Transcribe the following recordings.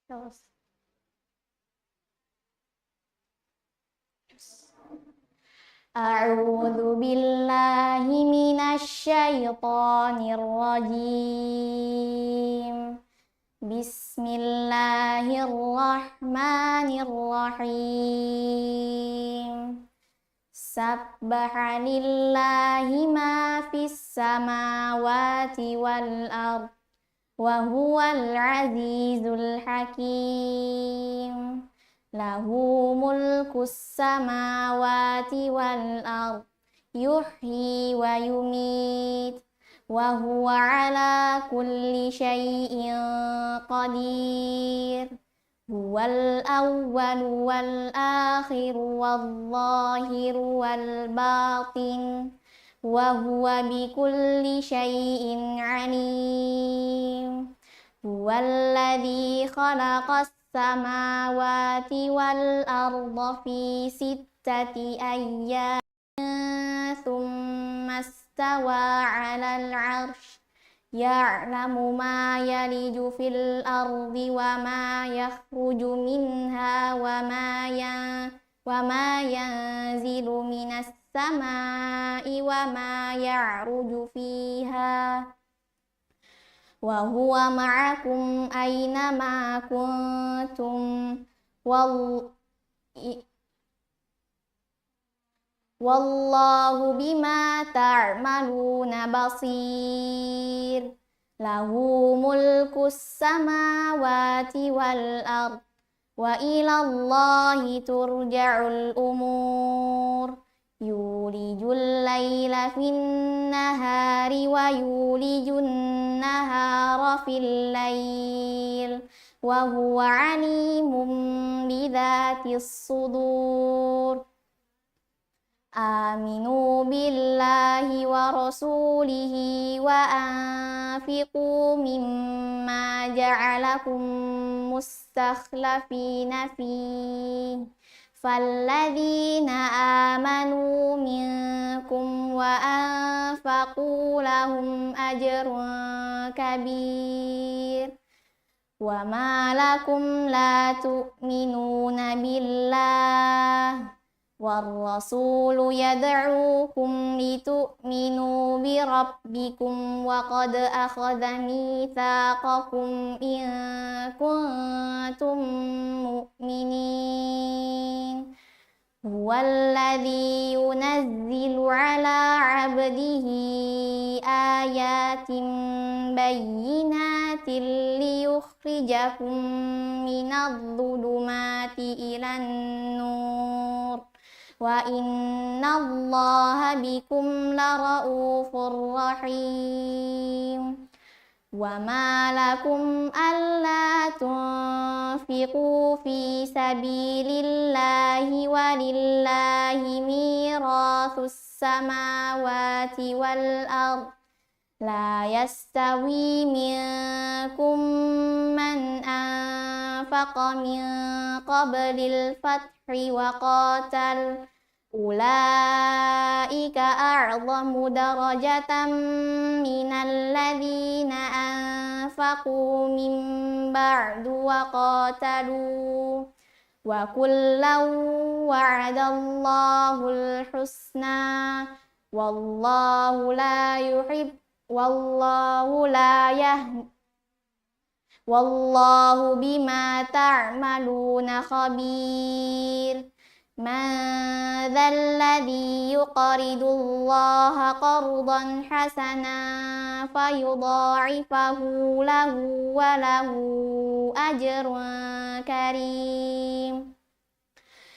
Terus. A'udzu billahi minasy syaithanir rajim. Bismillahirrahmanirrahim. Sabbaha lillahi ma fis samawati wal ardh wa huwal azizul hakim. Lahu mulkus samawati wal ardh yuhyi wa yumit wa huwa ala kulli syai'in qadir. Huwal awwal wal akhir wal zahir wal batin wa huwa bikulli syai'in alim. Huwallazi khalaqas samawati wal arda fi sittati ayyamin thumma istawa 'alal 'arsy ya'lamu ma yaliju fil ardi wa ma yakhruju minha wa ma yanzilu minas samai wa ma ya'ruju fiha wa huwa ma'akum aina ma kuntum wallahu bima ta'maluna basir. Lahu mulkus samawati wal ard wa ilallahi turja'ul umur. Yulijul laila fin nahari wa yulijun nahara fil lail wa huwa alimun bidhatis sudur. Aminu billahi wa rasulihi wa anfiqu mimma ja'alakum mustakhlafina fihi. Falladzina amanu minkum wa anfaqu lahum ajrun kabir. Wa ma lakum la tu'minuna billah war-rasulu yad'ukum litu'minu bi rabbikum wa qad akhadha mitsaqakum in kuntum mu'minin. Huwallazi yunazzilu 'ala 'abdihi ayatin bayyinatin liyukhrijakum minadh-dhulumati ilan nur. Wa innallaha bikum lara'ufur rahim. Wa ma lakum alla tunfiqu fi sabilillahi walillahi mirathus samawati wal ardh. La yastawi minkum man anfaqa min qablil fathi wa qatal. Ulaika a'zamu darajatan minal ladzina anfaqu min ba'du wa qatalu. Wa kullan wa'adallahul husna wallahu bima ta'maluna khabir. Man dzalladzi yuqridullaha qardan hasanan fayudha'ifahu lahu wa lahu ajrun karim.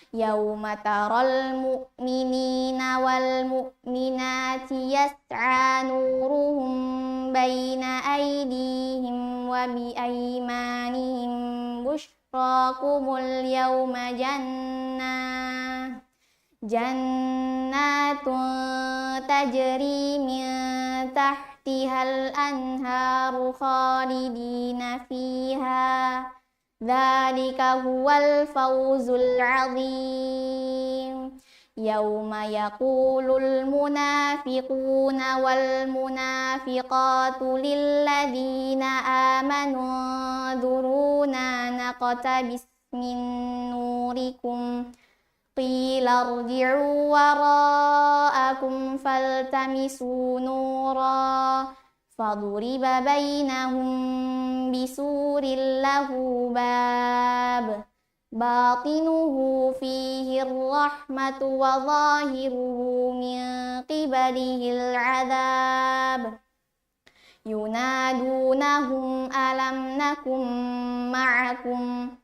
Yauma taral mu'minina wal mu'minati yas'a nuruhum baina aydihim wa bi aymanihim bushrakumul yawma jannatun tajri min tahtihal anharu khalidina fiha. Dzalika huwal fawzul 'adzim. Yauma yaqulul munafiquna wal munafiqatu lilladina amanu duruna naqtabis min nurikum qila irji'u wara'akum faltamisu nura faduriba bainahum bisurin lahu bab batinuhu fihi rahmatu wa zahiruhu min qibalihil adab yunadunahum alam nakum ma'akum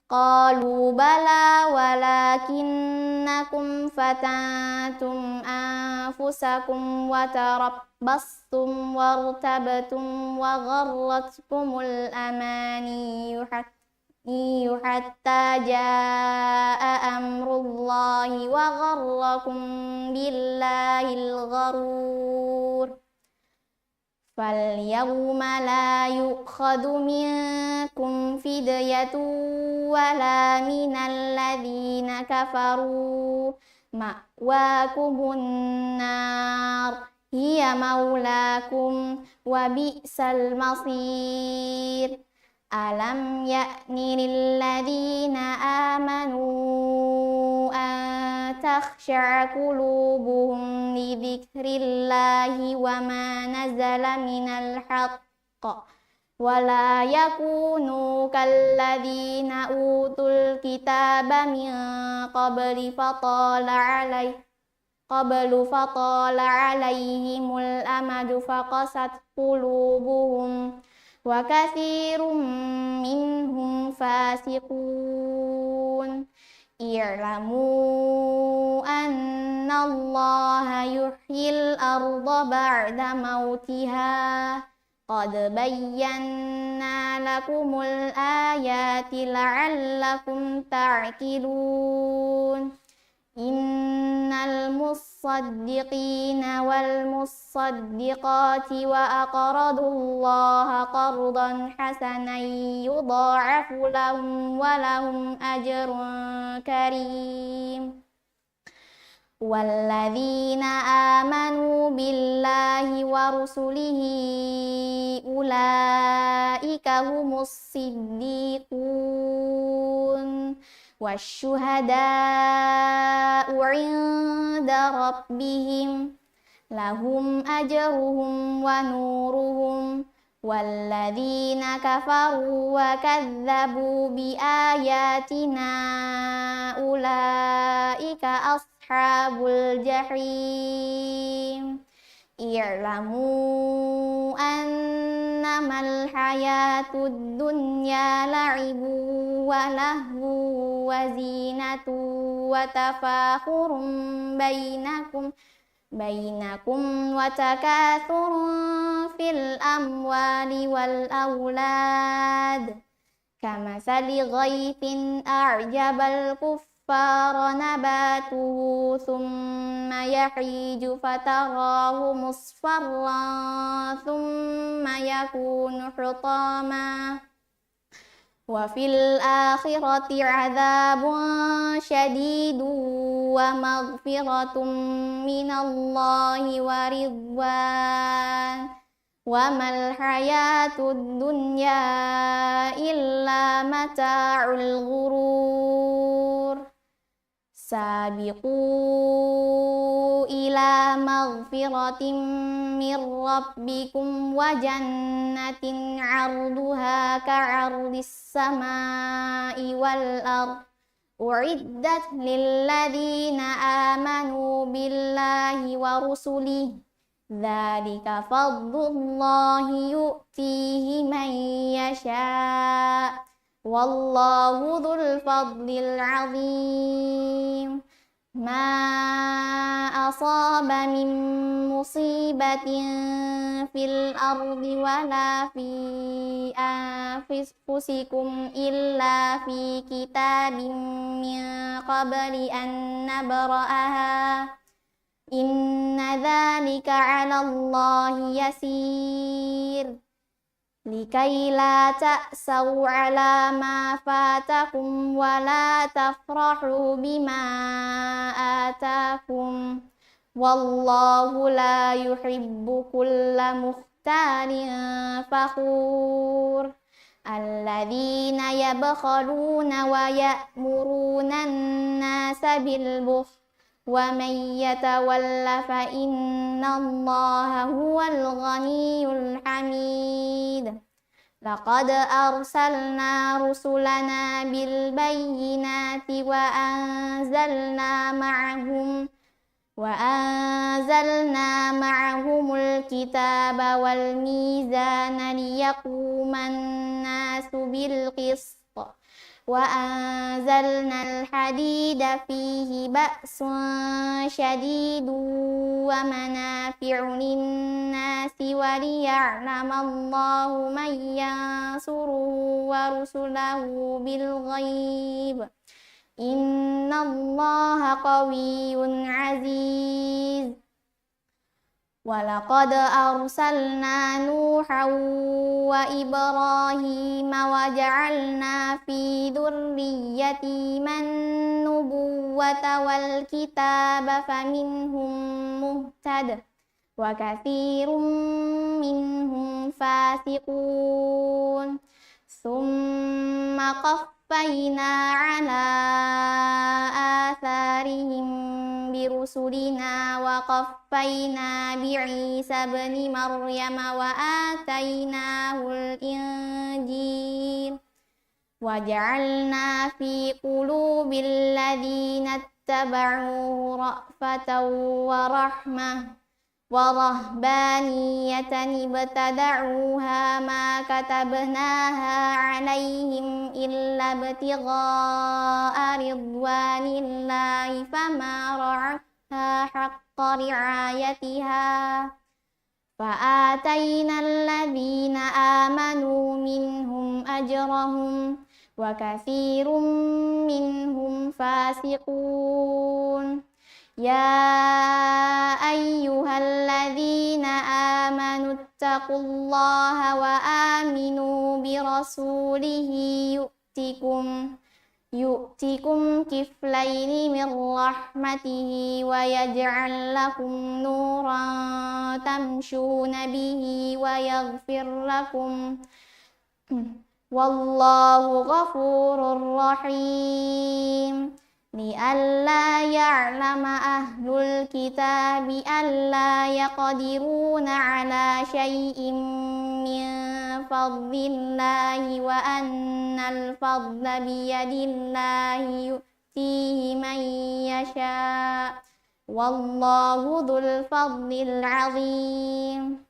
qalu bala walakinnakum fatantum anfusakum wa tarabbastum wartabtum wa gharratkumul amaniyyu hatta jaa amrullahi wa gharrakum billahil gharur fal yawma la yu'khadhu minkum fidyatun wala minal ladzina kafaru ma'wakumun nar hiya maulakum wa bi'sal masir alam ya'ni lilladzina amanu an takhsha'a qulubuhum li dzikrillahi wa ma nazala minal haqq wa la yakunu kalladzina utul kitaba min qablu fatala alaihimul amadu faqasat qulubuhum wa katsirum minhum fasiqun i'lamu annallaha yuhyil arda ba'da mautiha qad bayyana lakumul ayati la'allakum ta'qilun innal musaddiqina wal musaddiqati wa aqradullaha qardan hasanan yudha'afu lahum wa lahum ajrun karim walladzina amanu billahi wa rusulihi ulaika humus siddiqun wasyuhada'u 'inda rabbihim lahum ajruhum wa nuruhum walladzina kafaru wa kadzabu bi ayatina ulaika ashabul jahim i'lamu annamal hayatud dunya la'ibu wa lahu wa zinatu wa tafakhurun bainakum wa takathurun fil amwali wal aulad kamasali ghaithin a'jabal kuffara nabatuhu thumma yahiju fatarahu musfarran thumma yakunu hutama wa fil akhirati 'adzabun syadidun wa maghfiratun minallahi wa ridwan wa mal hayatud dunya illa mata'ul ghurur sabiqu ila maghfiratin mir rabbikum wa jannatin 'arduha ka'ardis samai wal ard u'iddat lilladzina amanu billahi wa rusulihi dzalika fadlullahi yu'tihi man yasha wallahu dzul fadlil 'azim ma asaba min musibatin fil ardi wala fi anfusikum illa fi kitabim min qabli an nabra'aha inna dzalika 'ala Allahi yasir likai la ta'saw ala ma fatakum wa la tafrahu bima atakum wallahu la yuhibbu kulla mukhtalin fakhur alladzina yabkhaluna wa ya'muruna an-nasa bil bukhl wa man yatawalla fa innallaha huwal ghaniyyul hamid. Laqad arsalna rusulana bil bayyinati wa anzalna ma'ahumul kitaba wal mizana liyaquman nasu bil qist wa anzalnal hadida fihi ba'sun syadidun wa manafi'u linnasi wa liya'lamallahu man yansuruhu wa rusulahu bil ghaib innallaha qawiyyun aziz. Walaqad arsalna Nuhan wa Ibrahim wa ja'alna fi dzurriyyatihiman nubuwwata wal kitaba faminhum muhtad wa katsirun minhum fasiqun summa qaffayna ala atharihim birusulina wa qaffayna bi'isa ibni Maryam wa atainahul injil wa ja'alna fi qulubil ladzina ittaba'uhu ra'fatan wa rahmah wa rahbaniyatan ibtada'uha ma katabnaha 'alaihim illa ibtigha'a ridwanillahi fama ra'aha haqqa ri'ayatiha fa'atayna alladhina amanu minhum ajrahum wa katsirun minhum fasiqun. Ya ayyuhalladzina amanu taqullaha wa aminu birasulihi yu'tikum kiflaini min rahmatihi wa yaj'al lakum nuran tamshuna bihi wa yaghfir lakum wallahu ghafurur rahim. Li'alla ya'lama ahlul kitabi alla yaqdiruna ala syai'in min fadlillahi wa annal fadla biyadillahi yu'tihi man yasha' wallahu dzul fadlil 'azim.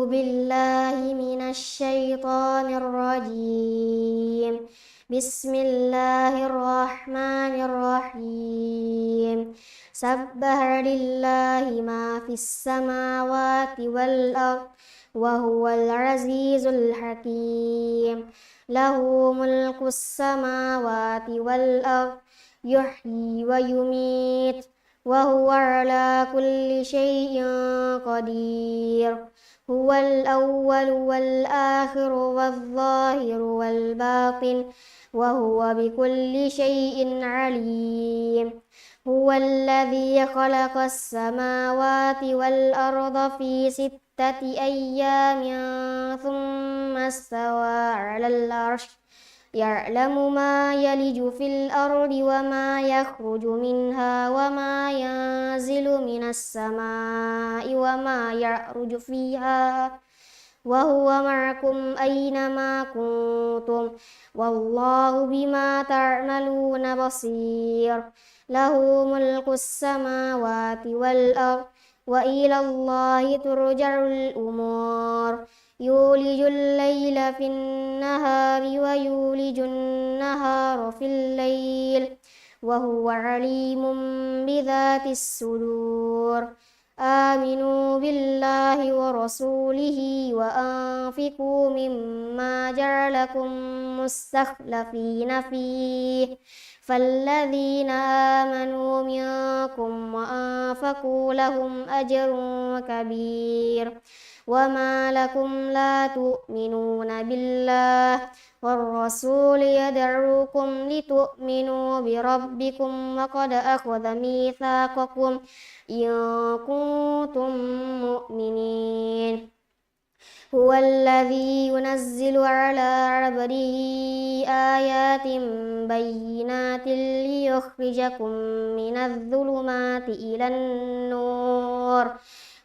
بالله من الشيطان الرجيم. بسم الله الرحمن الرحيم. سبح لله ما في السماوات والأرض وهو العزيز الحكيم. له ملك السماوات والأرض يحيي ويميت وهو على كل شيء قدير. هو الأول والآخر والظاهر والباطن وهو بكل شيء عليم. هو الذي خلق السماوات والأرض في 6 أيام ثم استوى على العرش يعلم ما يلج في الأرض وما يخرج منها وما ينزل من السماء وما يعرج فيها وهو معكم أينما كنتم والله بما تعملون بصير. له ملك السماوات والأرض وإلى الله ترجع الأمور. يولج الليل في النهار ويولج النهار في الليل وهو عليم بذات الصدور. آمنوا بالله ورسوله وأنفقوا مما جعلكم مستخلفين فيه فالذين آمنوا منكم وأنفقوا لهم أجر كبير. وما لكم لا تؤمنون بالله والرسول يدعوكم لتؤمنوا بربكم وقد أخذ ميثاقكم إن كنتم مؤمنين. هو الذي ينزل على عبده آيات بينات ليخرجكم من الظلمات إلى النور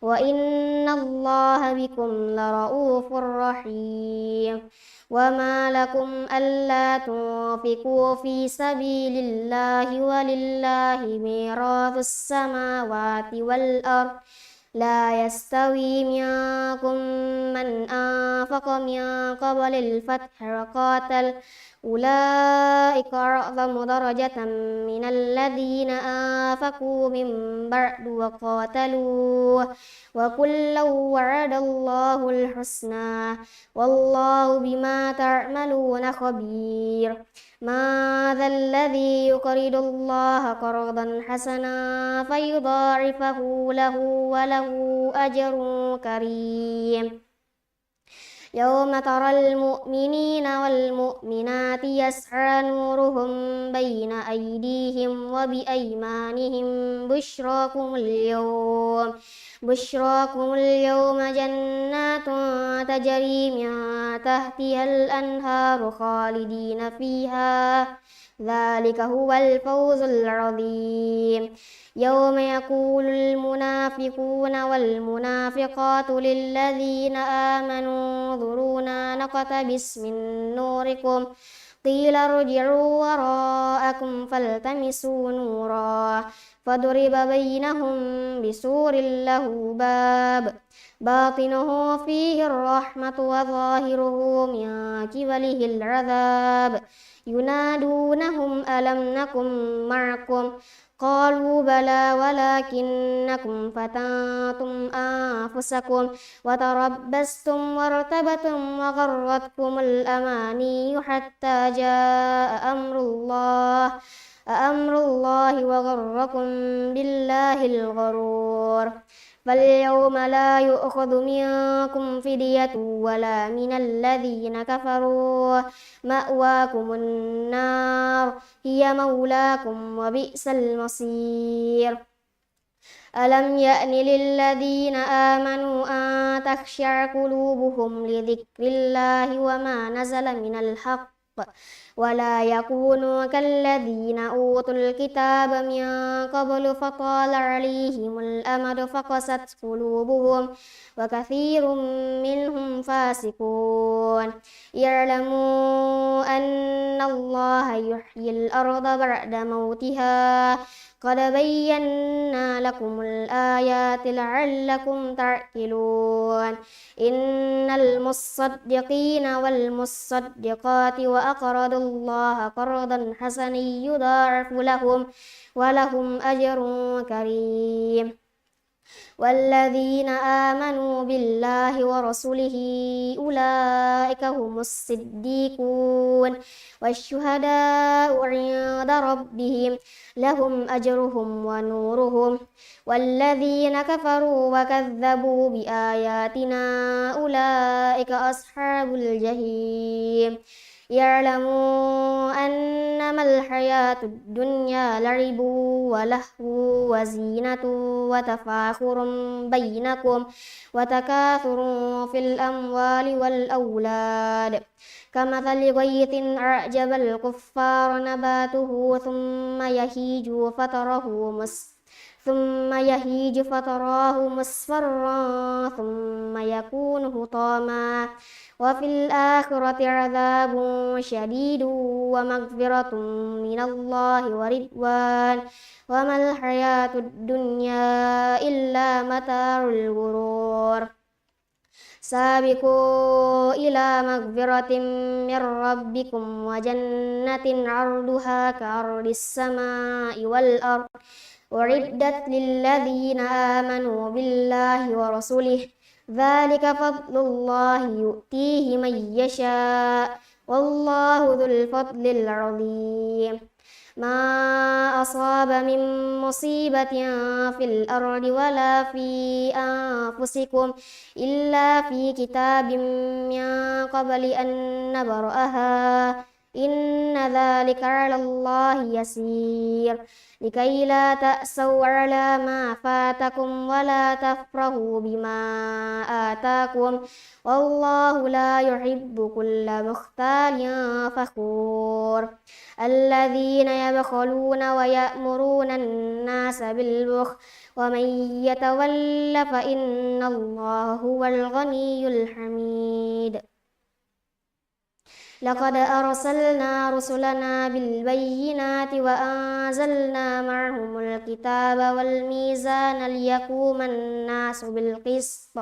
وإن الله بكم لرؤوف رحيم. وما لكم ألا تنفقوا في سبيل الله ولله ميراث السماوات والأرض لا يستوي منكم من أنفق من قبل الفتح وقاتل أولئك أعظم درجة من الذين أنفقوا من بعد وقاتلوا وكلا وعد الله الحسنى والله بما تعملون خبير. ماذا الذي يقرض الله قرضا حسنا فيضاعفه له وله أجر كريم. يوم ترى المؤمنين والمؤمنات يسعى نورهم بين أيديهم وبأيمانهم بشراكم اليوم جنات تجري من تحتها الأنهار خالدين فيها ذلك هو الفوز العظيم. يوم يقول المنافقون والمنافقات للذين آمنوا انظرونا نقتبس من نوركم قيل ارجعوا وراءكم فالتمسوا نورا فضرب بينهم بسور له باب باطنه فيه الرحمة وظاهره من قبله العذاب ينادونهم ألم نكن معكم قالوا بلى ولكنكم فتنتم أنفسكم وتربصتم وارتبتم وغرتكم الأماني حتى جاء أمر الله وغركم بالله الغرور. فاليوم لا يؤخذ منكم فدية ولا من الذين كفروا مأواكم النار هي مولاكم وبئس المصير. ألم يأن للذين آمنوا أن تخشع قلوبهم لذكر الله وما نزل من الحق ولا يكونوا كالذين أوتوا الكتاب من قبل فطال عليهم الأمد فقست قلوبهم وكثير منهم فاسقون اعلموا أن الله يحيي الأرض بعد موتها قد بينا لكم الآيات لعلكم تعقلون إن المصدقين والمصدقات وأقرضوا الله قرضا حسنا يضاعف لهم ولهم أجر كريم والذين آمنوا بالله ورسله أولئك هم الصديقون والشهداء عند ربهم لهم أجرهم ونورهم والذين كفروا وكذبوا بآياتنا أولئك أصحاب الجحيم يعلموا أنما الحياة الدنيا لعب ولهو وزينة وتفاخر بينكم وتكاثر في الأموال والأولاد كمثل غيث أعجب الكفار نباته ثم يهيج فتراه مصفرا ثم يكون حطاما وفي الآخرة عذاب شديد ومغفرة من الله ورضوان وما الحياة الدنيا إلا متاع الغرور سابقوا إلى مغفرة من ربكم وجنة عرضها كعرض السماء والأرض أعدت للذين آمنوا بالله ورسله ذلك فضل الله يؤتيه من يشاء والله ذو الفضل العظيم ما أصاب من مصيبة في الأرض ولا في أنفسكم إلا في كتاب من قبل أن نبرأها إن ذلك على الله يسير لكي لا تأسوا على ما فاتكم ولا تفرحوا بما آتاكم والله لا يحب كل مختال فخور الذين يبخلون ويأمرون الناس بالبخل ومن يتول فإن الله هو الغني الحميد لقد أرسلنا رسلنا بالبينات وأنزلنا معهم الكتاب والميزان ليقوم الناس بالقسط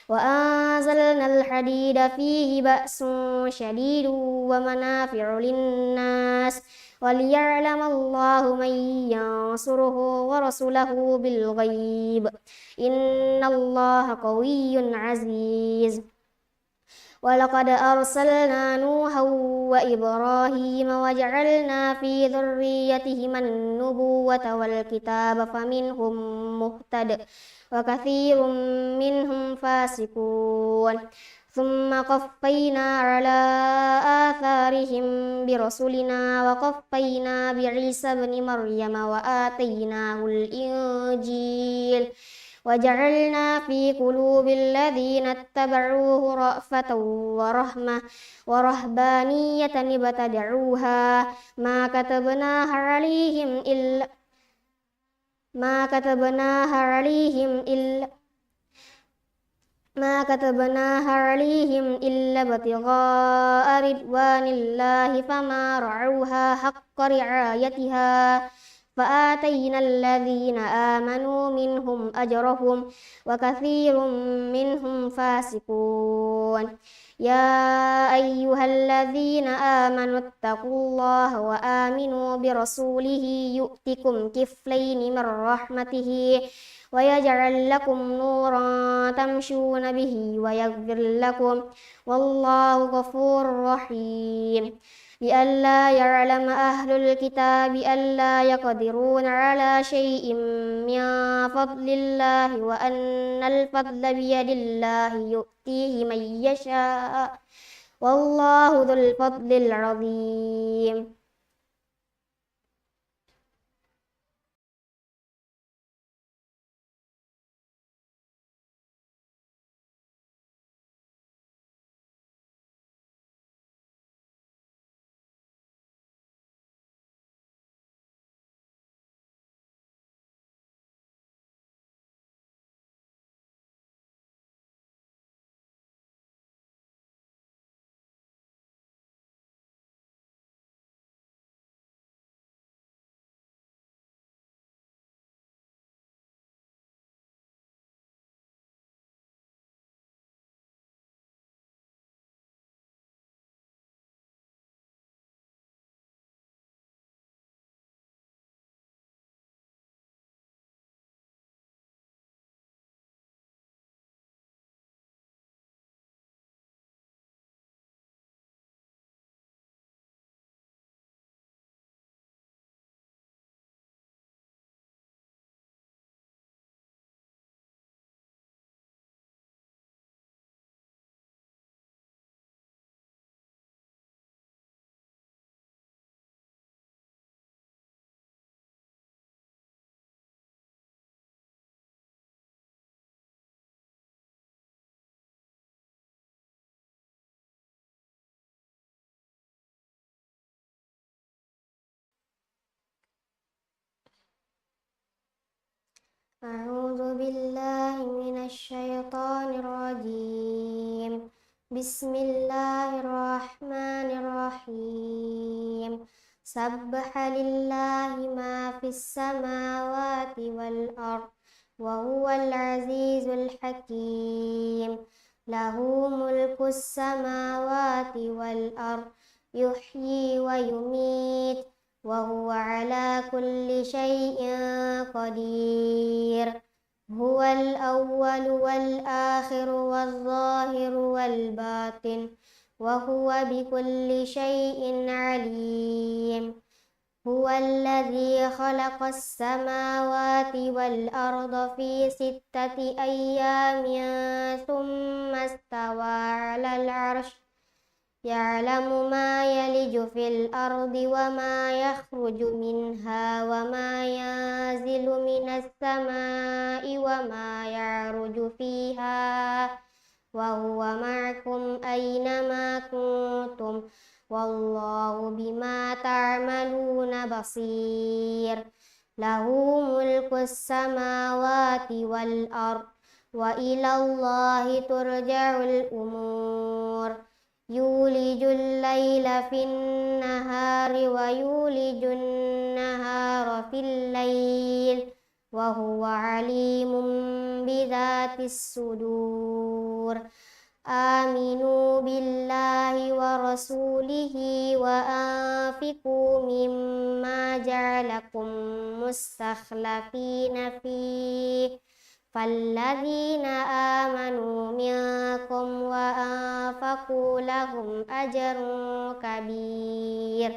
وأنزلنا الحديد فيه بأس شديد ومنافع للناس وليعلم الله من ينصره ورسله بالغيب إن الله قوي عزيز ولقد أرسلنا نوحا وإبراهيم وجعلنا في ذريتهما النبوة والكتاب فمنهم مهتد وكثير منهم فاسقون ثم قفينا على آثارهم برسلنا وقفينا بعيسى ابن مريم وآتيناه الإنجيل وجعلنا في قلوب الذين اتبعوه رأفة ورحمة ورهبانية ابتدعوها ما كتبناها عليهم إلا ابتغاء رضوان الله فما رعوها حق رعايتها فآتينا الذين آمنوا منهم أجرهم وكثير منهم فاسقون يا أيها الذين آمنوا اتقوا الله وآمنوا برسوله يؤتكم كفلين من رحمته ويجعل لكم نورا تمشون به ويغفر لكم والله غفور رحيم لئلا يعلم أهل الكتاب ألا يقدرون على شيء من فضل الله وأن الفضل بيد الله يؤتيه من يشاء والله ذو الفضل العظيم أعوذ بالله من الشيطان الرجيم. بسم الله الرحمن الرحيم. سبح لله ما في السماوات والأرض وهو العزيز الحكيم. له ملك السماوات والأرض يحيي ويميت وهو على كل شيء قدير. هو الأول والآخر والظاهر والباطن وهو بكل شيء عليم. هو الذي خلق السماوات والأرض في 6 أيام ثم استوى على العرش يعلم ما يلج في الأرض وما يخرج منها وما ينزل من السماء وما يعرج فيها وهو معكم أينما كنتم والله بما تعملون بصير. له ملك السماوات والأرض وإلى الله ترجع الأمور. يولج الليل في النهار ويولج النهار في الليل وهو عليم بذات الصدور. آمنوا بالله ورسوله وأنفقوا مما جعلكم مستخلفين فيه فالذين آمنوا منكم وأنفقوا لهم أجر كبير.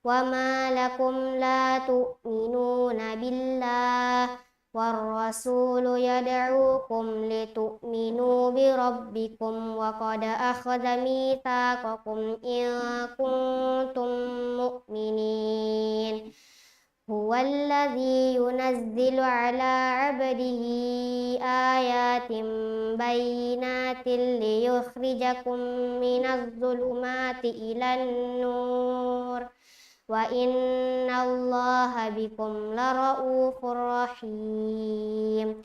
وما لكم لا تؤمنون بالله والرسول يدعوكم لتؤمنوا بربكم وقد أخذ ميثاقكم إن كنتم مؤمنين. هو الذي ينزل على عبده آيات بينات ليخرجكم من الظلمات إلى النور وإن الله بكم لرؤوف رحيم.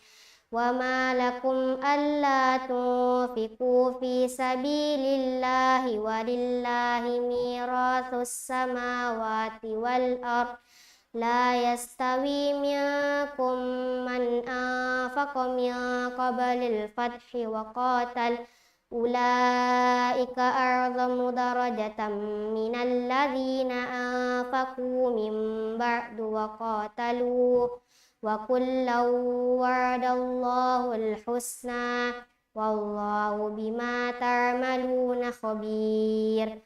وما لكم ألا تنفقوا في سبيل الله ولله ميراث السماوات والأرض لا يستوي منكم من أنفق من قبل الفتح وقاتل أولئك أعظم درجة من الذين أنفقوا من بعد وقاتلوا وكلا وعد الله الحسنى والله بما تعملون خبير.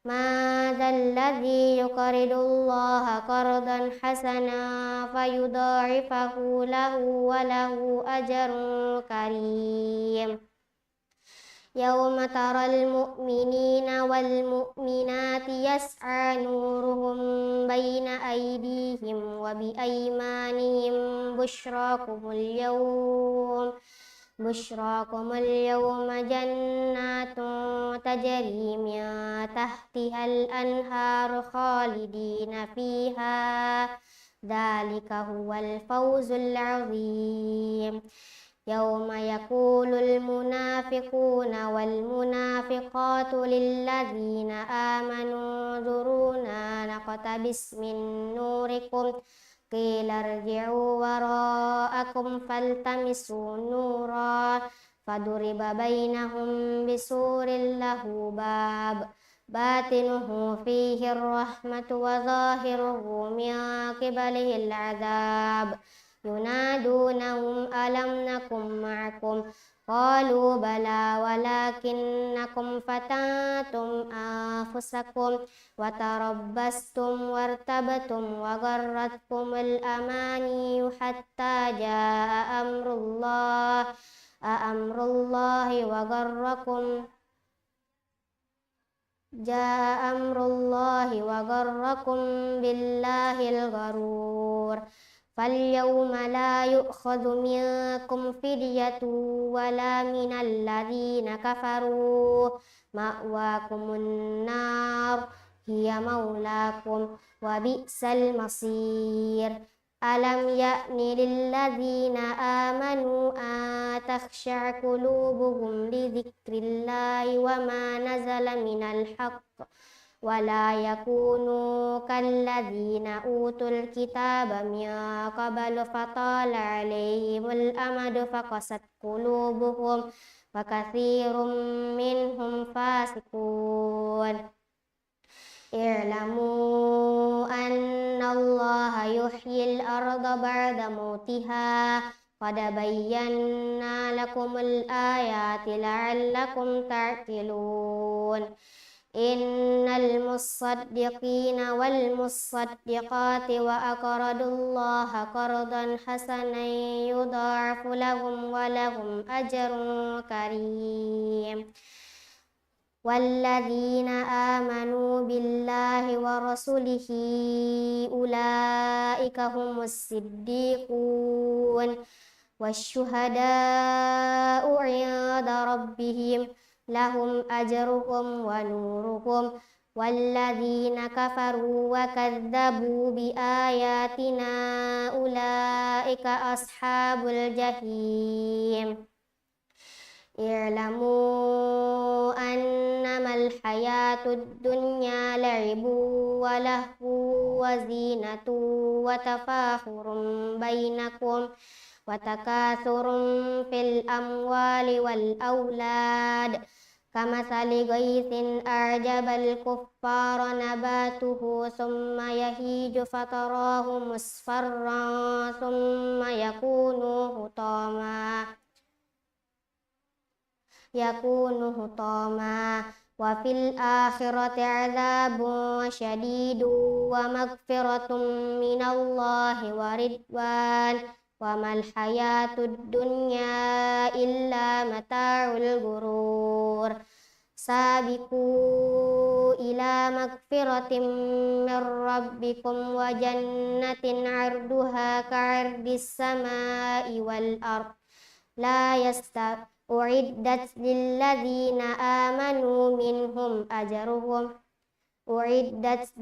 ما ذا الذي يقرض الله قرضا حسنا فيضاعفه له وله أجر كريم. يوم ترى المؤمنين والمؤمنات يسعى نورهم بين أيديهم وبأيمانهم بشراكم اليوم جنات تجري من تحتها الأنهار خالدين فيها ذلك هو الفوز العظيم. يوم يقول المنافقون والمنافقات للذين آمنوا انظرونا نقتبس من نوركم قيل ارجعوا وراءكم فالتمسوا نورا فضرب بينهم بسور له باب باطنه فيه الرحمة وظاهره من قبله العذاب ينادونهم ألم نكن معكم قالوا بلى ولكنكم فتنتم أنفسكم وتربصتم وارتبتم وغرتكم الأماني حتى جاء أمر الله وغركم بالله الغرور. فاليوم لا يؤخذ منكم فدية ولا من الذين كفروا مأواكم النار هي مولاكم وبئس المصير. Alam ya'ni lilladzina amanu an takhsha'a qulubuhum li dzikrillahi wa ma nazala minal haqq wa la yakunu kalladzina utul kitaba min qablu fatala alaihimul amadu faqasat qulubuhum wa katsirum minhum fasiqun. I'lamu annallaha yuhyil arda ba'da mautiha qad bayyana lakumul ayati la'allakum ta'qilun. Innal musaddiqina wal musaddiqati wa aqradullaha qardan hasanan yudha'afu lahum wa lahum ajrun karim. Walladzina amanu billahi wa rasulihi ulaika humus siddiqun wasyuhada'u 'inda rabbihim lahum ajruhum wa nuruhum walladzina kafaru wa kadzabu bi ayatina ulaika ashabul jahim. I'lamu annamal hayatud dunya la'ibu wa lahu wa zinatu wa tafakhurun bainakum wa takatsurun fil amwali wal aulad kamathali ghaythin a'jabal kuffara nabatuhu summa yahiju fatarahu musfarran summa yakunu hutama wa fil akhirati adzabun syadidun wa maghfiratun minallahi wa ridwan wa mal hayatud dunya illa mata'ul ghurur. Sabiqu ila magfiratin mir rabbikum wa jannatin 'arduha ka'ardis samai wal ard la u'iddat lilladzina amanu minhum ajruhum u'iddat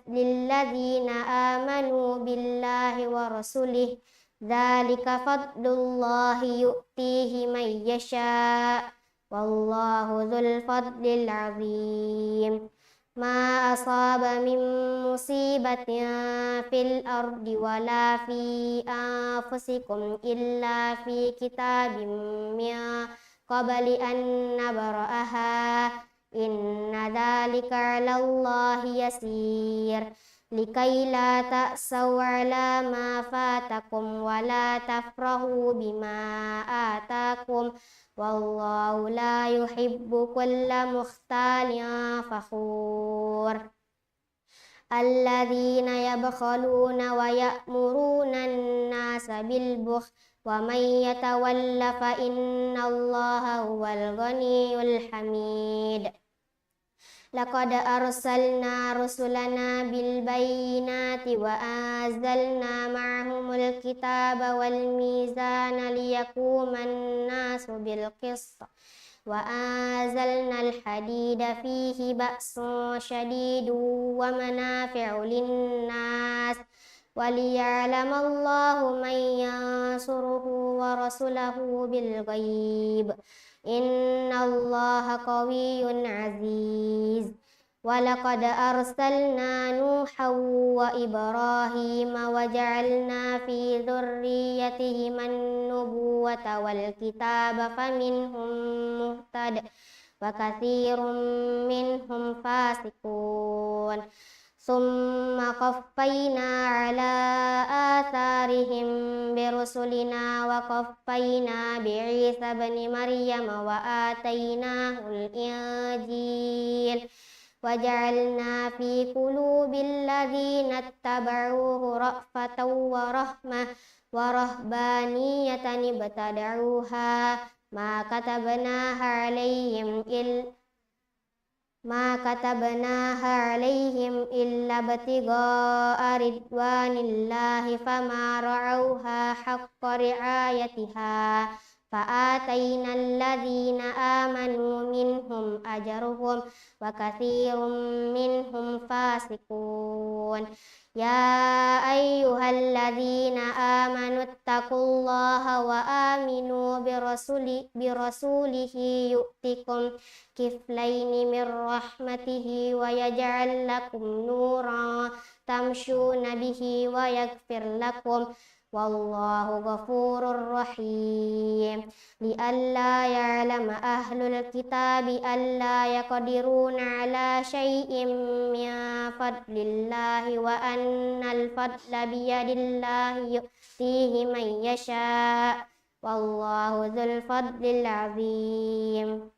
lilladzina amanu billahi wa rasulih dzalika fadlullahi yu'tihi man yasha wallahu dzul fadlil 'azim. Ma asaba min musibatin fil ardi wala fi anfusikum illa fi kitabim min qabli an nabra'aha inna dzalika 'alallahi yasir. Likai la ta'saw 'ala ma fatakum wa la tafrahu bima atakum wallahu la yuhibbu kulla mukhtalin fakhur. Alladzina yabkhaluna wa ya'muruna an-nasa bil bukhl wa man yatawalla fa innallaha huwal ghaniyyul hamid. Laqad arsalna rusulana bil bayyinati wa anzalna ma'ahumul kitaba wal mizana liyaquman nasu bil qist wa anzalna al hadida fihi ba'sun syadidun wa manafi'u linnas wa liya'lamallahu man yansuruhu wa rasulahu bil ghaib. Innallaha qawiyyun aziz. Walaqad arsalna Nuhan wa Ibrahim wa ja'alna fi dzurriyyatihim an-nubuwwata wal kitaba faminhum muhtad wa katsirun minhum fasiqun. Summa qaffayna ala atharihim birusulina wa qaffayna bi'isa ibn Maryam wa atainahul injil wa ja'alna fi qulubil ladzina ittaba'uhu ra'fatan wa rahmah wa rahbaniyatan ibtada'uha ma katabnaha 'alaihim illa ibtigha'a ridwanillahi fama ra'awha haqqa ri'ayatiha فآتينا الذين آمنوا منهم أجرهم وكثير منهم فاسقون يا أيها الذين آمنوا اتقوا الله وآمنوا برسوله يؤتكم كفلين من رحمته ويجعل لكم نورا تمشون به ويغفر لكم والله غفور رحيم لئلا يعلم أهل الكتاب ألا يقدرون على شيء من فضل الله وأن الفضل بيد الله يؤتيه من يشاء والله ذو الفضل العظيم.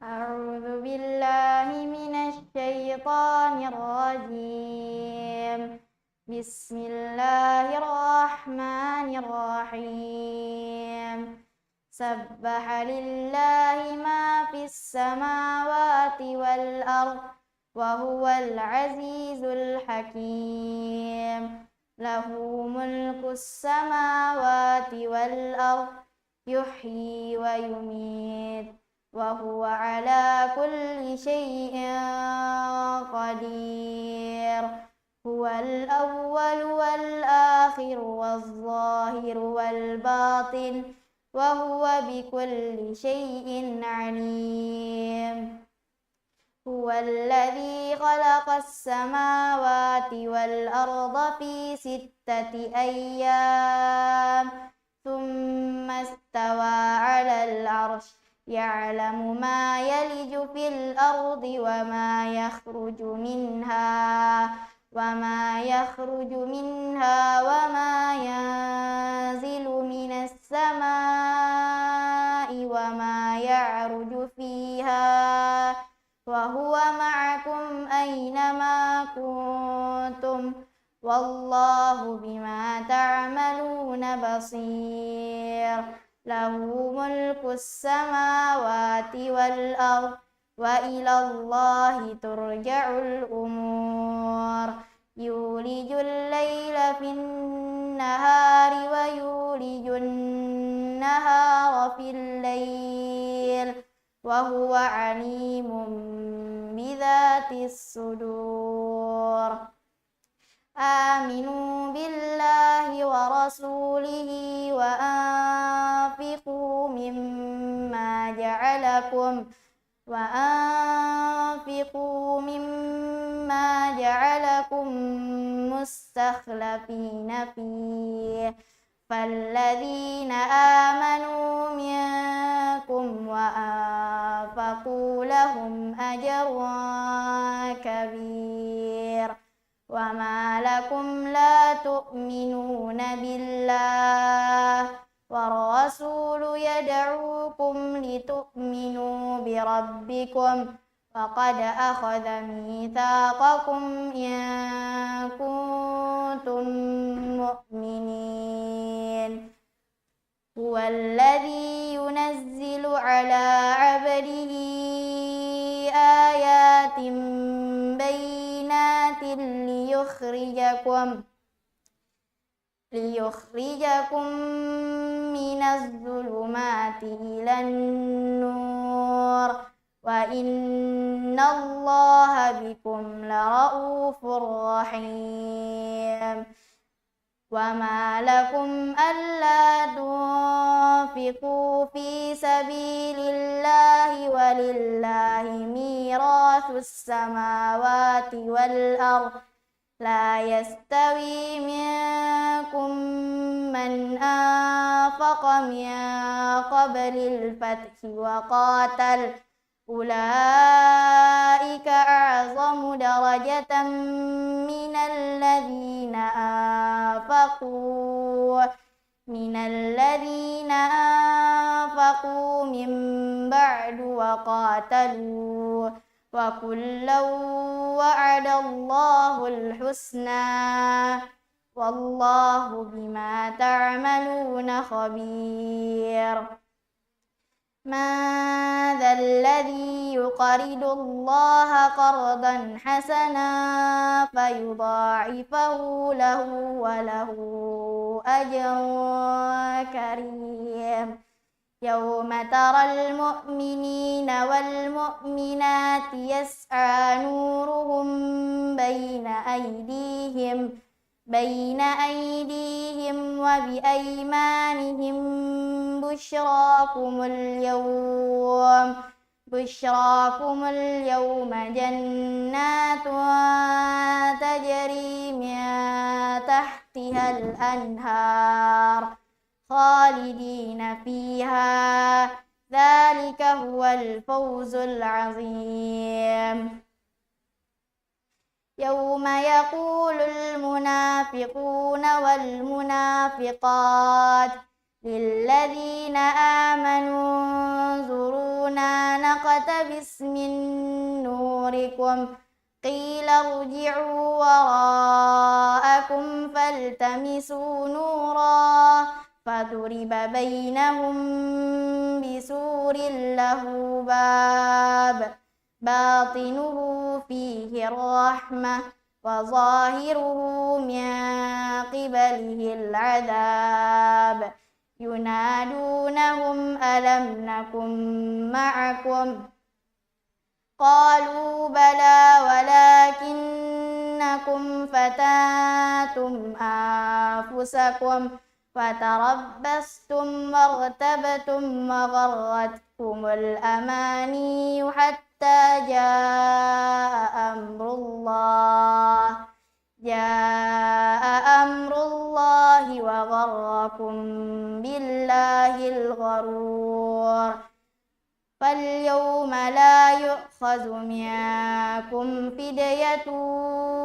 أعوذ بالله من الشيطان الرجيم بسم الله الرحمن الرحيم سبح لله ما في السماوات والأرض وهو العزيز الحكيم له ملك السماوات والأرض يحيي ويميت وهو على كل شيء قدير هو الأول والآخر والظاهر والباطن وهو بكل شيء عليم هو الذي خلق السماوات والأرض في 6 أيام ثم استوى على العرش يعلم ما يلج في الأرض وما يخرج منها وما ينزل من السماء وما يعرج فيها وهو معكم أينما كنتم والله بما تعملون بصير له ملك السماوات والأرض وإلى الله ترجع الأمور يولج الليل في النهار ويولج النهار في الليل وهو عليم بذات الصدور آمنوا بالله ورسوله وأنفقوا مما جعلكم مستخلفين فيه فالذين آمنوا منكم وأنفقوا لهم أجر كبير وما لكم لا تؤمنون بالله والرسول يدعوكم لتؤمنوا بربكم وقد أخذ ميثاقكم إن كنتم مؤمنين هو الذي ينزل على عبده آيات بينات ليخرجكم من الظلمات إلى النور وإن الله بكم لرؤوف رحيم وما لكم ألا تنفقوا في سبيل الله ولله ميراث السماوات والأرض لا يستوي منكم من أنفق من قبل الفتح وقاتل أولئك أعظم درجة من الذين أنفقوا من بعد وقاتلوا وكلا وعد الله الحسنى والله بما تعملون خبير من ذا الذي يقرض الله قرضا حسنا فيضاعفه له وله أجر كريم يوم ترى المؤمنين والمؤمنات يسعى نورهم بين أيديهم وبأيمانهم بشراكم اليوم جنات تجري من تحتها الأنهار خالدين فيها ذلك هو الفوز العظيم يوم يقول المنافقون والمنافقات للذين آمنوا انظرونا نقتبس من نوركم قيل ارجعوا وراءكم فالتمسوا نورا فضرب بينهم بسور له باب باطنه فيه الرحمة وظاهره من قبله العذاب ينادونهم ألم نكن معكم قالوا بلى ولكنكم فتنتم أنفسكم فتربصتم وارتبتم وغرتكم الأماني حتى جاء أمر الله وغركم بالله الغرور فاليوم لا يؤخذ منكم فدية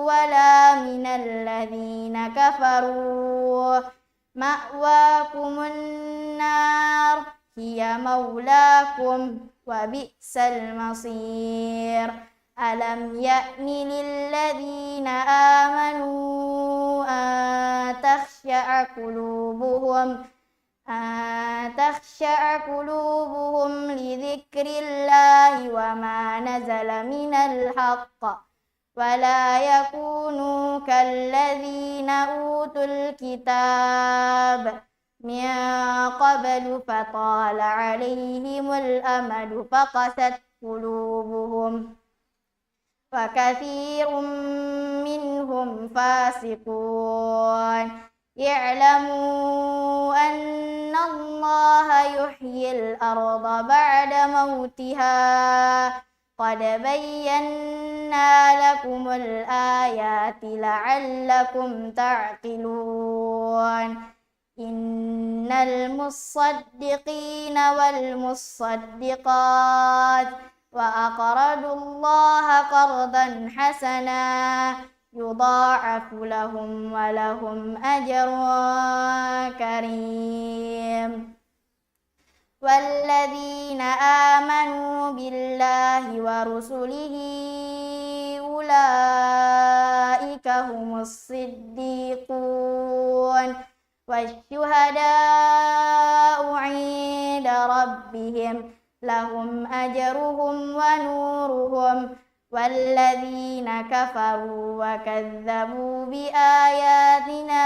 ولا من الذين كفروا مأواكم النار هي مولاكم وبئس المصير ألم يأن للذين آمنوا أن تخشع قلوبهم لذكر الله وما نزل من الحق ولا يكونوا كالذين أوتوا الكتاب من قبل فطال عليهم الأمد فقست قلوبهم وكثير منهم فاسقون اعلموا أن الله يحيي الأرض بعد موتها قد بينا لكم الآيات لعلكم تعقلون إن المصدقين والمصدقات وأقرضوا الله قرضا حسنا يضاعف لهم ولهم أجر كريم والذين آمنوا بالله ورسله أولئك هم الصديقون والشهداء عند ربهم لهم أجرهم ونورهم والذين كفروا وكذبوا بآياتنا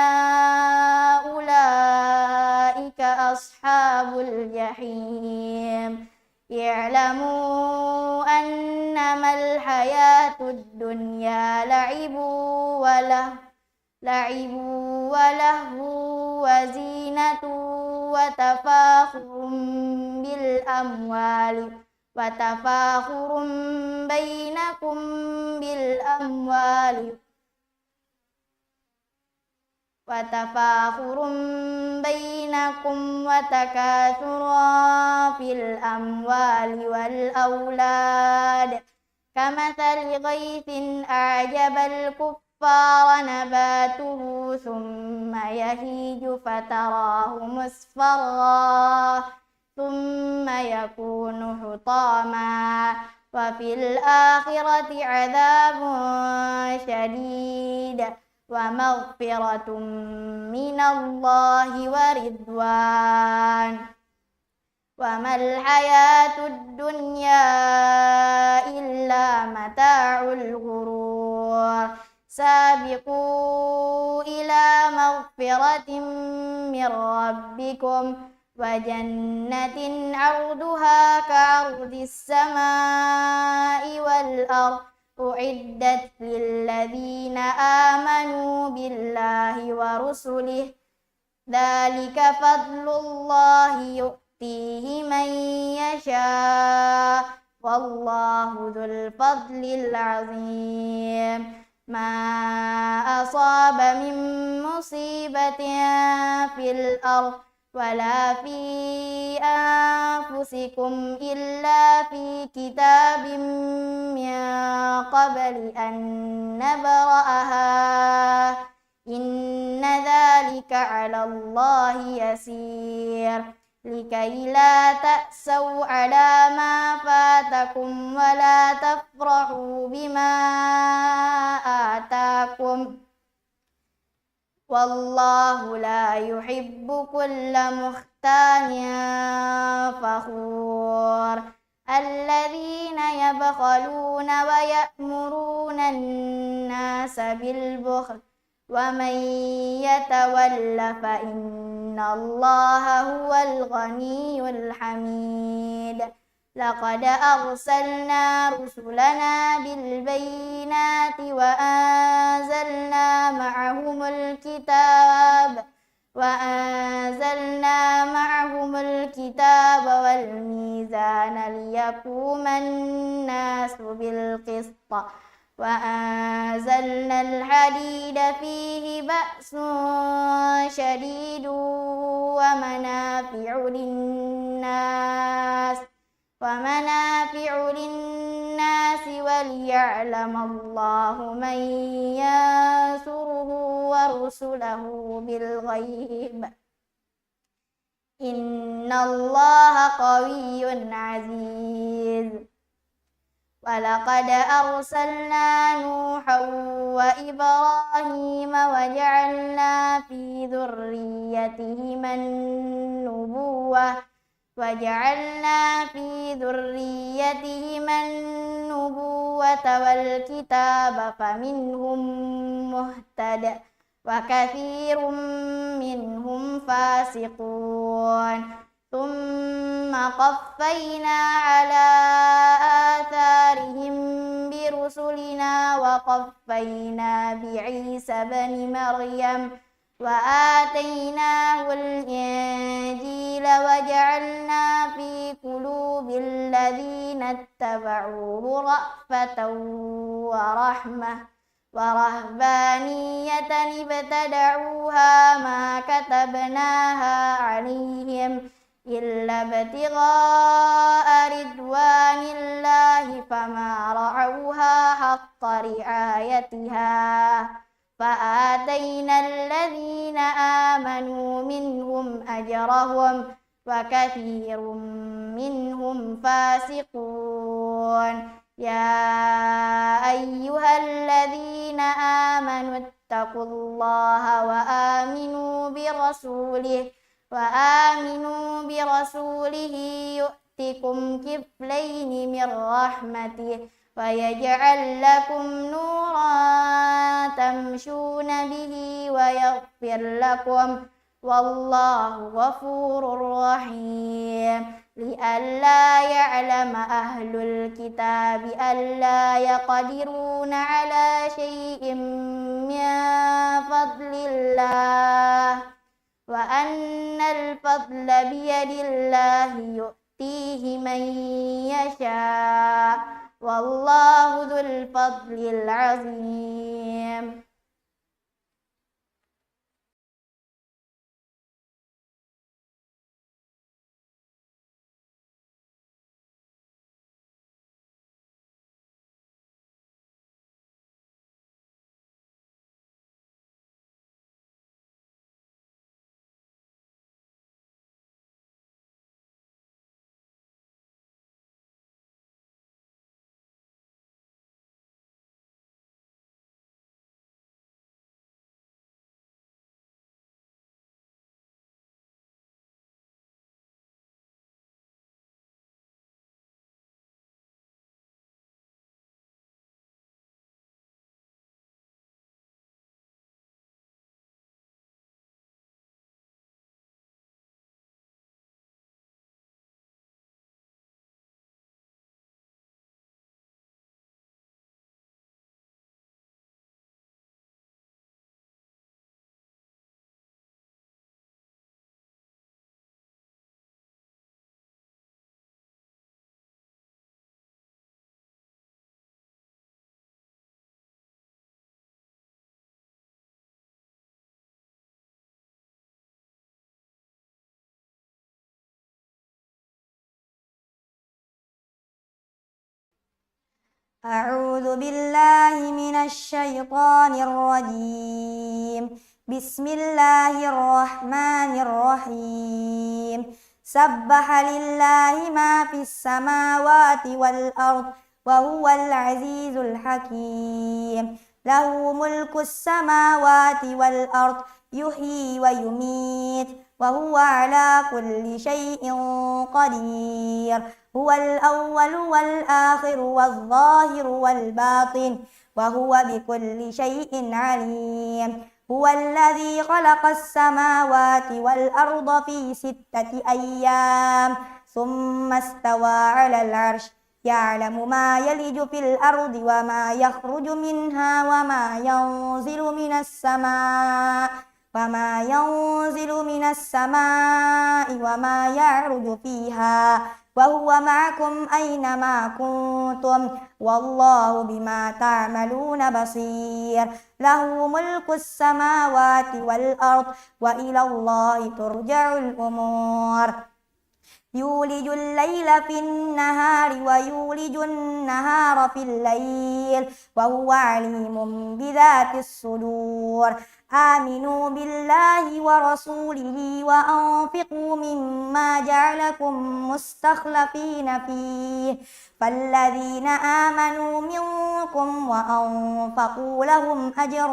أولئك أصحاب الجحيم اعلموا أنما الحياة الدنيا لعب la'ibu wa lahu wa zinatu wa tafakhurum bil amwali wa tafakhurum bainakum bil amwali wa takathura fil amwali wal aulad kamathali ghaythin a'jabal kuffara nabatuhu thumma yahiju fatarahu musfarra thumma yakunu hutama wa fil akhirati 'adzabun syadid wa maghfiratun minallahi wa ridwan wa mal hayatud dunya illa mata'ul ghurur sabiqu ila maghfiratin min rabbikum wa jannatin 'arduha ka'ardis samai wal ardh u'iddat lilladzina amanu billahi wa rusulihi dzalika fadlullahi yu'tihi man yasha wallahu dzul fadlil 'azim ma asaba min musibatin fil ardh wala fi anfusikum illa fi kitabim min qabli an nabra'aha inna dhalika 'ala Allahi yasir likai la ta'saw 'ala ma fatakum wa la tafrahu bima atakum wallahu la yuhibbu kulla mukhtalin fakhur alladzina yabkhaluna wa ya'muruna an-nasa bil bukhl wa man yatawalla fa inna Allaha huwal ghaniyyul hamid laqad arsalna rusulana bil bayyinati wa anzalna ma'ahumul kitaba wal mizana liyaquman nasu bil qist wa anzalna al hadida fihi ba'sun shadidun wa manafi'u للناس وليعلم الله من ينصره ورسله بالغيب إن الله قوي عزيز ولقد أرسلنا نوحا وإبراهيم وجعلنا في ذريتهما النبوة والكتاب فمنهم مهتد وكثير منهم فاسقون ثم قفينا على آثارهم برسلنا وقفينا بعيسى بن مريم وآتيناه الإنجيل وجعلنا في قلوب الذين اتبعوه رأفة ورحمة ورهبانية ابتدعوها ما كتبناها عليهم إلا ابتغاء رضوان الله فما رعوها حق رعايتها فآتينا الذين آمنوا منهم أجرهم وكثير منهم فاسقون يا أيها الذين آمنوا اتقوا الله وآمنوا برسوله يؤتكم كفلين من رحمته ويجعل لكم نورا تمشون به ويغفر لكم والله غفور رحيم لئلا يعلم أهل الكتاب ألا يقدرون على شيء من فضل الله وأن الفضل بيد الله يؤتيه من يشاء والله ذو الفضل العظيم. أعوذ بالله من الشيطان الرجيم. بسم الله الرحمن الرحيم. سبح لله ما في السماوات والأرض وهو العزيز الحكيم. له ملك السماوات والأرض يحيي ويميت وهو على كل شيء قدير. هو الأول والآخر والظاهر والباطن وهو بكل شيء عليم. هو الذي خلق السماوات والأرض في 6 أيام ثم استوى على العرش يعلم ما يلج في الأرض وما يخرج منها وما ينزل من السماء وما يعرج فيها وهو معكم أينما كنتم والله بما تعملون بصير. له ملك السماوات والأرض وإلى الله ترجع الأمور. يولج الليل في النهار ويولج النهار في الليل وهو عليم بذات الصدور. آمنوا بالله ورسوله وأنفقوا مما جعلكم مستخلفين فيه فالذين آمنوا منكم وأنفقوا لهم أجر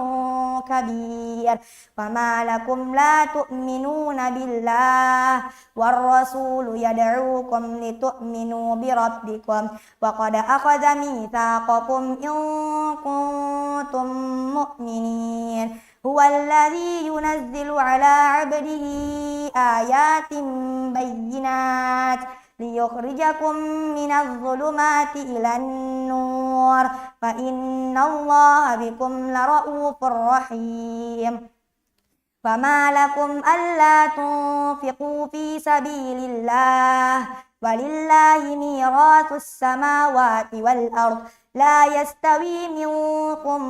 كبير. وما لكم لا تؤمنون بالله والرسول يدعوكم لتؤمنوا بربكم وقد أخذ ميثاقكم إن كنتم مؤمنين. هو الذي ينزل على عبده آيات بينات ليخرجكم من الظلمات إلى النور فإن الله بكم لرءوف رحيم. فما لكم ألا تنفقوا في سبيل الله ولله ميراث السماوات والأرض لا يستوي منكم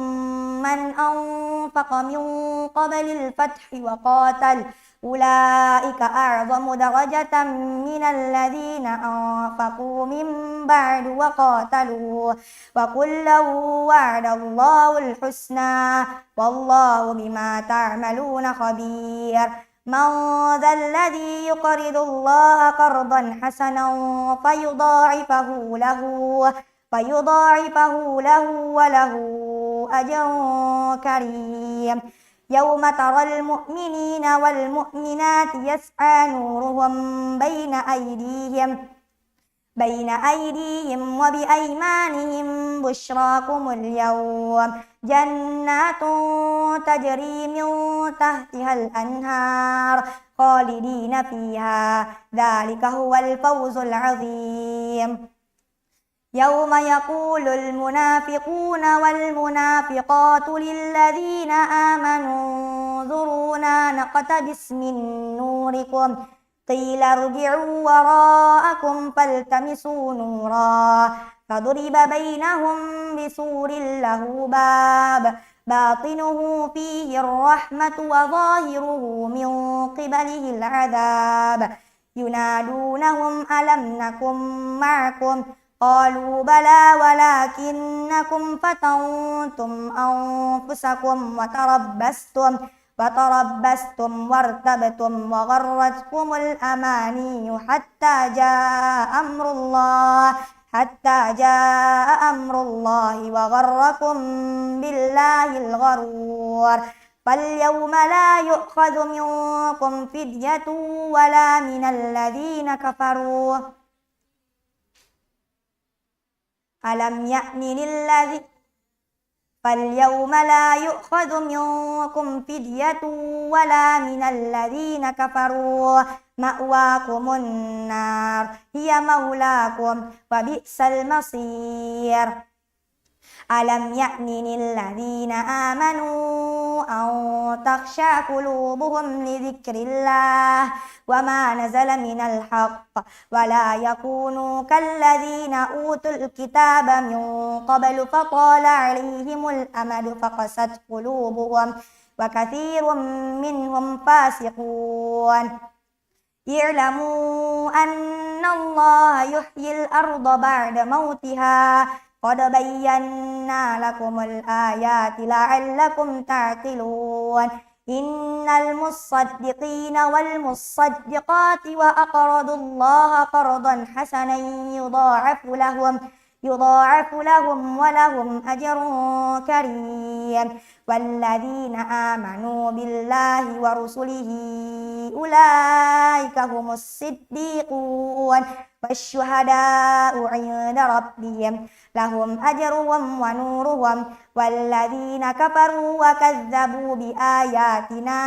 من أنفق من قبل الفتح وقاتل أولئك أعظم درجة من الذين أنفقوا من بعد وقاتلوا وكلا وعد الله الحسنى والله بما تعملون خبير. من ذا الذي يقرض الله قرضا حسنا فيضاعفه له وله أجر كريم. يوم ترى المؤمنين والمؤمنات يسعى نورهم بين أيديهم بين أيديهم وبأيمانهم بشراكم اليوم جنات تجري من تحتها الأنهار خالدين فيها ذلك هو الفوز العظيم يوم يقول المنافقون والمنافقات للذين آمنوا انظرونا نقتبس من نوركم قيل ارجعوا وراءكم فالتمسوا نورا فضرب بينهم بسور له باب باطنه فيه الرحمة وظاهره من قبله العذاب ينادونهم ألم نكن معكم قالوا بلى ولكنكم فتنتم أنفسكم وتربستم وارتبتم وغرتكم الأماني حتى جاء أمر الله وغركم بالله الغرور فاليوم لا يؤخذ منكم فدية ولا من الذين كفروا فاليوم لا يؤخذ منكم فدية ولا من الذين كفروا مأواكم النار هي مولاكم وبئس المصير ألم يأن للذين آمنوا أن تخشع قلوبهم لذكر الله وما نزل من الحق ولا يكونوا كالذين أوتوا الكتاب من قبل فطال عليهم الأمد فقست قلوبهم وكثير منهم فاسقون اعلموا أن الله يحيي الأرض بعد موتها قد بينا لكم الآيات لعلكم تعقلون إن المصدقين والمصدقات وأقرضوا الله قرضا حسنا يضاعف لهم ولهم أجر كريم والذين آمنوا بالله ورسله أولئك هم الصديقون والشهداء عند ربهم لهم أجرهم ونورهم والذين كفروا وكذبوا بآياتنا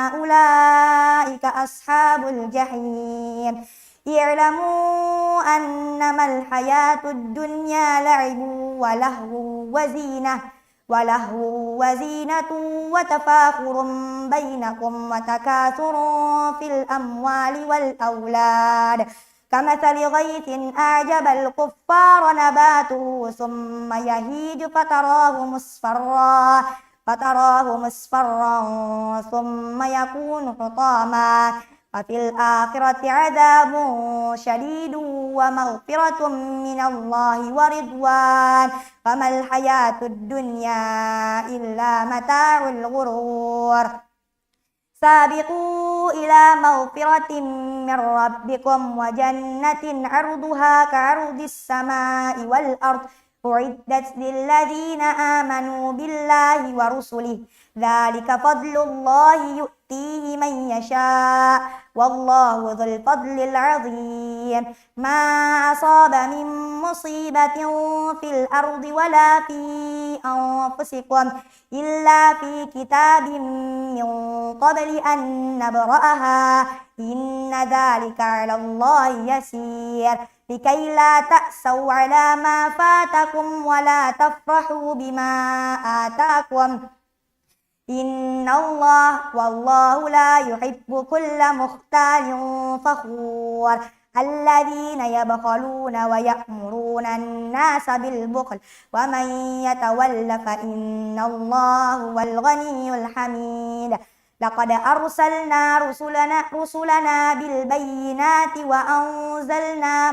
أولئك أصحاب الجحيم اعلموا أنما الحياة الدنيا لعب ولهو وزينة وتفاخر بينكم وتكاثر في الأموال والأولاد كمثل غيث أعجب الكفار نباته ثم يهيج فتراه مصفرا ثم يكون حطاما وفي الآخرة عذاب شديد ومغفرة من الله ورضوان وما الحياة الدنيا إلا متاع الغرور سابقوا إلى مغفرة من ربكم وجنة عرضها كعرض السماء والأرض أعدت للذين آمنوا بالله ورسله ذلك فضل الله يؤتيه من يشاء والله ذو الفضل العظيم ما أصاب من مصيبة في الأرض ولا في أنفسكم إلا في كتاب من قبل أن نبرأها إن ذلك على الله يسير لكي لا تأسوا على ما فاتكم ولا تفرحوا بما آتاكم إن الله والله لا يحب كل مختال فخور الذين يبخلون ويأمرون الناس بالبخل ومن يتول فإن الله هو الغني الحميد لقد أرسلنا رسلنا بالبينات وأنزلنا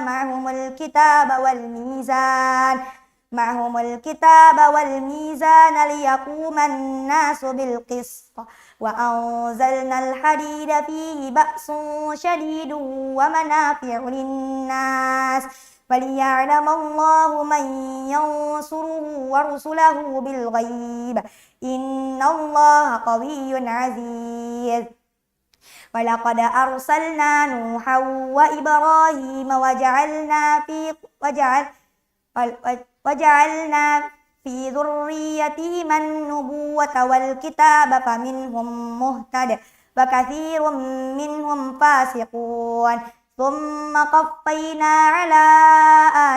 معهم الكتاب والميزان ليقوم الناس بالقسط وأنزلنا الحديد فيه بأس شديد ومنافع للناس وليعلم الله من ينصره ورسله بالغيب إن الله قوي عزيز ولقد أرسلنا نوحا وإبراهيم وجعلنا في ذريتهما النبوة والكتاب فمنهم مهتد وكثير منهم فاسقون ثم قفينا على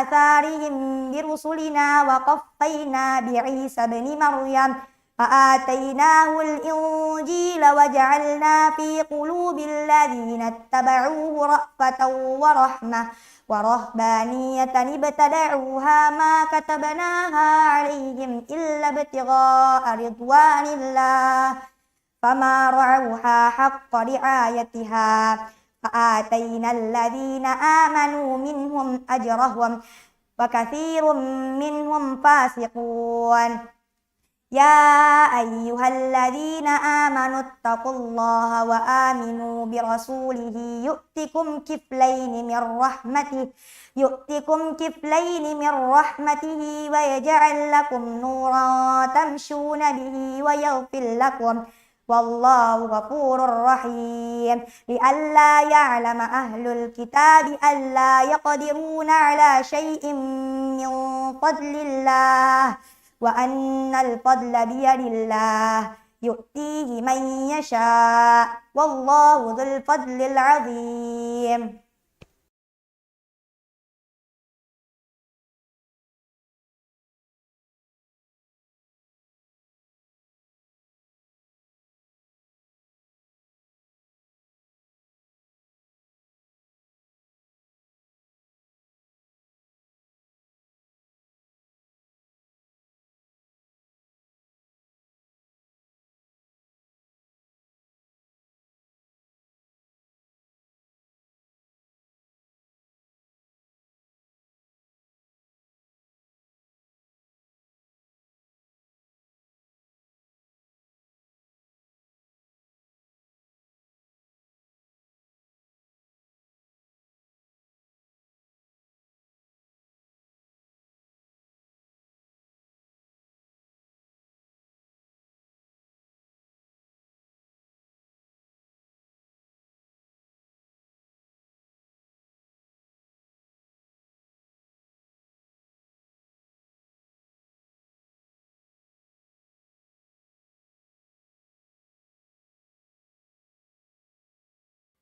آثارهم برسلنا وقفينا بعيسى ابن مريم فآتيناه الإنجيل وجعلنا في قلوب الذين اتبعوه رأفة ورحمة ورهبانية ابتدعوها ما كتبناها عليهم إلا ابتغاء رضوان الله فما رعوها حق رعايتها فآتينا الذين آمنوا منهم أجرهم وكثير منهم فاسقون يا أيها الذين آمنوا اتقوا الله وآمنوا برسوله يؤتكم كفلين من رحمته ويجعل لكم نورا تمشون به ويغفر لكم والله غفور رحيم لئلا يعلم أهل الكتاب ألا يقدرون على شيء من فضل الله وأن الفضل بيد الله يؤتيه من يشاء والله ذو الفضل العظيم.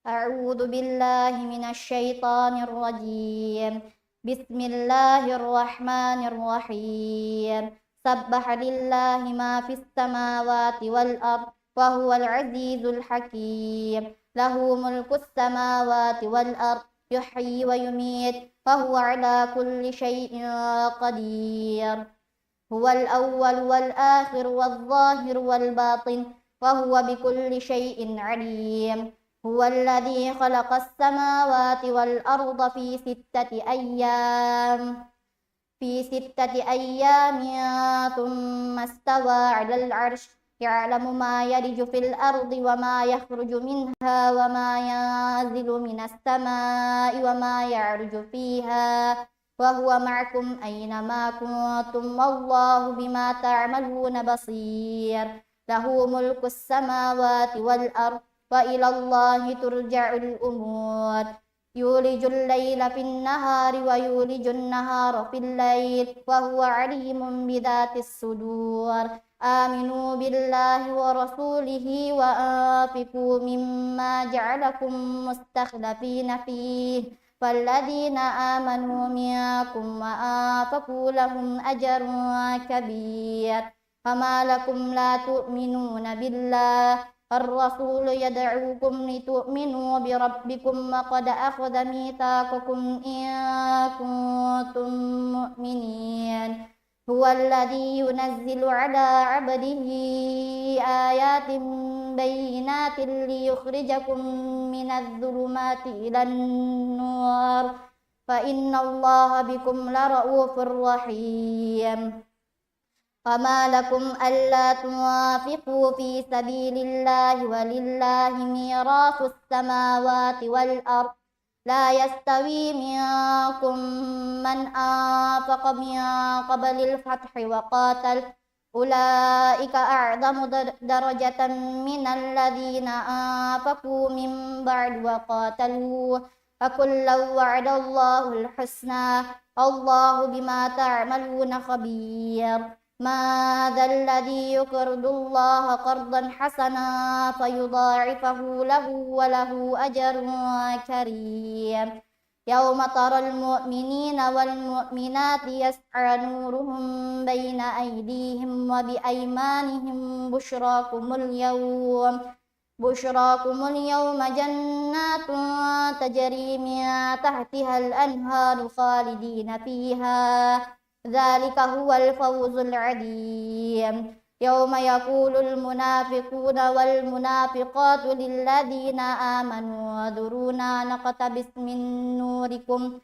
أعوذ بالله من الشيطان الرجيم. بسم الله الرحمن الرحيم. سبح لله ما في السماوات والأرض وهو العزيز الحكيم. له ملك السماوات والأرض يحيي ويميت وهو على كل شيء قدير. هو الأول والآخر والظاهر والباطن وهو بكل شيء عليم. هو الذي خلق السماوات والأرض في ستة أيام ثم استوى على العرش يعلم ما يلج في الأرض وما يخرج منها وما ينزل من السماء وما يعرج فيها وهو معكم أينما كنتم والله بما تعملون بصير. له ملك السماوات والأرض وإلى الله ترجع الأمور. يولج الليل في النهار ويولج النهار في الليل وهو عليم بذات الصدور. آمنوا بالله ورسوله وأنفقوا مما جعلكم مستخلفين فيه فالذين آمنوا منكم وأنفقوا لهم أجر كبير. فما لكم لا تؤمنون بالله الرسول يدعوكم لتؤمنوا بربكم وقد أخذ ميثاقكم إن كنتم مؤمنين. هو الذي ينزل على عبده آيات بينات ليخرجكم من الظلمات إلى النور فإن الله بكم لرؤوف رحيم. فما لكم ألا تنفقوا في سبيل الله ولله ميراث السماوات والأرض لا يستوي منكم من أنفق من قبل الفتح أولئك أعظم درجة من الذين أنفقوا من بعد وقاتلوا فكلا وعد الله الحسنى الله بما تعملون خبير ما ذا الذي يقرض الله قرضا حسنا فيضاعفه له وله أجر كريم يوم ترى المؤمنين والمؤمنات يسعى نورهم بين أيديهم وبأيمانهم بشراكم اليوم جنات تجري من تحتها الأنهار خالدين فيها ذلك هو الفوز العظيم يوم يقول المنافقون والمنافقات للذين آمنوا انظرونا نقتبس من نوركم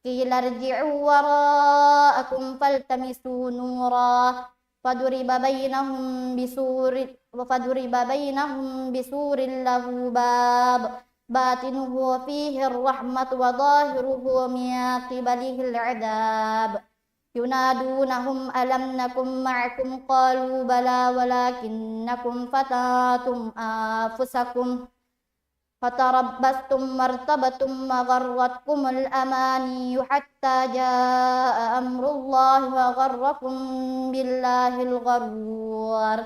قيل ارجعوا وراءكم فالتمسوا نورا فضرب بينهم بسور له باب باطنه فيه الرحمة وظاهره من قبله العذاب ينادونهم ألم نكن معكم قالوا بلى ولكنكم فتنتم أنفسكم فتربصتم وارتبتم وغرتكم الأماني حتى جاء أمر الله وغركم بالله الغرور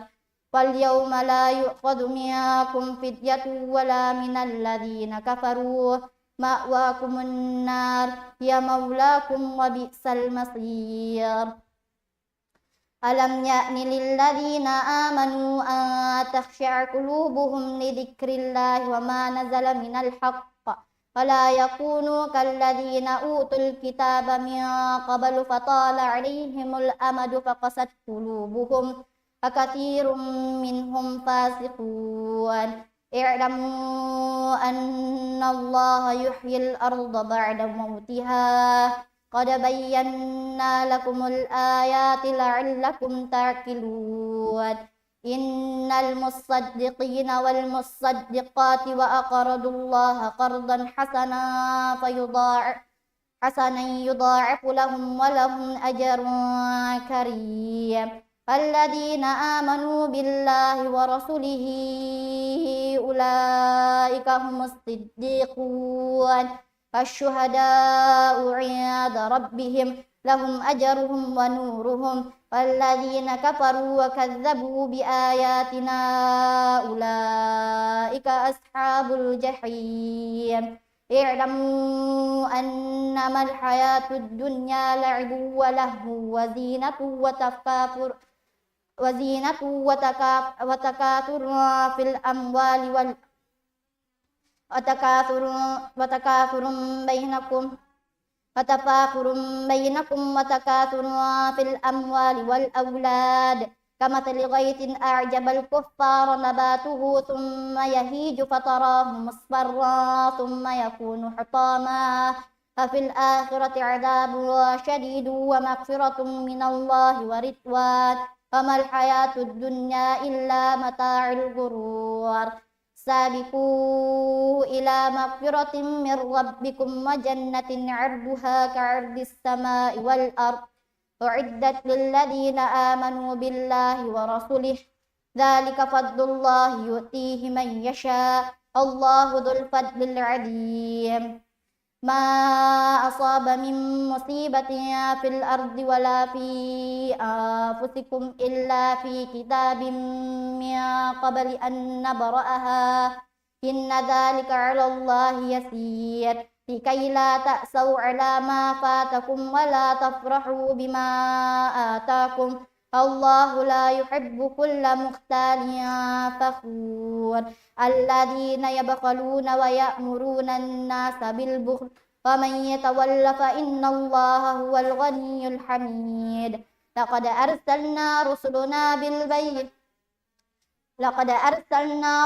فاليوم لا يؤخذ منكم فدية ولا من الذين كفروا مأواكم النار هي مولاكم وبئس المصير ألم يأن للذين آمنوا أن تخشع قلوبهم لذكر الله وما نزل من الحق فلا يكونوا كالذين أوتوا الكتاب من قبل فطال عليهم الأمد فقست قلوبهم فكثير منهم فاسقون اعلموا أن الله يحيي الأرض بعد موتها قد بينا لكم الآيات لعلكم تعقلون إن المصدقين والمصدقات وأقرضوا الله قرضا حسنا يضاعف لهم ولهم أجر كريم الذين آمنوا بالله ورسله أولئك هم الصديقون فالشهداء عند ربهم لهم أجرهم ونورهم والذين كفروا وكذبوا بآياتنا أولئك أصحاب الجحيم اعلموا أنما الحياة الدنيا لعب ولهو وزينة وتكاثر في الأموال وتكاثر بينكم وتكاثر في الأموال والأولاد كمثل غيث أعجب الكفار نباته ثم يهيج فتراه مصفرا ثم يكون حطاما ففي الآخرة عذاب شديد ومغفرة من الله ورضوان وما الحياة الدنيا إلا متاع الغرور سابقوا إلى مغفرة من ربكم وجنة عرضها كعرض السماء والأرض أعدت للذين آمنوا بالله ورسله ذلك فضل الله يؤتيه من يشاء الله ذو الفضل العظيم ما أصاب من مصيبة في الأرض ولا في أنفسكم إلا في كتاب من قبل أن نبرأها إن ذلك على الله يسير لكي لا تأسوا على ما فاتكم ولا تفرحوا بما آتاكم الله لا يحب كل مختال فخور الذين يبخلون ويأمرون الناس بالبخل ومن يتول فإن الله هو الغني الحميد لقد أرسلنا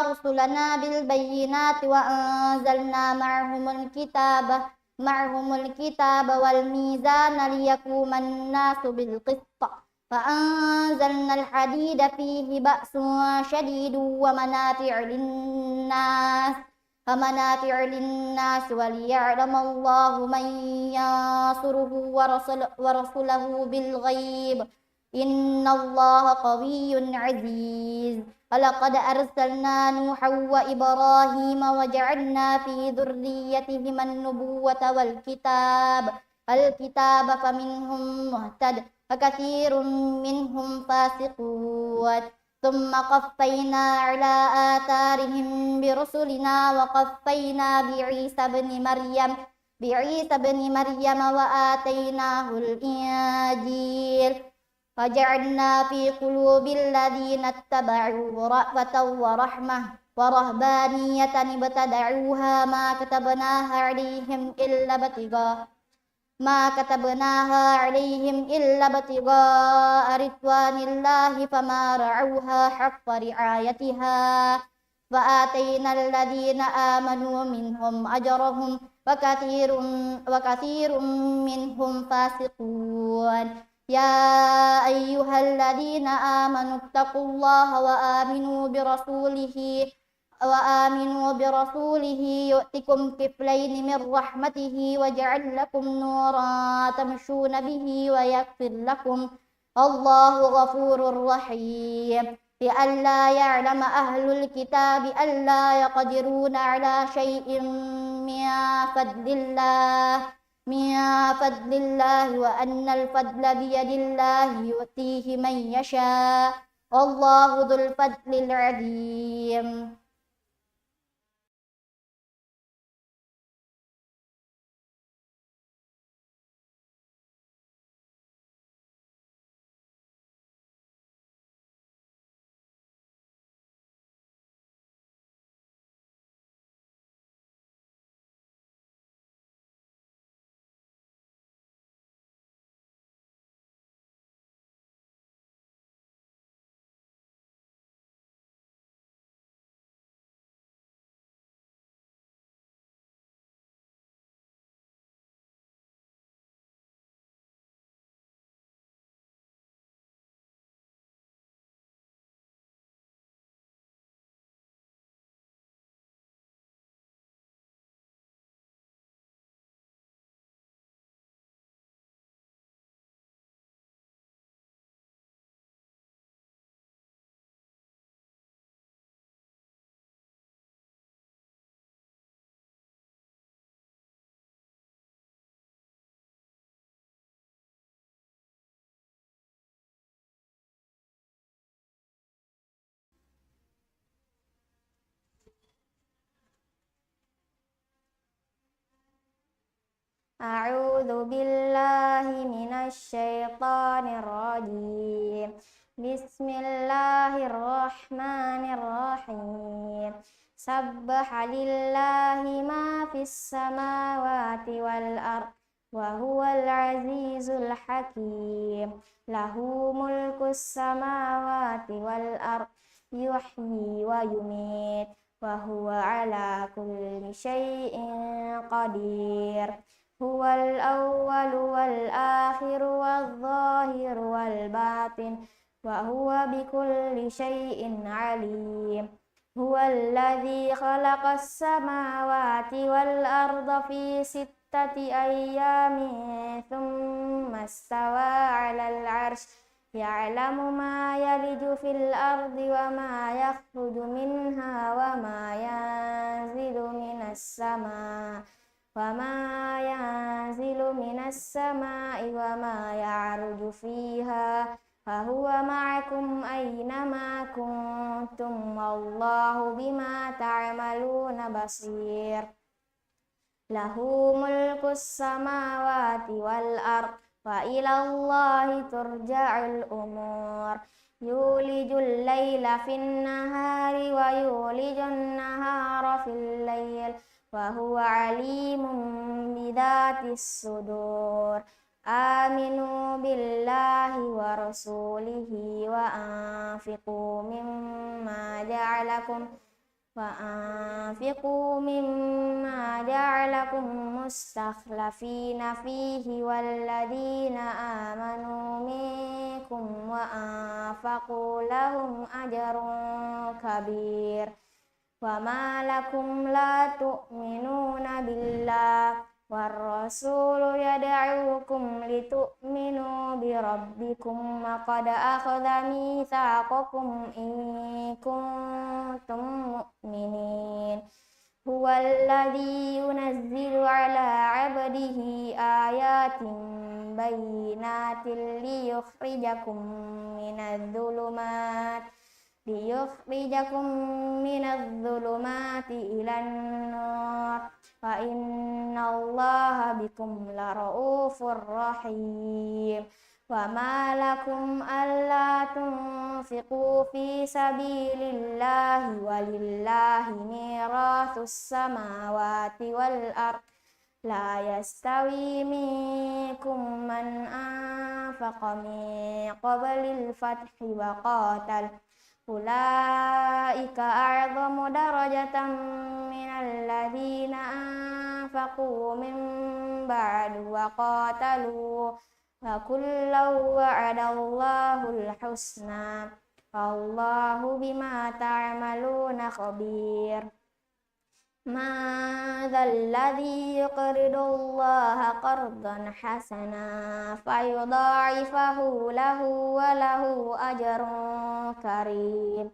رسلنا بالبينات وأنزلنا معهم الكتاب والميزان ليقوم الناس بالقسط فأنزلنا الحديد فيه بأس شديد ومنافع للناس وليعلم الله من ينصره ورسله بالغيب innallaha qawiyyun aziz. Walaqad arsalna Nuhan wa Ibrahim wa ja'alna fi dzurriyyatihima an-nubuwwata wal kitab faminhum muhtad wa katsirun minhum fasiqun. ثم قفينا على آثارهم برسلنا وقفينا بعيسى بن مريم وآتيناه الإنجيل وجعلنا في قلوب الذين اتبعوا رأفة ورحمة ورهبانية ابتدعوها ما كتبناها عليهم إلا ابتغاء رضوان الله فما رعوها حق رعايتها فآتينا الذين آمنوا منهم أجرهم وكثير منهم فاسقون. يا أيها الذين آمنوا اتقوا الله وآمنوا برسوله يؤتكم كفلين من رحمته ويجعل لكم نورا تمشون به ويغفر لكم الله غفور رحيم. لئلا يعلم أهل الكتاب ألا يقدرون على شيء من فضل الله وأن الفضل بيد الله يؤتيه من يشاء والله ذو الفضل العظيم. A'udzu billahi minasy syaithanir rajim. Bismillahirrahmanirrahim. Sabbaha lillahi ma fis samawati wal ard wa huwal azizul hakim. Lahu mulkus samawati wal ard yuhyi wa yumit wa huwa ala kulli syai'in qadir. Huwal awwalu wal akhiru wal zahiru wal batin wa huwa bikulli syai'in alim. Huwallazi khalaqas samawati wal arda fi sittati ayyamin thumma istawa 'alal 'arsy ya'lamu ma yaliju fil ardi wa ma yakhruju minha wa ma yanzilu minas samaa'i wa ma ya'ruju fiha fa huwa ma'akum aynama kuntum wallahu bima ta'maluna basir. Lahu mulkus samawati wal ard wa ilallahi turja'ul umur. Yulijul laila fin nahari wa yulijun nahara fil lail wa huwa alimun bidatis sudur. Aminu billahi wa rasulihi wa anfiqu mimma ja'alakum mustakhlafina fihi walladina amanu minkum wa anfaqu lahum ajrun kabir. Wa ma lakum la tu'minuna billah والرسول يدعوكم لتؤمنوا بربكم وقد أخذ ميثاقكم إن كنتم مؤمنين هو الذي ينزل على عبده آيات بينات ليخرجكم من الظلمات إلى النور وإن الله بكم لرؤوف رحيم وما لكم ألا تنفقوا في سبيل الله ولله ميراث السماوات والأرض لا يستوي منكم من أنفق من قبل الفتح وقاتل أولئك أعظم درجة من الذين أنفقوا من بعد وقاتلوا وكلا وعد الله الحسنى والله بما تعملون خبير من ذا الذي يقرض الله قرضا حسنا فيضاعفه له وله أجر كريم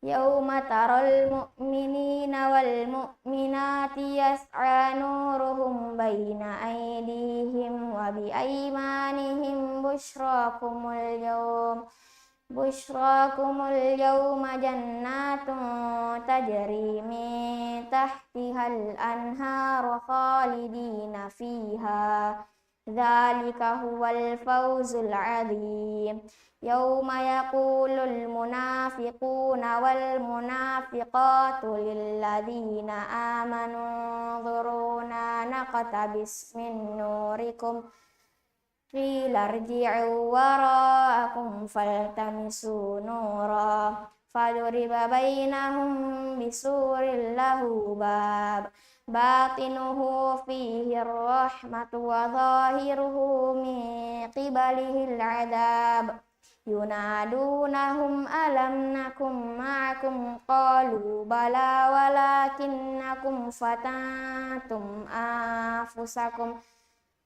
يوم ترى المؤمنين والمؤمنات يسعى نورهم بين أيديهم وبأيمانهم بشراكم اليوم جنات تجري من تحتها الأنهار خالدين فيها ذلك هو الفوز العظيم يوم يقول المنافقون والمنافقات للذين آمنوا انظرونا نقتبس من نوركم قيل ارجعوا وراءكم فالتمسوا نورا فضرب بينهم بسور له باب باطنه فيه الرحمة وظاهره من قبله العذاب ينادونهم ألم نكن معكم قالوا بلى ولكنكم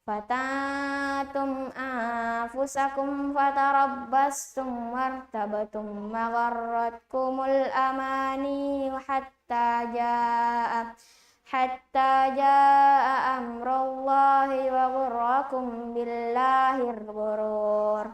فتنتم أنفسكم فتربصتم وارتبتم وغرتكم الأماني حتى جاء أمر الله وغركم بالله الغرور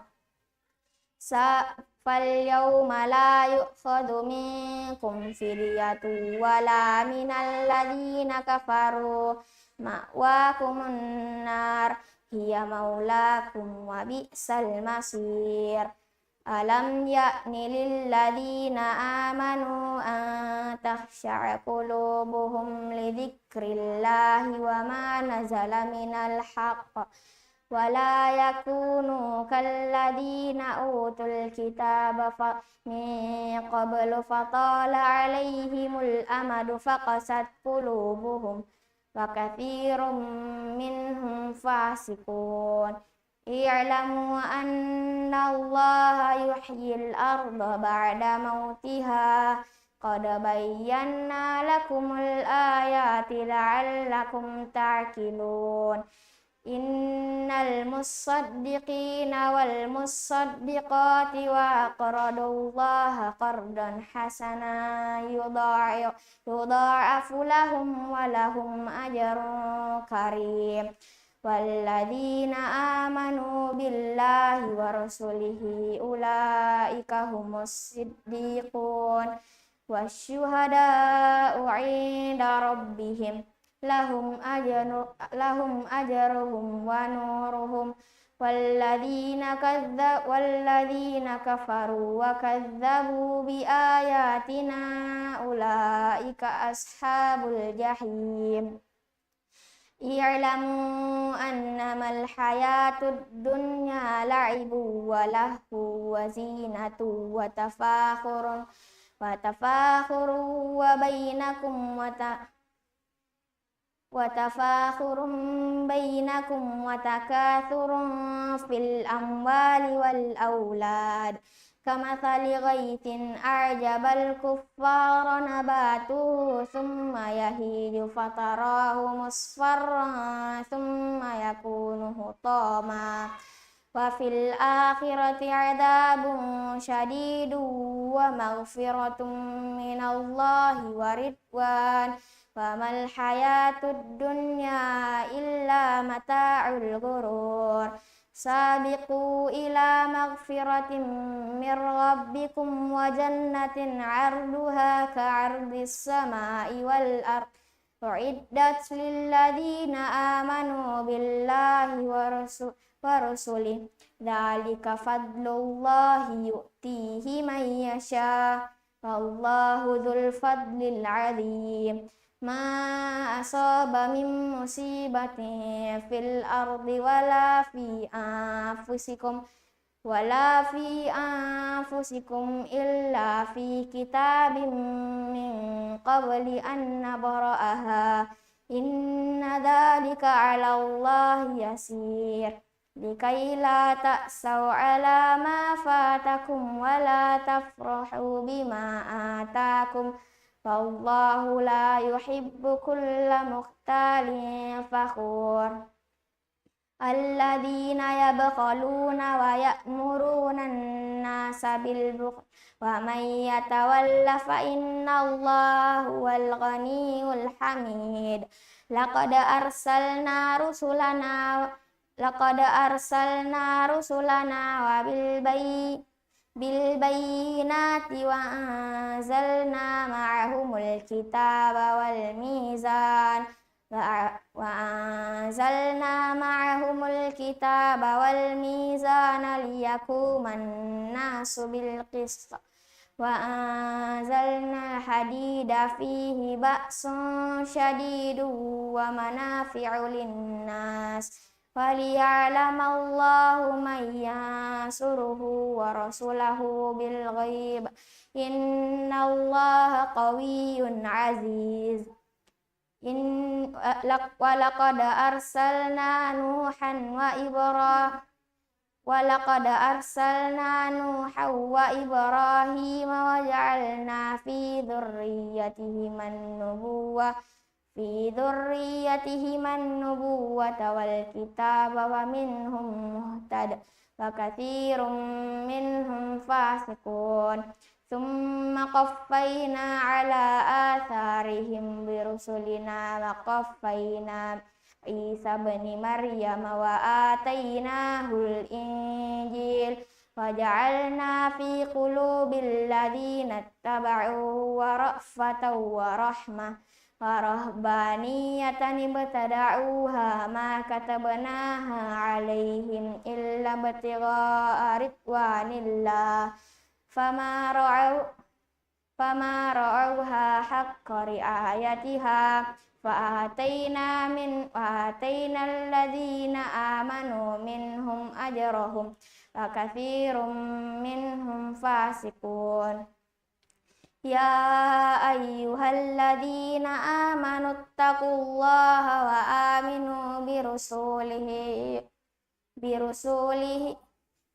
فاليوم لا يؤخذ منكم فدية ولا من الذين كفروا مأواكم النار هي مولاكم وبئس المصير ألم يأن للذين آمنوا أن تخشع قلوبهم لذكر الله وما نزل من الحق ولا يكونوا كالذين أوتوا الكتاب من قبل فطال عليهم الأمد فقست قلوبهم وكثير منهم فاسقون اعلموا أن الله يحيي الأرض بعد موتها قد بينا لكم الآيات لعلكم تعقلون إن المصدقين والمصدقات وأقرضوا الله قرضا حسنا يضاعف لهم ولهم أجر كريم والذين آمنوا بالله ورسله أولئك هم الصديقون والشهداء عند ربهم لهم أجرهم ونورهم والذين كفروا وكذبوا بآياتنا أولئك أصحاب الجحيم اعلموا أنما الحياة الدنيا لعب ولهو وزينة وتفاخر بينكم وتكاثر في الأموال والأولاد كمثل غيث أعجب الكفار نباته ثم يهيج فتراه مصفرا ثم يكون حطاما وفي الآخرة عذاب شديد ومغفرة من الله ورضوان وما الحياة الدنيا إلا متاع الغرور سابقوا إلى مغفرة من ربكم وجنة عرضها كعرض السماء والأرض أعدت للذين آمنوا بالله ورسله ذلك فضل الله يؤتيه من يشاء والله ذو الفضل العظيم ما أصاب من مصيبة في الأرض ولا في أنفسكم إلا في كتاب من قبل أن نبرأها إن ذلك على الله يسير لكي لا تأسوا على ما فاتكم ولا تفرحوا بما آتاكم فالله لا يحب كل مختال فخور الذين يبخلون ويأمرون الناس بالبخل ومن يتول فإن الله هو الغني الحميد لقد أرسلنا رسلنا بالبينات وأنزلنا معهم الكتاب والميزان ليقوم الناس بالقسط وأنزلنا الحديد فيه بأس شديد ومنافع للناس وليعلم الله من ينصره ورسله بالغيب إن الله قوي عزيز ولقد أرسلنا نوحا وإبراهيم وجعلنا في ذريتهما النبوة والكتاب ومنهم مهتد وكثير منهم فاسقون ثم قفينا على آثارهم برسلنا وقفينا عيسى بن مريم وآتيناه الإنجيل وجعلنا في قلوب الذين اتبعوه رأفة ورحمة ورهبانية ابتدعوها ما كتبناها عليهم إلا ابتغاء رضوان الله فما رعوها حق رعايتها وآتينا الذين آمنوا منهم أجرهم وكثير منهم فاسقون يا أيها الذين آمنوا اتقوا الله وآمنوا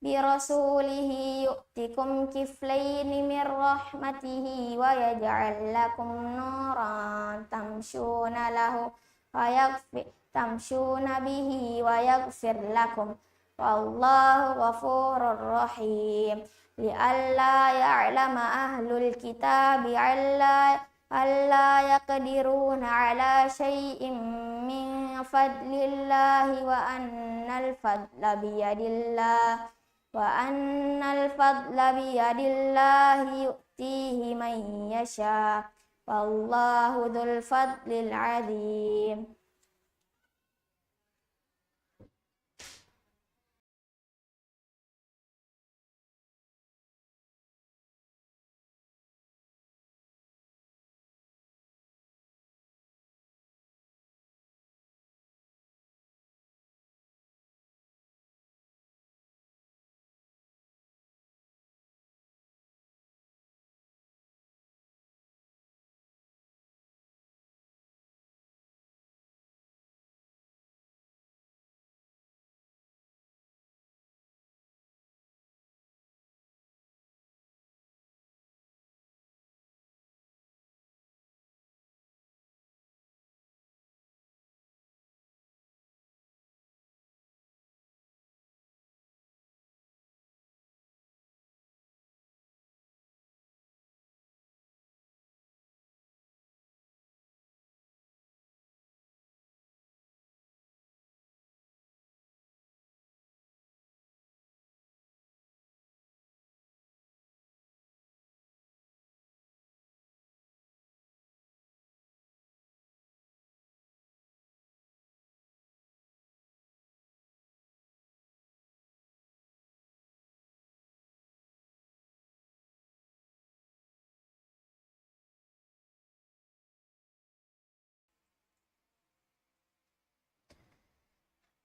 برسوله يؤتكم كفلين من رحمته ويجعل لكم نورا تمشون به ويغفر لكم والله غفور رحيم لئلا يعلم أهل الكتاب ألا يقدرون على شيء من فضل الله وأن الفضل بيد الله يؤتيه من يشاء والله ذو الفضل العظيم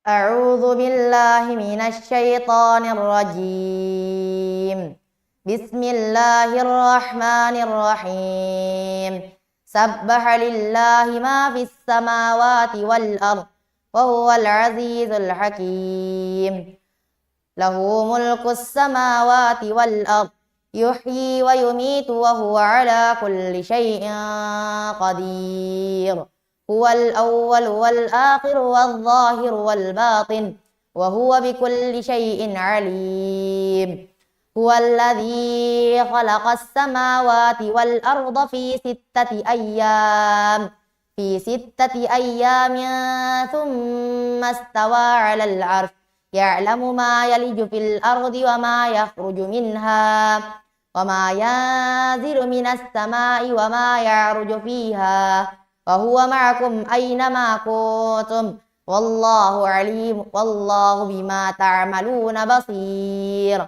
أعوذ بالله من الشيطان الرجيم. بسم الله الرحمن الرحيم. سبح لله ما في السماوات والأرض وهو العزيز الحكيم. له ملك السماوات والأرض يحيي ويميت وهو على كل شيء قدير. هو الأول والآخر والظاهر والباطن وهو بكل شيء عليم. هو الذي خلق السماوات والأرض في ستة أيام ثم استوى على العرش يعلم ما يلج في الأرض وما يخرج منها وما ينزل من السماء وما يعرج فيها وهو معكم أينما كنتم والله عليم والله بما تعملون بصير.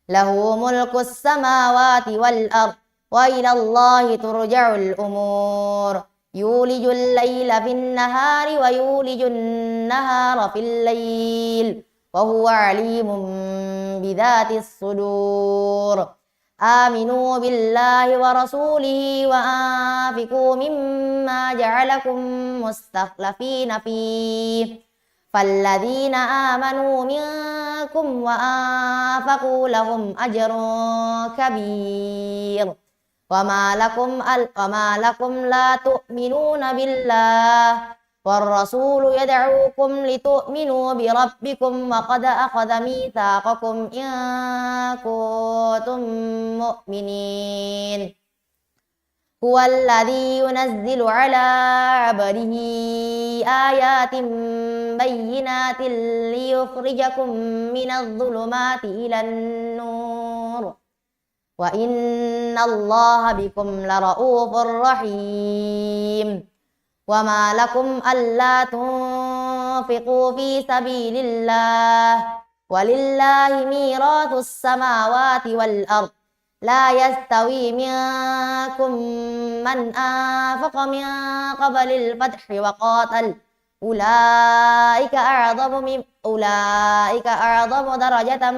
له ملك السماوات والأرض وإلى الله ترجع الأمور. يولج الليل في النهار ويولج النهار في الليل وهو عليم بذات الصدور. آمنوا بالله ورسوله وأنفقوا مما جعلكم مستخلفين فيه فالذين آمنوا منكم وأنفقوا لهم أجر كبير. وما لكم لا تؤمنون بالله والرسول يدعوكم لتؤمنوا بربكم وقد أخذ ميثاقكم إن كنتم مؤمنين. هو الذي ينزل على عبده آيات بينات ليخرجكم من الظلمات إلى النور وإن الله بكم لرؤوف رحيم. وما لكم ألا تنفقوا في سبيل الله ولله ميراث السماوات والأرض لا يستوي منكم من أنفق من قبل الفتح وقاتل أولئك أعظم درجة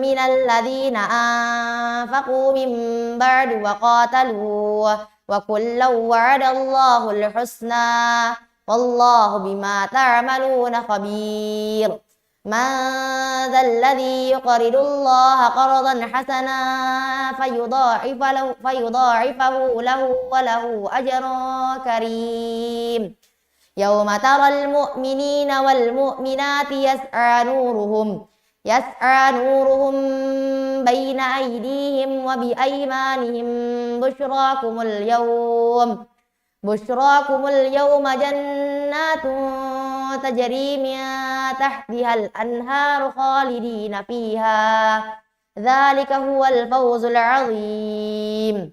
من الذين أنفقوا من بعد وقاتلوا وكلا وعد الله الحسنى والله بما تعملون خبير. من ذا الذي يقرض الله قرضا حسنا فيضاعفه له وله أجر كريم. يوم ترى المؤمنين والمؤمنات يسعى نورهم بين أيديهم وبأيمانهم بشراكم اليوم جنات تجري من تحتها الأنهار خالدين فيها ذلك هو الفوز العظيم.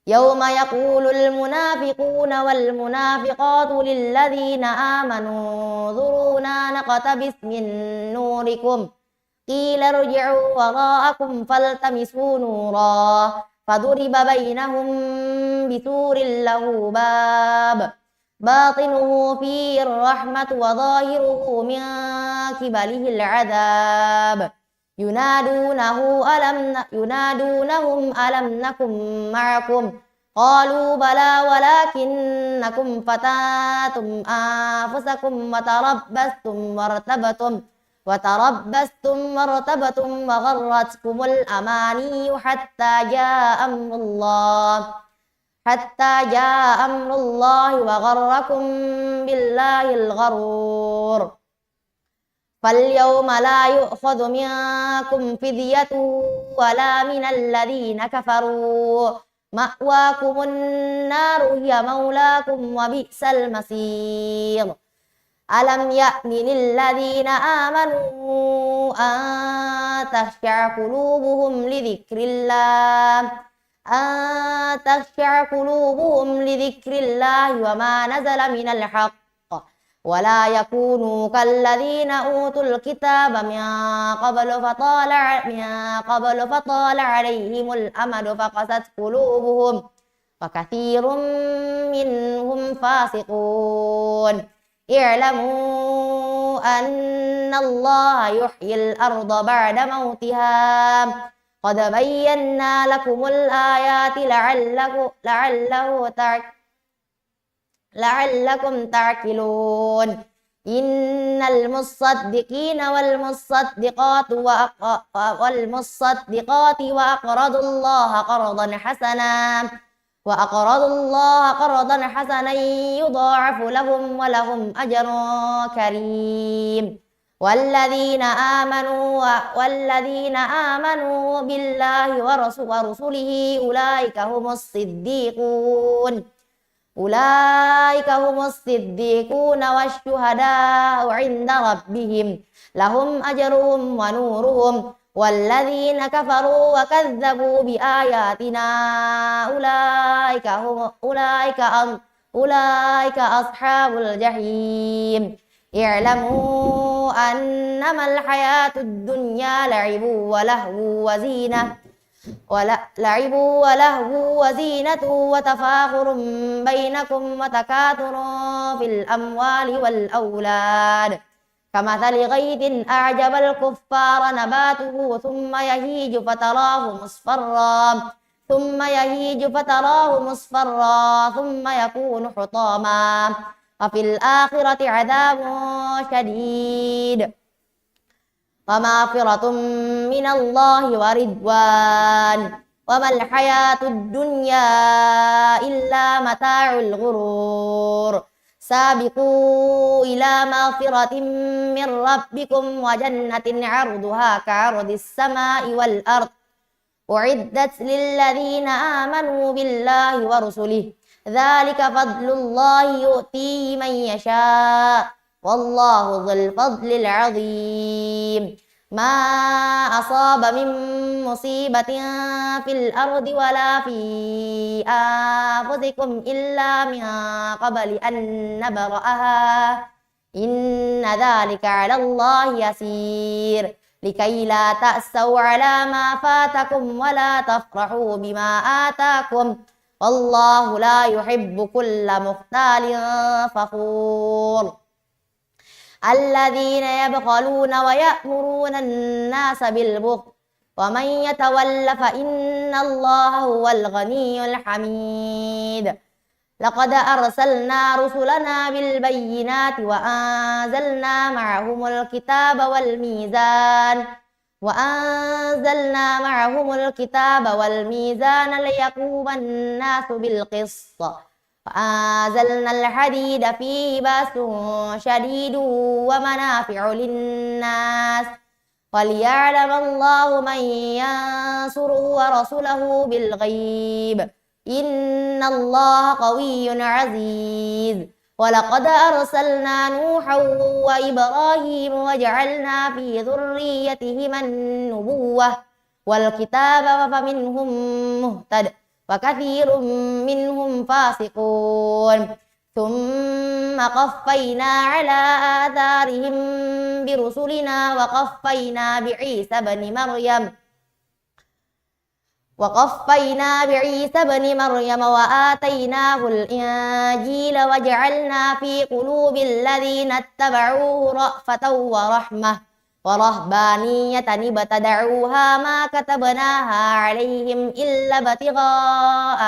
يوم يقول المنافقون والمنافقات للذين آمنوا انظرونا نقتبس من نوركم قيل ارجعوا وراءكم فالتمسوا نورا فضرب بينهم بسور له باب باطنه فيه الرحمة وظاهره من قبله العذاب ينادونهم ألم نكن معكم قالوا بلى ولكنكم فتنتم أنفسكم وتربستم وارتبتم وغرتكم الأماني حتى جاء أمر الله وغركم بالله الغرور. فاليوم لا يؤخذ منكم فدية ولا من الذين كفروا مأواكم النار هي مولاكم وبئس المصير. ألم يأن للذين آمنوا أن تخشع قلوبهم لذكر الله وما نزل من الحق ولا يكونوا كالذين أوتوا الكتاب من قبل فطال عليهم الأمد وكثير منهم فاسقون اعلموا أن الله يحيي الأرض بعد موتها قد بينا لكم الآيات لعلكم تعقلون إن المصدقين والمصدقات وأقرضوا الله قرضا حسنا يضاعف لهم ولهم أجر كريم والذين آمنوا بالله ورسله أولئك هم الصديقون والشهداء عند ربهم لهم أجرهم ونورهم والذين كفروا وكذبوا بآياتنا أولئك أصحاب الجحيم اعلموا أنما الحياة الدنيا لعب ولهو وزينة وتفاخر بينكم وتكاثر في الأموال والأولاد كمثل غيث أعجب الكفار نباته ثم يهيج فتراه مصفرا ثم يكون حطاما وفي الآخرة عذاب شديد ومغفرة من الله ورضوان وما الحياة الدنيا إلا متاع الغرور سابقوا إلى مغفرة من ربكم وجنة عرضها كعرض السماء والأرض أعدت للذين آمنوا بالله ورسله ذلك فضل الله يؤتيه من يشاء والله ذو الفضل العظيم ما أصاب من مصيبة في الأرض ولا في أنفسكم إلا من قبل أن نبرأها إن ذلك على الله يسير لكي لا تأسوا على ما فاتكم ولا تفرحوا بما آتاكم والله لا يحب كل مختال فخور الذين يبخلون ويأمرون الناس بالبخل ومن يتول فإن الله هو الغني الحميد لقد أرسلنا رسلنا بالبينات وأنزلنا معهم الكتاب والميزان ليقوم الناس بالقسط وأنزلنا الحديد فيه بأس شديد ومنافع للناس وليعلم الله من ينصره ورسله بالغيب إن الله قوي عزيز ولقد أرسلنا نوحا وإبراهيم وجعلنا في ذريتهما النبوة والكتاب فمنهم مهتد وكثير منهم فاسقون ثم قفينا على آثارهم برسلنا وقفينا بعيسى بن مريم وآتيناه الإنجيل وجعلنا في قلوب الذين اتبعوه رأفة ورحمة ورهبانية ابتدعوها ما كتبناها عليهم إلا ابتغاء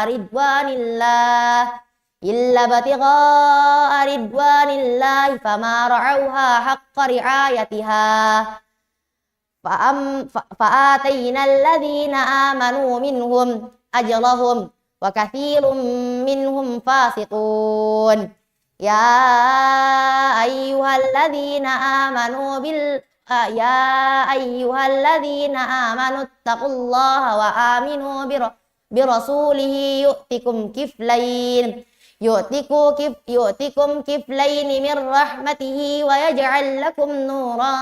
رضوان الله فما رعوها حق رعايتها فآتينا الذين آمنوا منهم أجرهم وكثير منهم فاسقون يا أيها الذين آمنوا اتقوا الله وآمنوا برسوله يؤتكم كفلين من رحمته ويجعل لكم نورا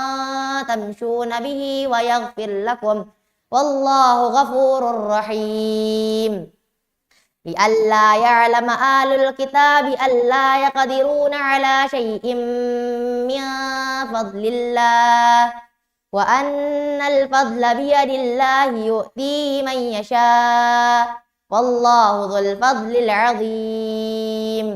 تمشون به ويغفر لكم والله غفور رحيم لئلا يعلم أهل الكتاب ألا يقدرون على شيء من فضل الله وأن الفضل بيد الله يؤتيه من يشاء Wallahu dzul fadlil azim.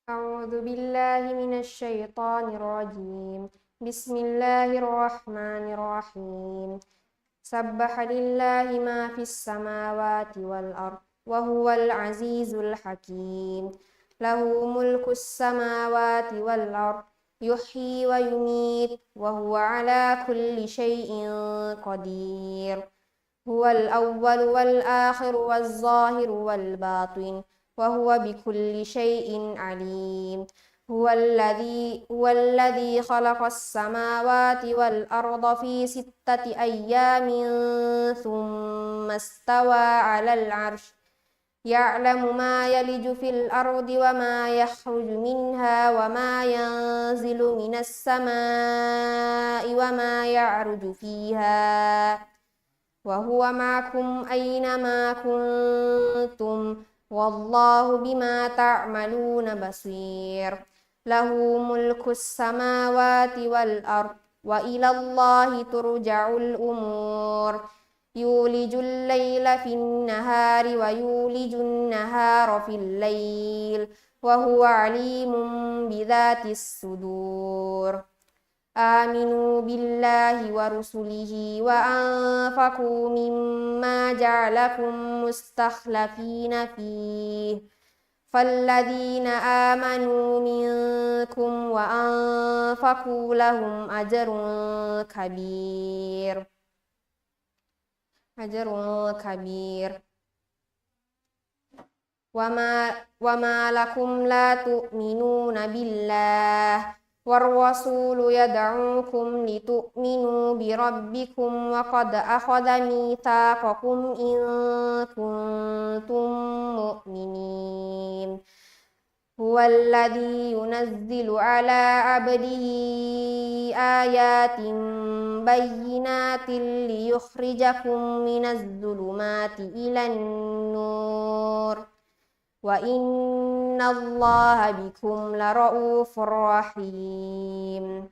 أعوذ بالله من الشيطان الرجيم. بسم الله الرحمن الرحيم. سبح لله ما في السماوات والأرض وهو العزيز الحكيم. له ملك السماوات والأرض يحيي ويميت وهو على كل شيء قدير. هو الأول والآخر والظاهر والباطن وهو بكل شيء عليم. هو الذي خلق السماوات والأرض في 6 أيام ثم استوى على العرش يعلم ما يلج في الأرض وما يخرج منها وما ينزل من السماء وما يعرج فيها وهو معكم أينما كنتم والله بما تعملون بصير. له ملك السماوات والأرض وإلى الله ترجع الأمور. يولج الليل في النهار ويولج النهار في الليل وهو عليم بذات الصدور. آمنوا بالله ورسله وأنفقوا مما جعلكم مستخلفين فيه فالذين آمنوا منكم وأنفقوا لهم أجر كبير. وما لكم لا تؤمنون بالله والرسول يدعوكم لتؤمنوا بربكم وقد أخذ ميثاقكم إن كنتم مؤمنين. هو الذي ينزل على عبده آيات بينات ليخرجكم من الظلمات إلى النور وإن الله بكم لرؤوف رحيم.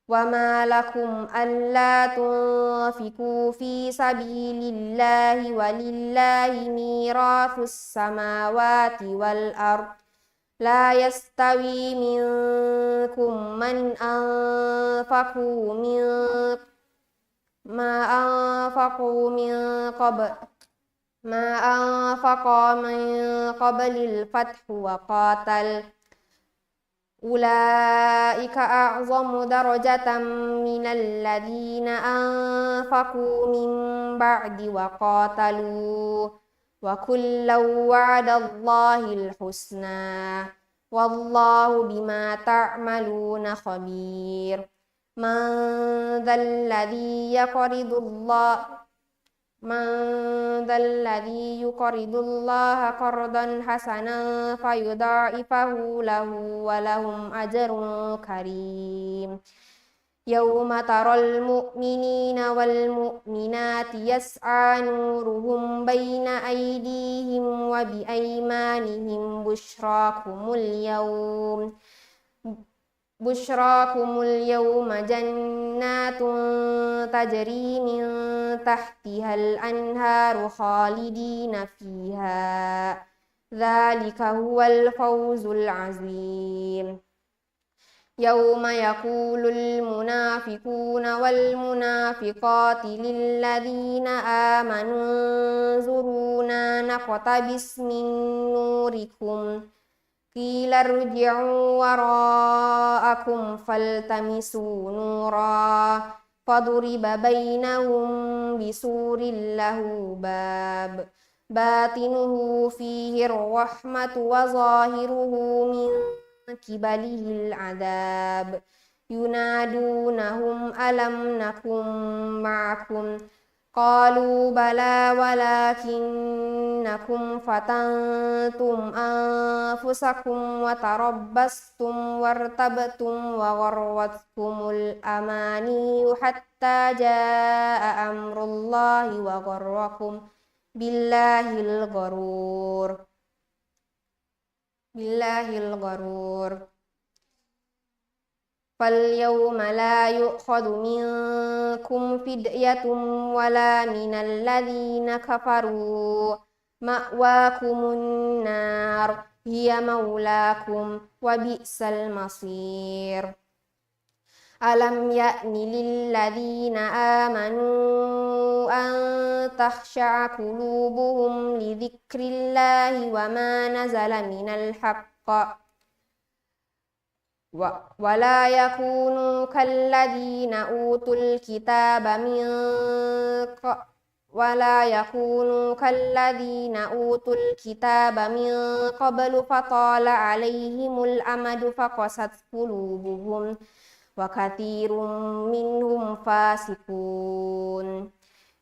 وما لكم ألا تنفقوا في سبيل الله ولله ميراث السماوات والأرض لا يستوي منكم من أنفق من قبل الفتح وقاتل أولئك أعظم درجة من الذين أنفقوا من بعد وقاتلوا وكلا وعد الله الحسنى والله بما تعملون خبير. من ذا الذي يقرض الله قرضا حسنا فيضاعفه له ولهم أجر كريم. يوم ترى المؤمنين والمؤمنات يسعى نورهم بين أيديهم وبأيمانهم بشراكم اليوم جنات تجري من تحتها الأنهار خالدين فيها ذلك هو الفوز العظيم. يوم يقول المنافقون والمنافقات للذين آمنوا انظرونا نقتبس من نوركم قيل ارجعوا وراءكم فالتمسوا نورا فضرب بينهم بسور له باب باطنه فيه الرحمة وظاهره من قبله العذاب ينادونهم ألم نكن معكم قالوا بلى ولكنكم فتنتم أنفسكم وتربصتم وارتبتم وغرتكم الأماني حتى جاء أمر الله وغركم بالله الغرور. فاليوم لا يؤخذ منكم فدية ولا من الذين كفروا مأواكم النار hiya maulakum wa bi'sal masir. Alam ya'ni lilladzina amanu an takhsha'a qulubuhum li dzikrillahi wa ma nazala minal haqq wa la yakunu kalladzina utul kitaba min qablu fatala alaihimul amadu faqasat qulubuhum wa katsirun minhum fasiqun.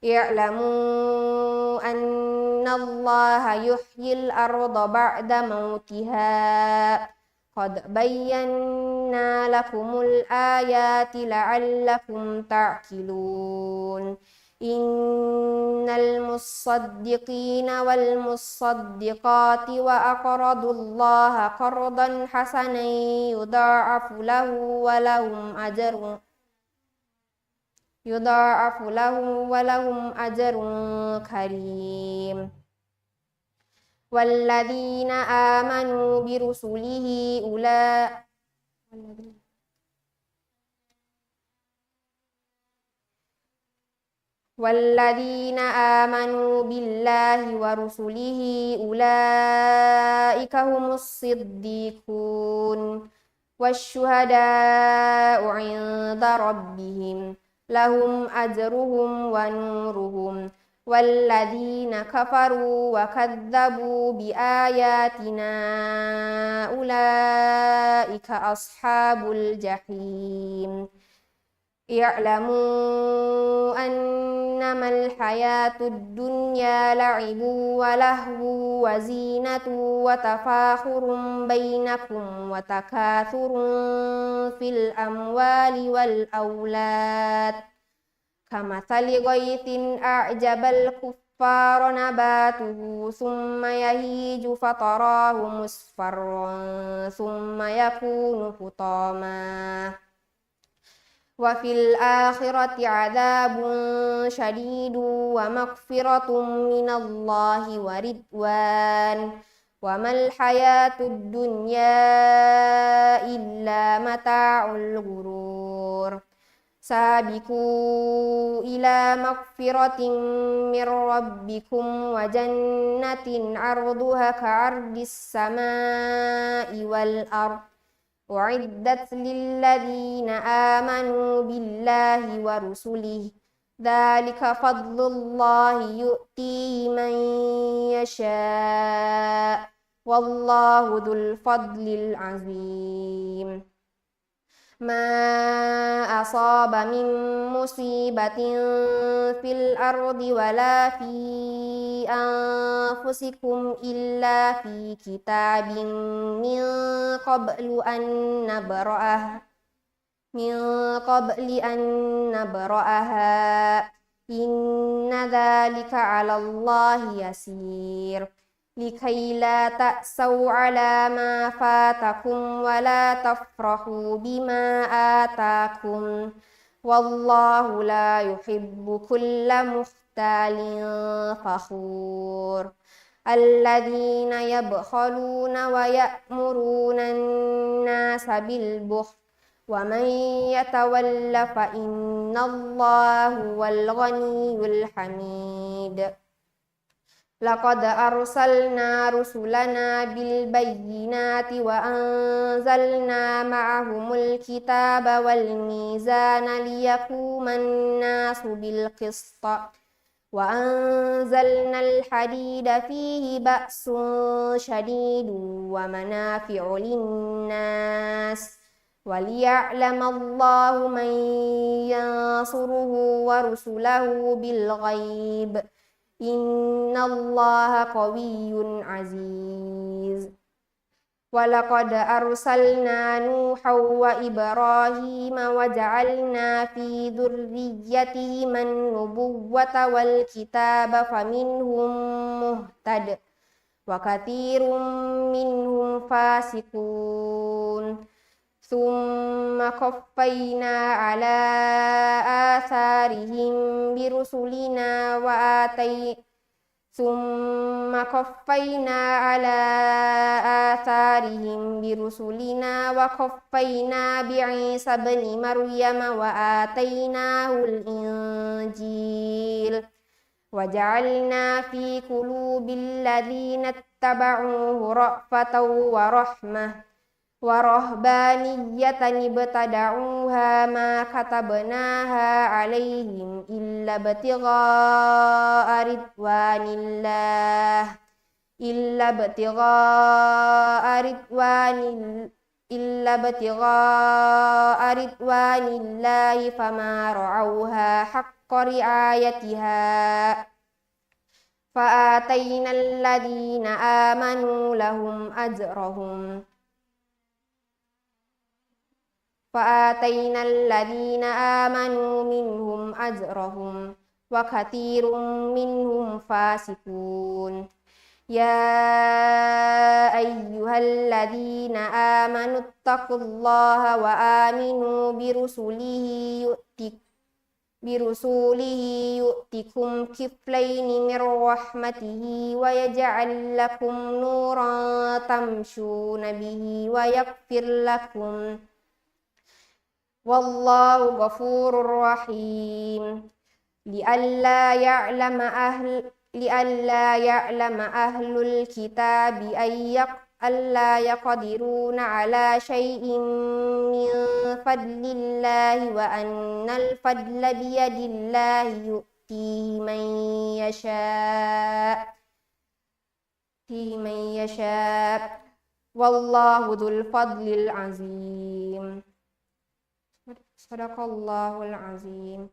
I'lamu annallaha yuhyil arda ba'da mautiha qad bayyana lakumul ayati la'allakum ta'qilun. Innal musaddiqina wal musaddiqati wa aqradullaha qardan hasanan yudha'afu lahu wa lahum ajrun karim. Walladzina amanu birusulihi Walladzina amanu billahi wa rusulihi ulaika humus siddiqun wasyuhada'u 'inda rabbihim lahum ajruhum wa nuruhum. Walladzina kafaru wa kadzabu bi ayatina ulaika ashabul jahim. I'lamu annamal hayatud dunya la'ibu wa lahu wa zinatu wa tafakhurun bainakum wa takathurun fil amwali wal aulad kamathali ghaythin a'jabal kuffara nabatuhu thumma yahiju fatarahu musfarran thumma yakunu hutama. Wa fil akhirati adzabun syadidu wa maghfiratun minallahi wa ridwan wa mal hayatud dunya illa mata'ul ghurur. Sabiqu ila maghfiratin mir rabbikum wa jannatin 'arduha ka'ardis samai wal ardh u'iddat lilladzina amanu billahi wa rusulihi dzalika fadlullahi yu'tihi man yasha' wallahu dzul fadlil azim. Ma asaba min musibatin fil ardi wala fi anfusikum illa fi kitabin min qabli an nabra'aha inna dzalika 'ala Allahi yasir. Likai la ta'saw ala ma fatakum wa la tafrahu bima atakum wallahu la yuhibbu kulla mukhtalin fakhur. Alladzina yabkhaluna wa ya'muruna an-nasa bil bukhl wa man yatawalla fa innallaha huwal ghaniyyul hamid. Laqad arsalna rusulana bil bayyinati wa anzalna ma'ahumul kitaba wal mizana liyaquman nasu bil qist wa anzalna al hadida fihi ba'sun shadidun wa manafi'u linnas wa liya'lama Allahu man yansuruhu wa rusulahu bil ghaib. Innallaha qawiyyun aziz. Walaqad arsalna Nuhan wa Ibrahima wa ja'alna fi dzurriyyatihim an-nubuwwata wal kitaba faminhum muhtad wa katsirun minhum fasiqun. Tsumma qaffayna ala atharihim birusulina ثم قفينا على آثارهم برسلنا وقفينا بعيسى ابن مريم وآتيناه الإنجيل وجعلنا في قلوب الذين اتبعوه رأفة ورحمة ورهبانية ابتدعوها ما كتبناها عليهم إلا ابتغاء رضوان الله فما رعوها حق رعايتها فآتينا الذين آمنوا منهم أجرهم وكثير منهم فاسقون يا أيها الذين آمنوا اتقوا الله وآمنوا برسوله يؤتكم كفلين من رحمته ويجعل لكم نورا تمشون به ويغفر لكم والله غفور رحيم لئلا يعلم أهل الكتاب ألا يقدرون على شيء من فضل الله وأن الفضل بيد الله يؤتيه من يشاء والله ذو الفضل العظيم صدق الله العظيم.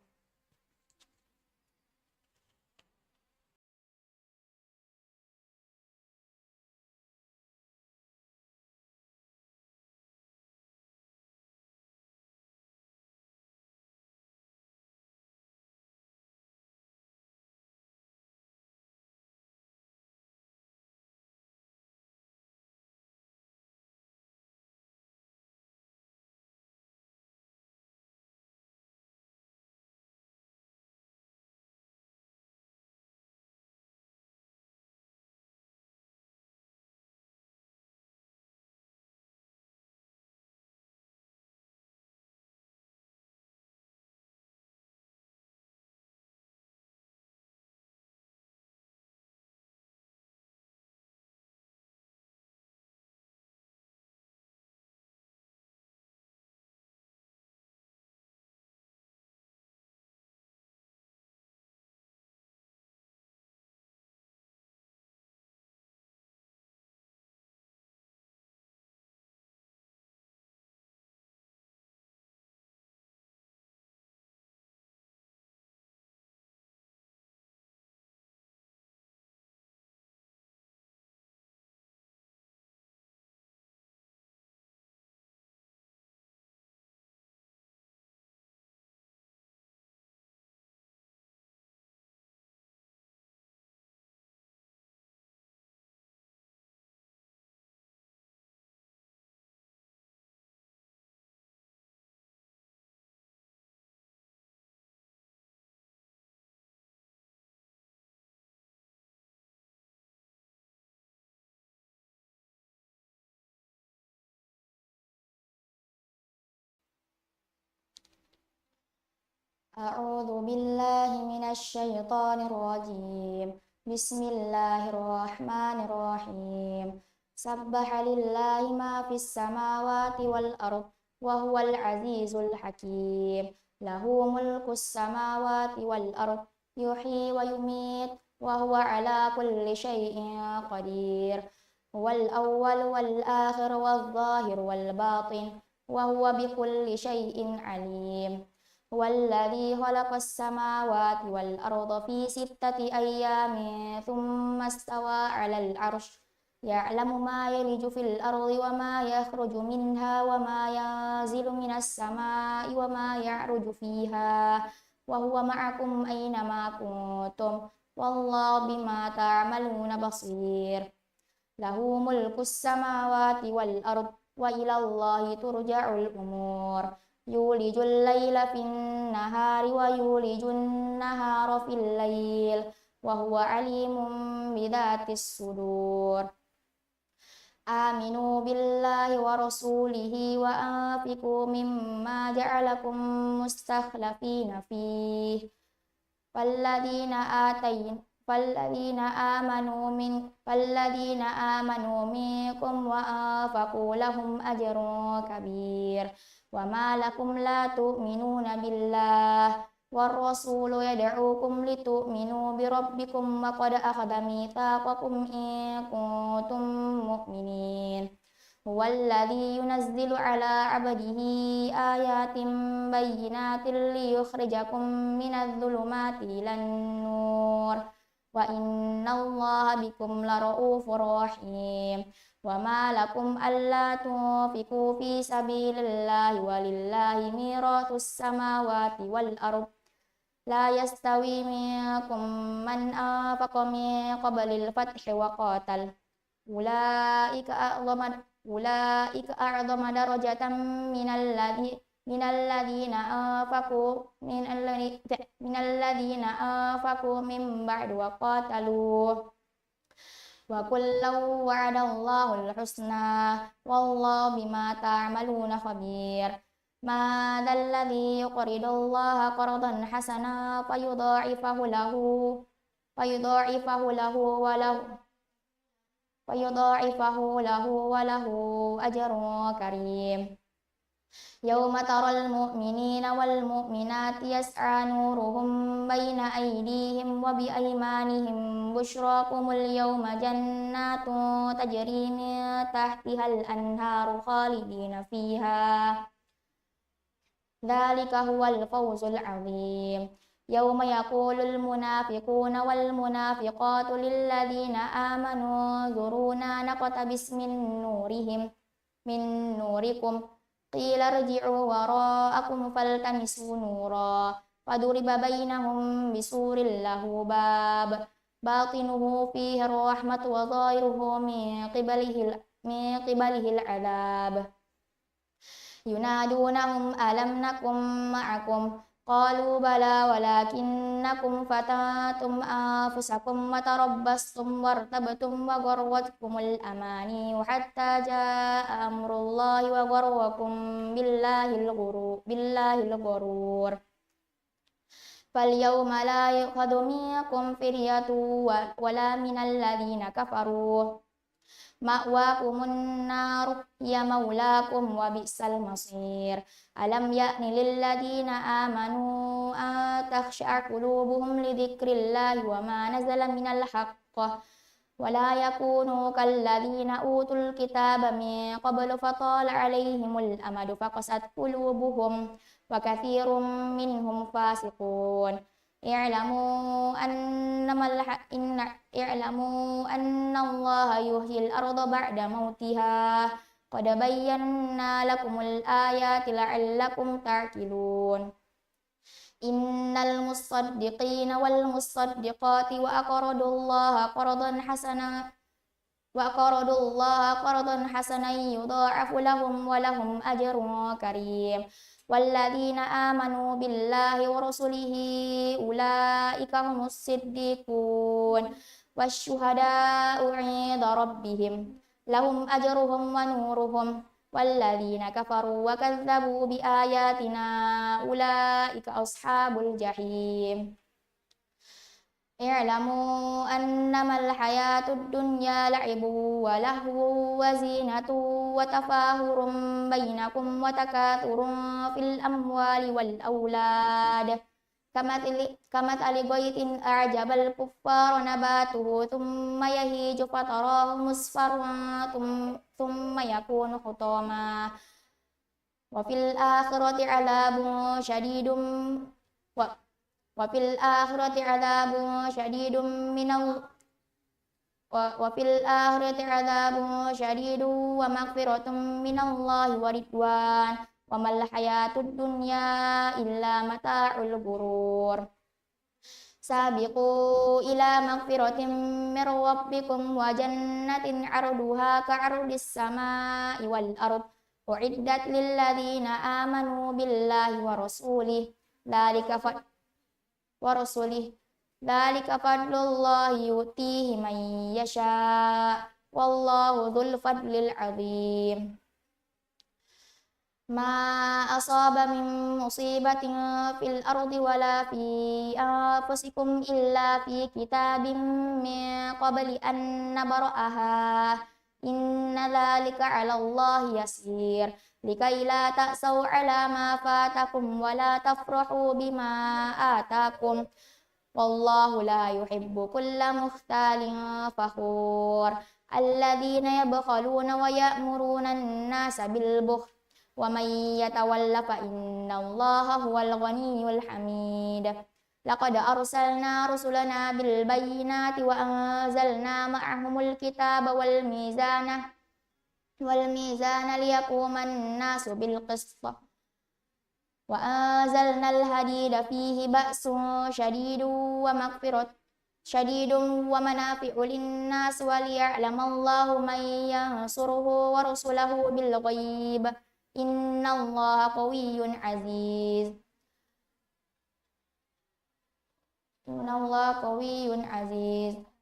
أعوذ بالله من الشيطان الرجيم بسم الله الرحمن الرحيم سبح لله ما في السماوات والأرض وهو العزيز الحكيم له ملك السماوات والأرض يحيي ويميت وهو على كل شيء قدير هو الأول والآخر والظاهر والباطن وهو بكل شيء عليم هو الذي خلق السماوات والأرض في 6 أيام ثم استوى على العرش يعلم ما يلج في الأرض وما يخرج منها وما ينزل من السماء وما يعرج فيها وهو معكم أينما كنتم والله بما تعملون بصير له ملك السماوات والأرض وإلى الله ترجع الأمور يولج الليل في النهار ويولج النهار في الليل وهو عليم بذات الصدور آمنوا بالله ورسوله وأنفقوا مما جعلكم مستخلفين فيه فالذين آمنوا منكم وأنفقوا لهم أجر كبير وما لكم لا تؤمنون بالله والرسول يدعوكم لتؤمنوا بربكم وقد أخذ ميثاقكم إن كنتم مؤمنين هو الذي ينزل على عبده آيات بينات ليخرجكم من الظلمات إلى النور وإن الله بكم لرؤوف رحيم وما لكم ألا تنفقوا في سبيل الله ولله ميراث السماوات والأرض لا يستوي منكم من أنفق من قبل الفتح وقاتل أولئك أعظم درجة من الذين أنفقوا من بعد وقاتلوا وكلا وعد الله الحسنى والله بما تعملون خبير ما ذا الذي يقرض الله قرضا حسنا فيضاعفه له وله أجر كريم يوم ترى المؤمنين والمؤمنات يسعى نورهم بين أيديهم وبأيمانهم بشراكم اليوم جنات تجري من تحتها الأنهار خالدين فيها ذلك هو الفوز العظيم يوم يقول المنافقون والمنافقات للذين آمنوا انظرونا نقتبس من نوركم قيل ارجعوا وراءكم فالتمسوا نورا فضرب بينهم بسور له باب باطنه فيه الرحمة وظاهره من قبله العذاب ينادونهم ألم نكن معكم قالوا بلى ولكنكم فتنتم أنفسكم وتربصتم وارتبتم وغرتكم الأماني حتى جاء أمر الله وغركم بالله الغرور فاليوم لا يؤخذ منكم فدية ولا من الذين كفروا مأواكم النار هي مولاكم وبئس المصير ألم يأن للذين آمنوا أن تخشع قلوبهم لذكر الله وما نزل من الحق ولا يكونوا كالذين أوتوا الكتاب من قبل فطال عليهم الأمد فقست قلوبهم وكثير منهم فاسقون اعلموا أن الله يحيي الأرض بعد موتها قد بينا لكم الآيات لعلكم تعقلون إن المصدقين والمصدقات وأقرضوا الله قرضا حسنا يضاعف لهم ولهم أجر كريم والذين آمنوا بالله ورسله أولئك هم الصديقون والشهداء عند ربهم لهم أجرهم ونورهم والذين كفروا وكذبوا بآياتنا أولئك أصحاب الجحيم اعلموا أنما الحياة الدنيا لعب ولهو وزينة وتفاخر بينكم وتكاثر في الأموال والأولاد كمثل غيث أعجب الكفار نباته ثم يهيج فتراه مصفرا ثم يكون حطاما وفي الآخرة عذاب شديد ومغفرة من الله ورضوان وما الحياة الدنيا إلا متاع الغرور سابقوا إلى مغفرة من ربكم وجنة عرضها كعرض السماء والأرض أعدت للذين آمنوا بالله ورسوله Dzalika fadlullahi yu'tihi man yasha' wallahu dzul fadlil 'adzim. Ma asaba min musibatin fil ardi wala fi anfusikum illa fi kitabim min qabli an nabra'aha inna dzalika 'ala Allahi yasir likai la ta'sau 'ala ma fatakum wa la tafrahu bima atakum wallahu la yuhibbu kulla mukhtalin fakhur alladzina yabkhaluna wa ya'muruna an-nasa bil bukhl wa may yatawalla fa innallaha huwal ghaniyyul hamid. Laqad arsalna rusulana bil bayyinati wa anzalna ma'ahumul kitaba wal mizana liyaquman nasu bil qist. Wa anzalnal hadida fihi ba'sun syadidun wa manafi'u lin-nas wa liya'lamallahu man yansuruhu wa rasulahu bil ghaib. Innallaha qawiyyun aziz.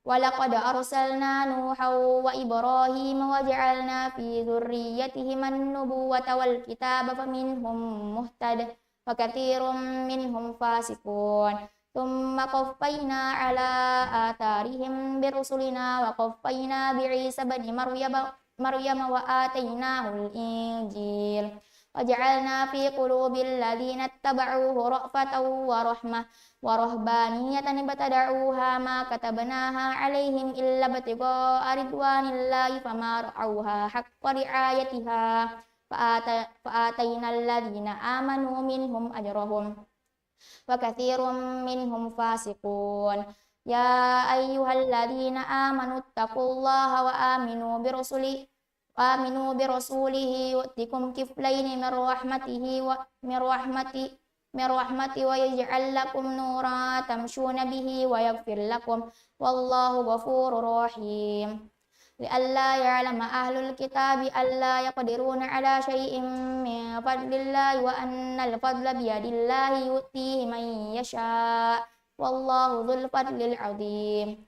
Walaqad arsalna Nuhan wa Ibrahim wa ja'alna fi dzurriyyatihima an-nubuwwata wal kitaba faminhum muhtad wa katsirum minhum fasiqun. Tsumma qaffayna ala atharihim birusulina wa qaffayna bi'isa ibn Maryam wa atainahul injil wa ja'alna fi qulubil ladzina ittaba'uhu ra'fatan wa rahmah wa rahbaniyatan ibtada'uha ma katabnaha 'alaihim illa ibtigha'a ridwanillahi fama ra'awha haqqa ri'ayatiha fa atainal ladzina amanu minhum ajrahum wa katsirum minhum fasiqun. Ya ayyuhalladzina amanu taqullaha wa aminu birasulihi yu'tikum kiflaini min rahmati wa yaj'al lakum nuran tamshuna bihi wa yaghfir lakum wallahu ghafurur rahim. Li'alla ya'lama ahlul kitabi alla yaqdiruna ala syai'in min fadlillahi wa annal fadla biyadillahi yu'tihi man yasha' wallahu dzul fadlil 'adzim.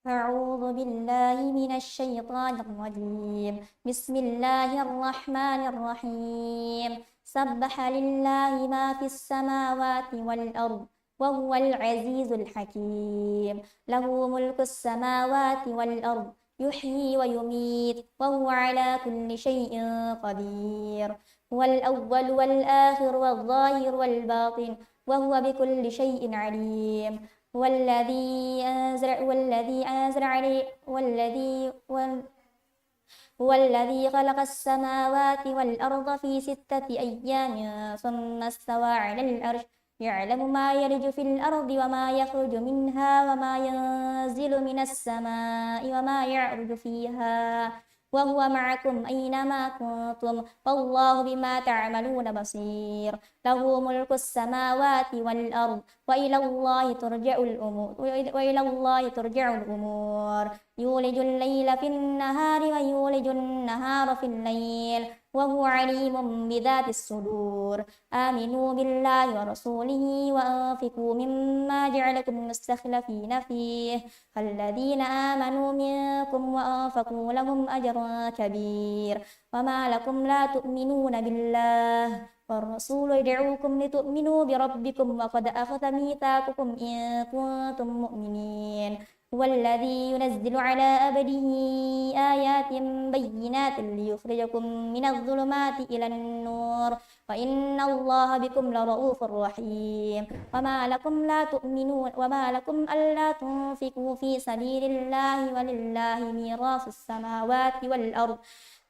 أعوذ بالله من الشيطان الرجيم بسم الله الرحمن الرحيم سبح لله ما في السماوات والأرض وهو العزيز الحكيم له ملك السماوات والأرض يحيي ويميت وهو على كل شيء قدير هو الأول والآخر والظاهر والباطن وهو بكل شيء عليم هو الذي خلق السماوات والأرض في 6 أيام ثم استوى على العرش يعلم ما يلج في الأرض وما يخرج منها وما ينزل من السماء وما يعرج فيها وهو معكم أينما كنتم والله بما تعملون بصير له ملك السماوات والأرض وإلى الله ترجع الأمور يولج الليل في النهار ويولج النهار في الليل وهو عليم بذات الصدور آمنوا بالله ورسوله وأنفقوا مما جعلكم مستخلفين فيه فالذين آمنوا منكم وأنفقوا لهم أجر كبير وما لكم لا تؤمنون بالله والرسول يدعوكم لتؤمنوا بربكم وقد أخذ ميثاقكم إن كنتم مؤمنين هو الذي ينزل على عبده آيات بينات ليخرجكم من الظلمات إلى النور وإن الله بكم لرؤوف رحيم وما لكم ألا تنفقوا في سبيل الله ولله ميراث السماوات والأرض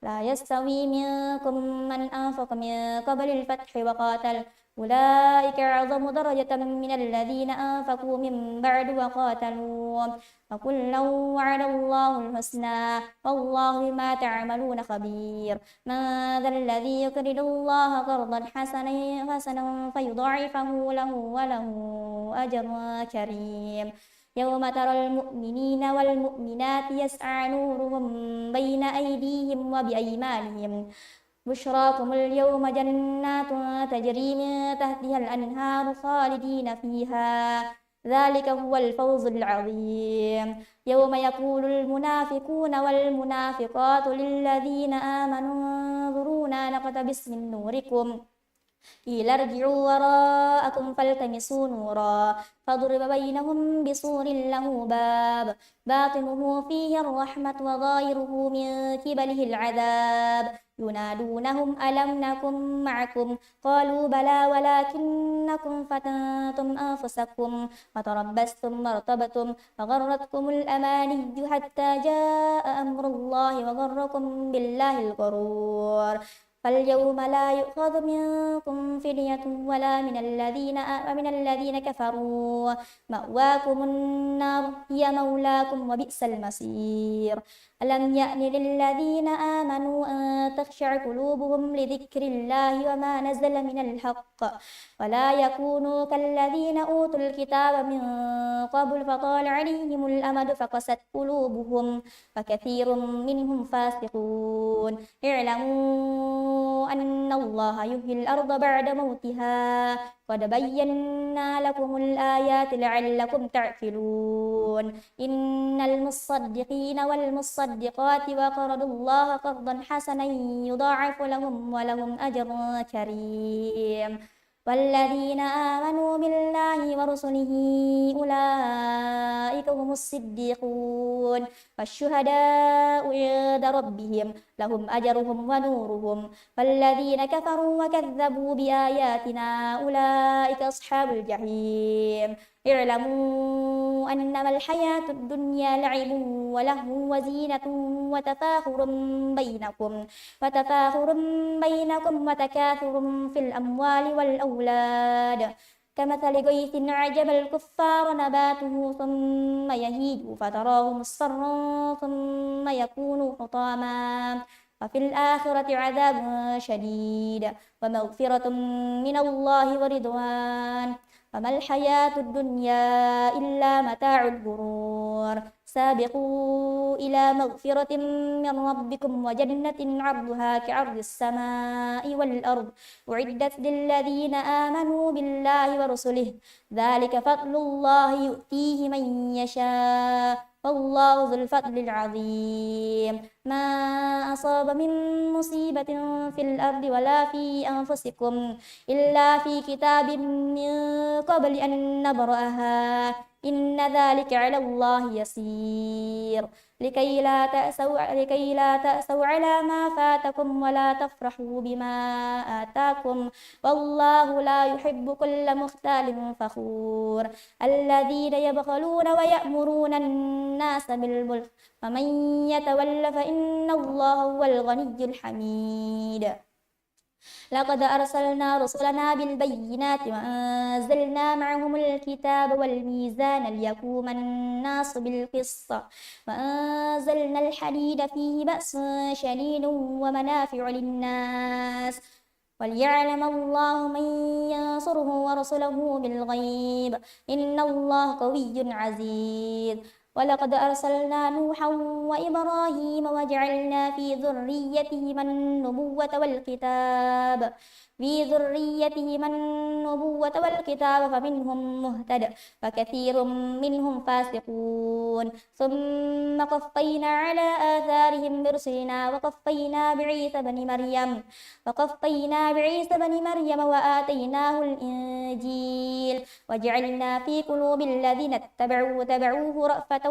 لا يستوي منكم من أنفق من قبل الفتح وقاتل أولئك أعظم درجة من الذين أنفقوا من بعد وقاتلوا وكلا وعد الله الحسنى والله بما تعملون خبير من ذا الذي يقرض الله قرضا حسنا فيضاعفه له وله أجر كريم يوم ترى المؤمنين والمؤمنات يسعى نورهم بين أيديهم وبأيمانهم بشراكم اليوم جنات تجري من تحتها الأنهار خالدين فيها ذلك هو الفوز العظيم يوم يقول المنافقون والمنافقات للذين آمنوا انظرونا نقتبس من نوركم قيل ارجعوا وراءكم فالتمسوا نورا فضرب بينهم بسور له باب باطنه فيه الرحمة وظاهره من قبله العذاب ينادونهم ألم نكن معكم قالوا بلى ولكنكم فتنتم أنفسكم وتربصتم وارتبتم وغرتكم الأماني حتى جاء أمر الله وغركم بالله الغرور فاليوم لا يؤخذ منكم فدية ولا من الذين كفروا مأواكم النار هي مولاكم وبئس المصير ألم يأن للذين آمنوا أن تخشع قلوبهم لذكر الله وما نزل من الحق ولا يكونوا كالذين أوتوا الكتاب من قبل فطال عليهم الأمد فقست قلوبهم وكثير منهم فاسقون اعلموا أن الله يحيي الأرض بعد موتها قد بينا لكم الآيات لعلكم تعقلون إن المصدقين والمصدقات وقرضوا الله قرضا حسنا يضاعف لهم ولهم أجر كريم والذين آمنوا بالله ورسله أولئك هم الصديقون والشهداء عند ربهم لهم أجرهم ونورهم والذين كفروا وكذبوا بآياتنا أولئك أصحاب الجحيم اعلموا أنما الحياة الدنيا لعب ولهو وزينة وتفاخر بينكم وتكاثر في الأموال والأولاد كمثل غيث أعجب الكفار نباته ثم يهيج فتراه مصفرا ثم يكون حطاما وفي الآخرة عذاب شديد ومغفرة من الله ورضوان وما الحياة الدنيا إلا متاع الغرور سابقوا إلى مغفرة من ربكم وجنة عرضها كعرض السماء والأرض أعدت للذين آمنوا بالله ورسله ذلك فضل الله يؤتيه من يشاء والله ذو الفضل العظيم ما أصاب من مصيبة في الأرض ولا في أنفسكم إلا في كتاب من قبل أن نبرأها إن ذلك على الله يسير لكي لا تأسوا على ما فاتكم ولا تفرحوا بما آتاكم والله لا يحب كل مختال فخور الذين يبخلون ويأمرون الناس بالبخل ومن يتول فإن الله هو الغني الحميد لقد أرسلنا رسلنا بالبينات وأنزلنا معهم الكتاب والميزان ليقوم الناس بالقسط وأنزلنا الحديد فيه بأس شديد ومنافع للناس وليعلم الله من ينصره ورسله بالغيب إن الله قوي عزيز ولقد أرسلنا نوحا وإبراهيم وجعلنا في ذريتهما النبوة والكتاب فمنهم مهتد وكثير منهم فاسقون ثم قفينا على آثارهم برسلنا وقفينا بعيسى بن مريم وآتيناه الإنجيل وجعلنا في قلوب الذين تبعوه رأفة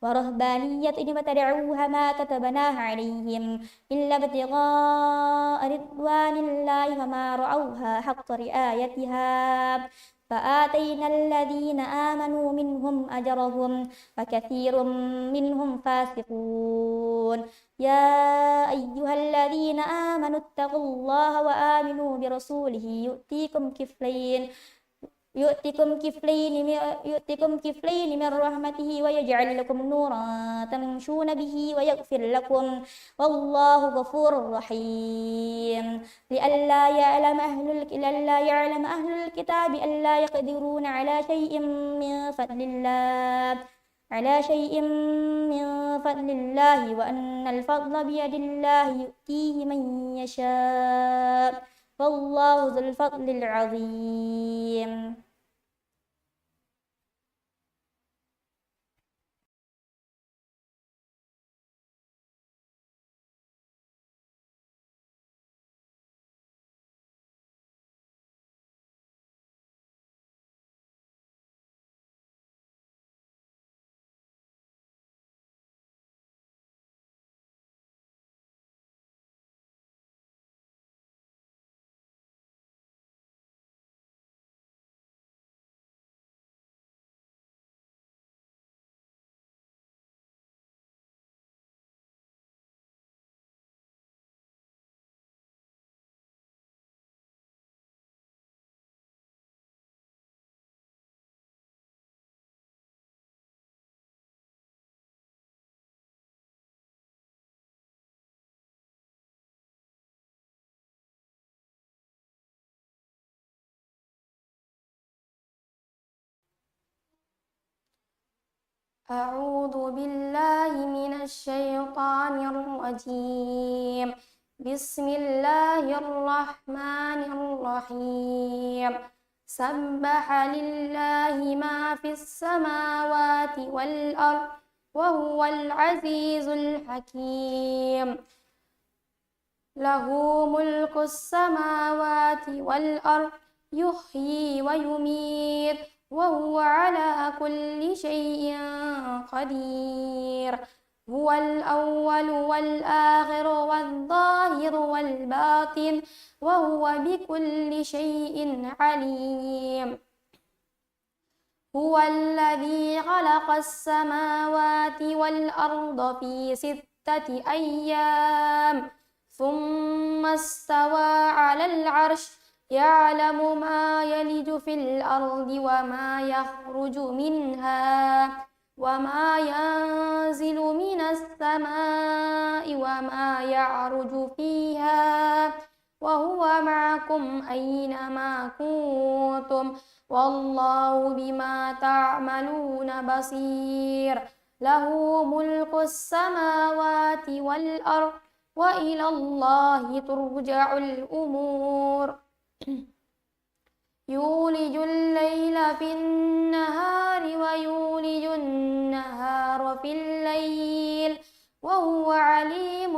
ورهبانية ابتدعوها ما كتبناها عليهم إلا ابتغاء رضوان الله وما رعوها حق رعايتها فآتينا الذين آمنوا منهم أجرهم وكثير منهم فاسقون يا أيها الذين آمنوا اتقوا الله وآمنوا برسوله يؤتكم كفلين من رحمته ويجعل لكم نورا تمشون به ويغفر لكم والله غفور رحيم لئلا يعلم أهل الكتاب ألا يقدرون على شيء من فضل الله وأن الفضل بيد الله يؤتيه من يشاء والله ذو الفضل العظيم. أعوذ بالله من الشيطان الرجيم. بسم الله الرحمن الرحيم. سبح لله ما في السماوات والأرض وهو العزيز الحكيم. له ملك السماوات والأرض يحيي ويميت وهو على كل شيء قدير. هو الأول والآخر والظاهر والباطن وهو بكل شيء عليم. هو الذي خلق السماوات والأرض في 6 أيام ثم استوى على العرش يعلم ما يلج في الأرض وما يخرج منها وما ينزل من السماء وما يعرج فيها وهو معكم أينما كنتم والله بما تعملون بصير. له ملك السماوات والأرض وإلى الله ترجع الأمور. يولج الليل في النهار ويولج النهار في الليل وهو عليم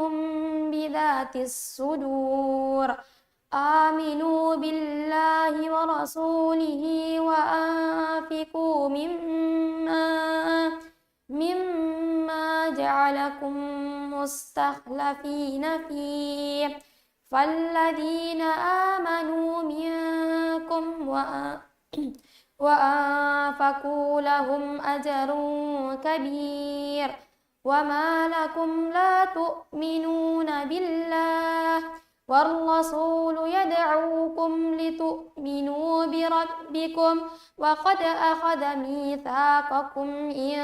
بذات الصدور. آمنوا بالله ورسوله وأنفقوا مما جعلكم مستخلفين فيه فالذين آمنوا منكم وأنفقوا لهم أجر كبير. وما لكم لا تؤمنون بالله والرسول يدعوكم لتؤمنوا بربكم وقد أخذ ميثاقكم إن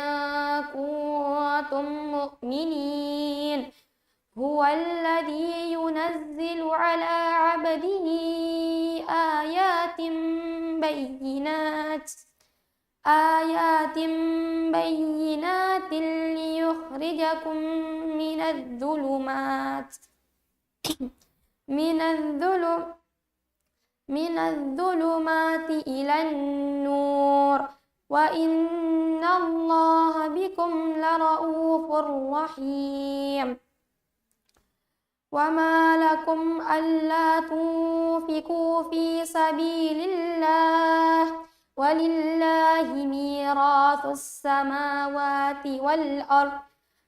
كنتم مؤمنين. هو الذي ينزل على عبده آيات بينات ليخرجكم من الظلمات من الظلم من الظلمات إلى النور وإن الله بكم لرؤوف رحيم وما لكم ألا تنفقوا في سبيل الله ولله ميراث السماوات والأرض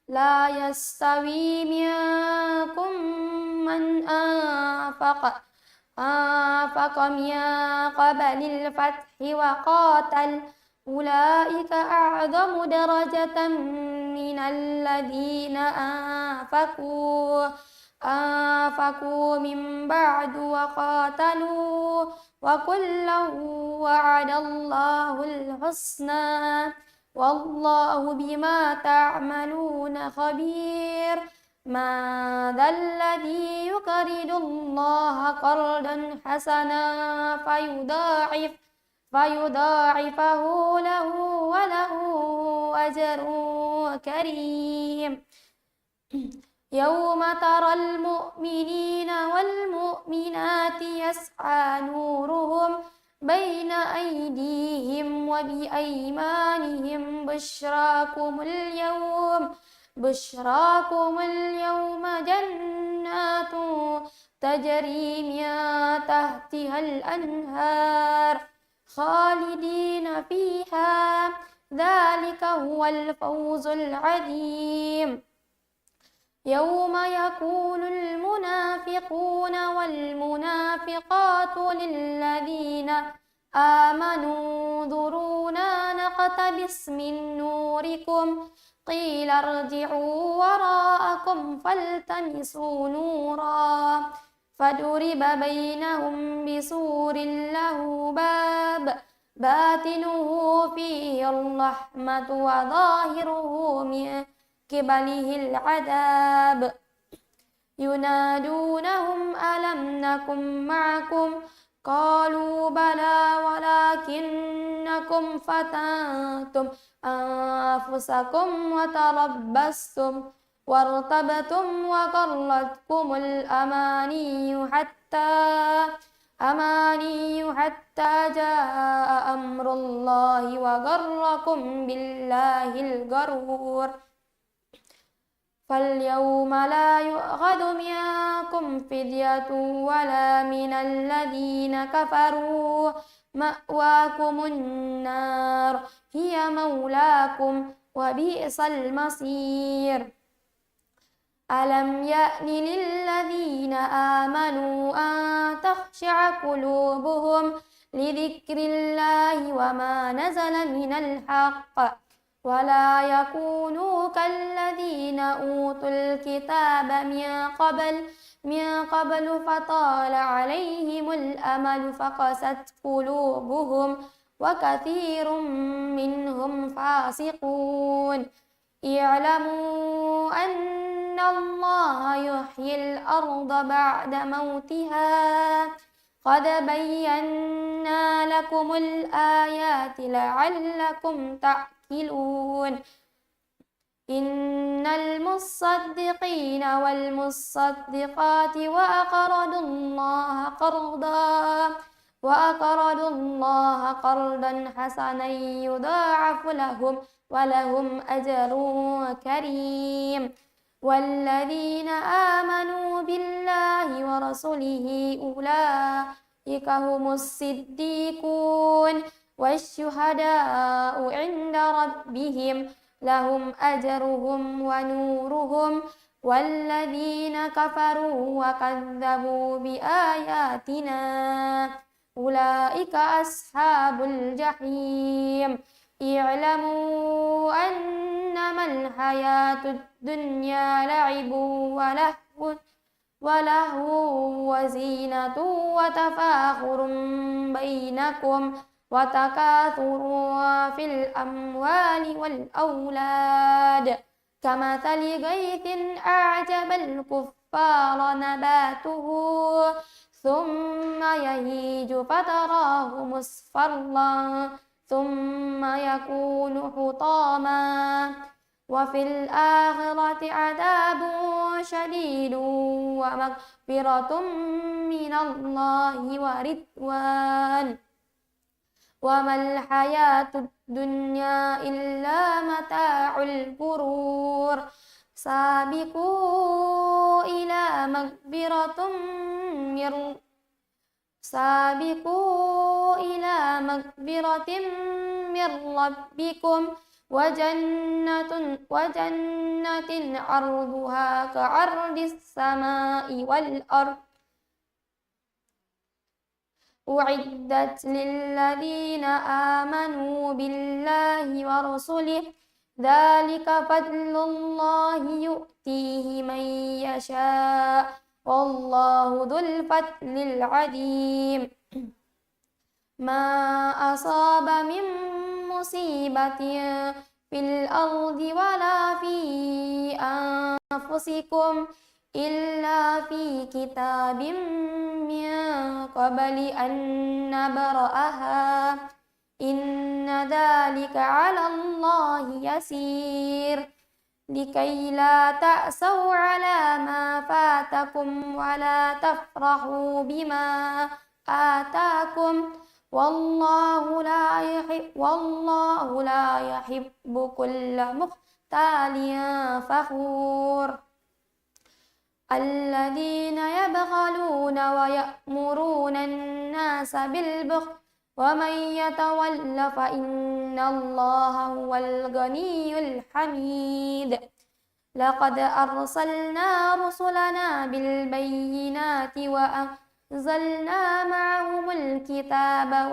لا يستوي منكم من أنفق من قبل الفتح وقاتل أولئك أعظم درجة من الذين أنفقوا من بعد وقاتلوا وكلا وعد الله الحسنى والله بما تعملون خبير ماذا الذي يقرض الله قرضا حسنا فيضاعفه له وله أجر كريم يوم ترى المؤمنين والمؤمنات يسعى نورهم بين أيديهم وبأيمانهم بشراكم اليوم جنات تجري من تحتها الأنهار خالدين فيها ذلك هو الفوز العظيم يوم يقول المنافقون والمنافقات للذين آمنوا انظرونا نقتبس من نوركم قيل ارجعوا وراءكم فالتمسوا نورا فضرب بينهم بسور له باب باطنه فيه الرحمة وظاهره من قبله العذاب ينادونهم ألم نكن معكم قالوا بلى ولكنكم فتنتم أنفسكم وتربصتم وارتبتم وغرتكم الأماني حتى جاء أمر الله وغركم بالله الغرور فاليوم لا يؤخذ منكم فدية ولا من الذين كفروا مأواكم النار هي مولاكم وبئس المصير ألم يأن للذين آمنوا أن تخشع قلوبهم لذكر الله وما نزل من الحق ولا يكونوا كالذين أوتوا الكتاب من قبل فطال عليهم الأمل فقست قلوبهم وكثير منهم فاسقون اعلموا أن الله يحيي الأرض بعد موتها قد بينا لكم الآيات لعلكم تعقلون إن المصدقين والمصدقات وأقرضوا الله قرضا حسنا يضاعف لهم ولهم أجر كريم والذين آمنوا بالله ورسله أولئك هم الصديقون والشهداء عند ربهم لهم أجرهم ونورهم والذين كفروا وكذبوا بآياتنا أولئك أصحاب الجحيم اعلموا أنما الحياة الدنيا لعب ولهو وزينة وتفاخر بينكم وتكاثر في الأموال والأولاد كمثل غيث أعجب الكفار نباته ثم يهيج فتراه مصفرا ثم يكون حطاما وفي الآخرة عذاب شديد ومغفرة من الله ورضوان وما الحياة الدنيا إلا متاع الغرور سابقوا إلى مغفرة من ربكم وجنة عرضها كعرض السماء والأرض أعدت للذين آمنوا بالله ورسله ذلك فضل الله يؤتيه من يشاء والله ذو الفضل العظيم ما أصاب من مصيبة في الأرض ولا في أنفسكم إلا في كتاب من قبل أن نبرأها إن ذلك على الله يسير لكي لا تأسوا على ما فاتكم ولا تفرحوا بما آتاكم والله لا يحب كل مختال فخور الذين يبخلون ويأمرون الناس بالبخل ومن يتول فإن الله هو الغني الحميد لقد أرسلنا رسلنا بالبينات وأنزلنا معهم الكتاب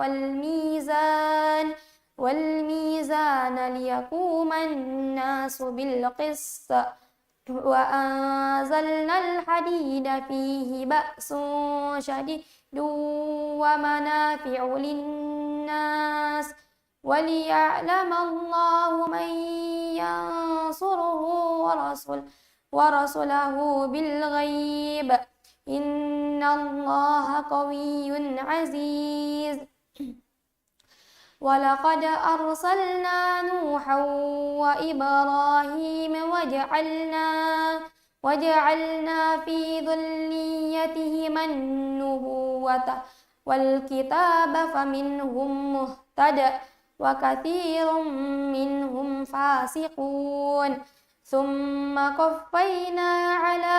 والميزان ليقوم الناس بالقسط وأنزلنا الحديد فيه بأس شديد ومنافع للناس وليعلم الله من ينصره ورسله بالغيب إن الله قوي عزيز ولقد أرسلنا نوحا وإبراهيم وجعلنا في ذريتهما النبوة والكتاب فمنهم مهتد وكثير منهم فاسقون ثم قفينا على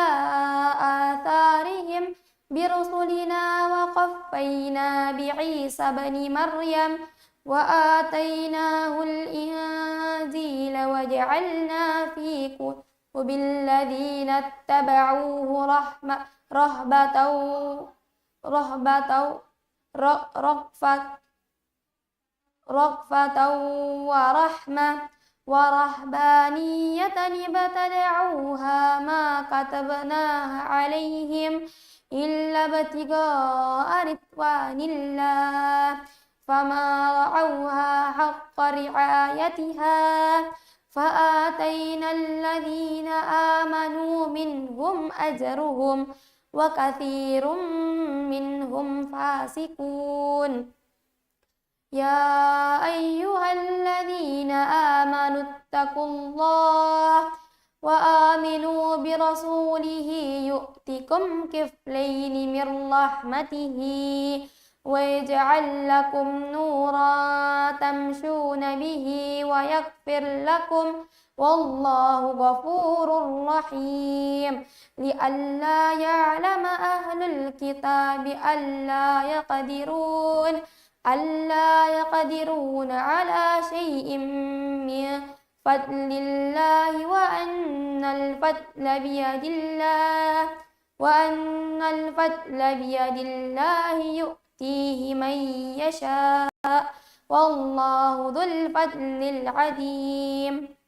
آثارهم برسلنا وقفينا بعيسى بن مريم وآتيناه الإنجيل وجعلنا في قلوب الذين اتبعوه رأفة ورحمة ورهبانية ابتدعوها ما كتبناها عليهم إلا ابتغاء رضوان الله فما رعوها حق رعايتها فآتينا الذين آمنوا منهم أجرهم وكثير منهم فاسقون يا أيها الذين آمنوا اتقوا الله وآمنوا برسوله يؤتكم كفلين من رحمته ويجعل لكم نورا تمشون به ويغفر لكم والله غفور رحيم لئلا يعلم أهل الكتاب ألا يقدرون على شيء من فضل الله وأن الفضل بيد الله يؤتيه من يشاء والله ذو الفضل العظيم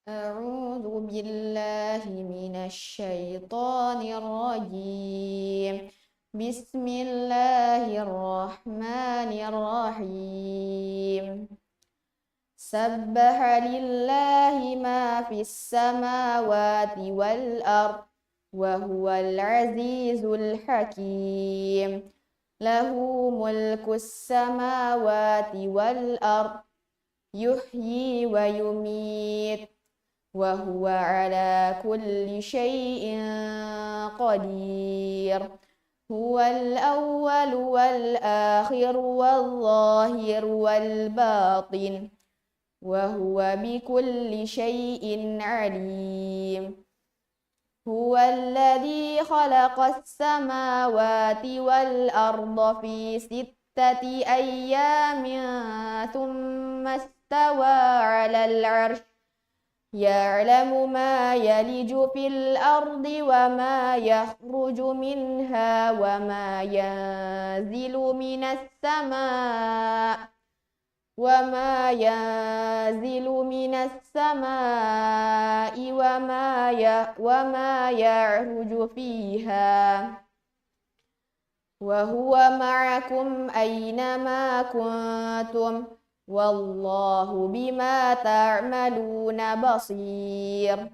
أعوذ بالله من الشيطان الرجيم بسم الله الرحمن الرحيم سبح لله ما في السماوات والأرض وهو العزيز الحكيم له ملك السماوات والأرض يحيي ويميت وهو على كل شيء قدير هو الأول والآخر والظاهر والباطن وهو بكل شيء عليم هو الذي خلق السماوات والأرض في 6 أيام ثم استوى على العرش يعلم ما يلج في الأرض وما يخرج منها وما ينزل من السماء وما يعرج فيها وهو معكم أينما كنتم والله بما تعملون بصير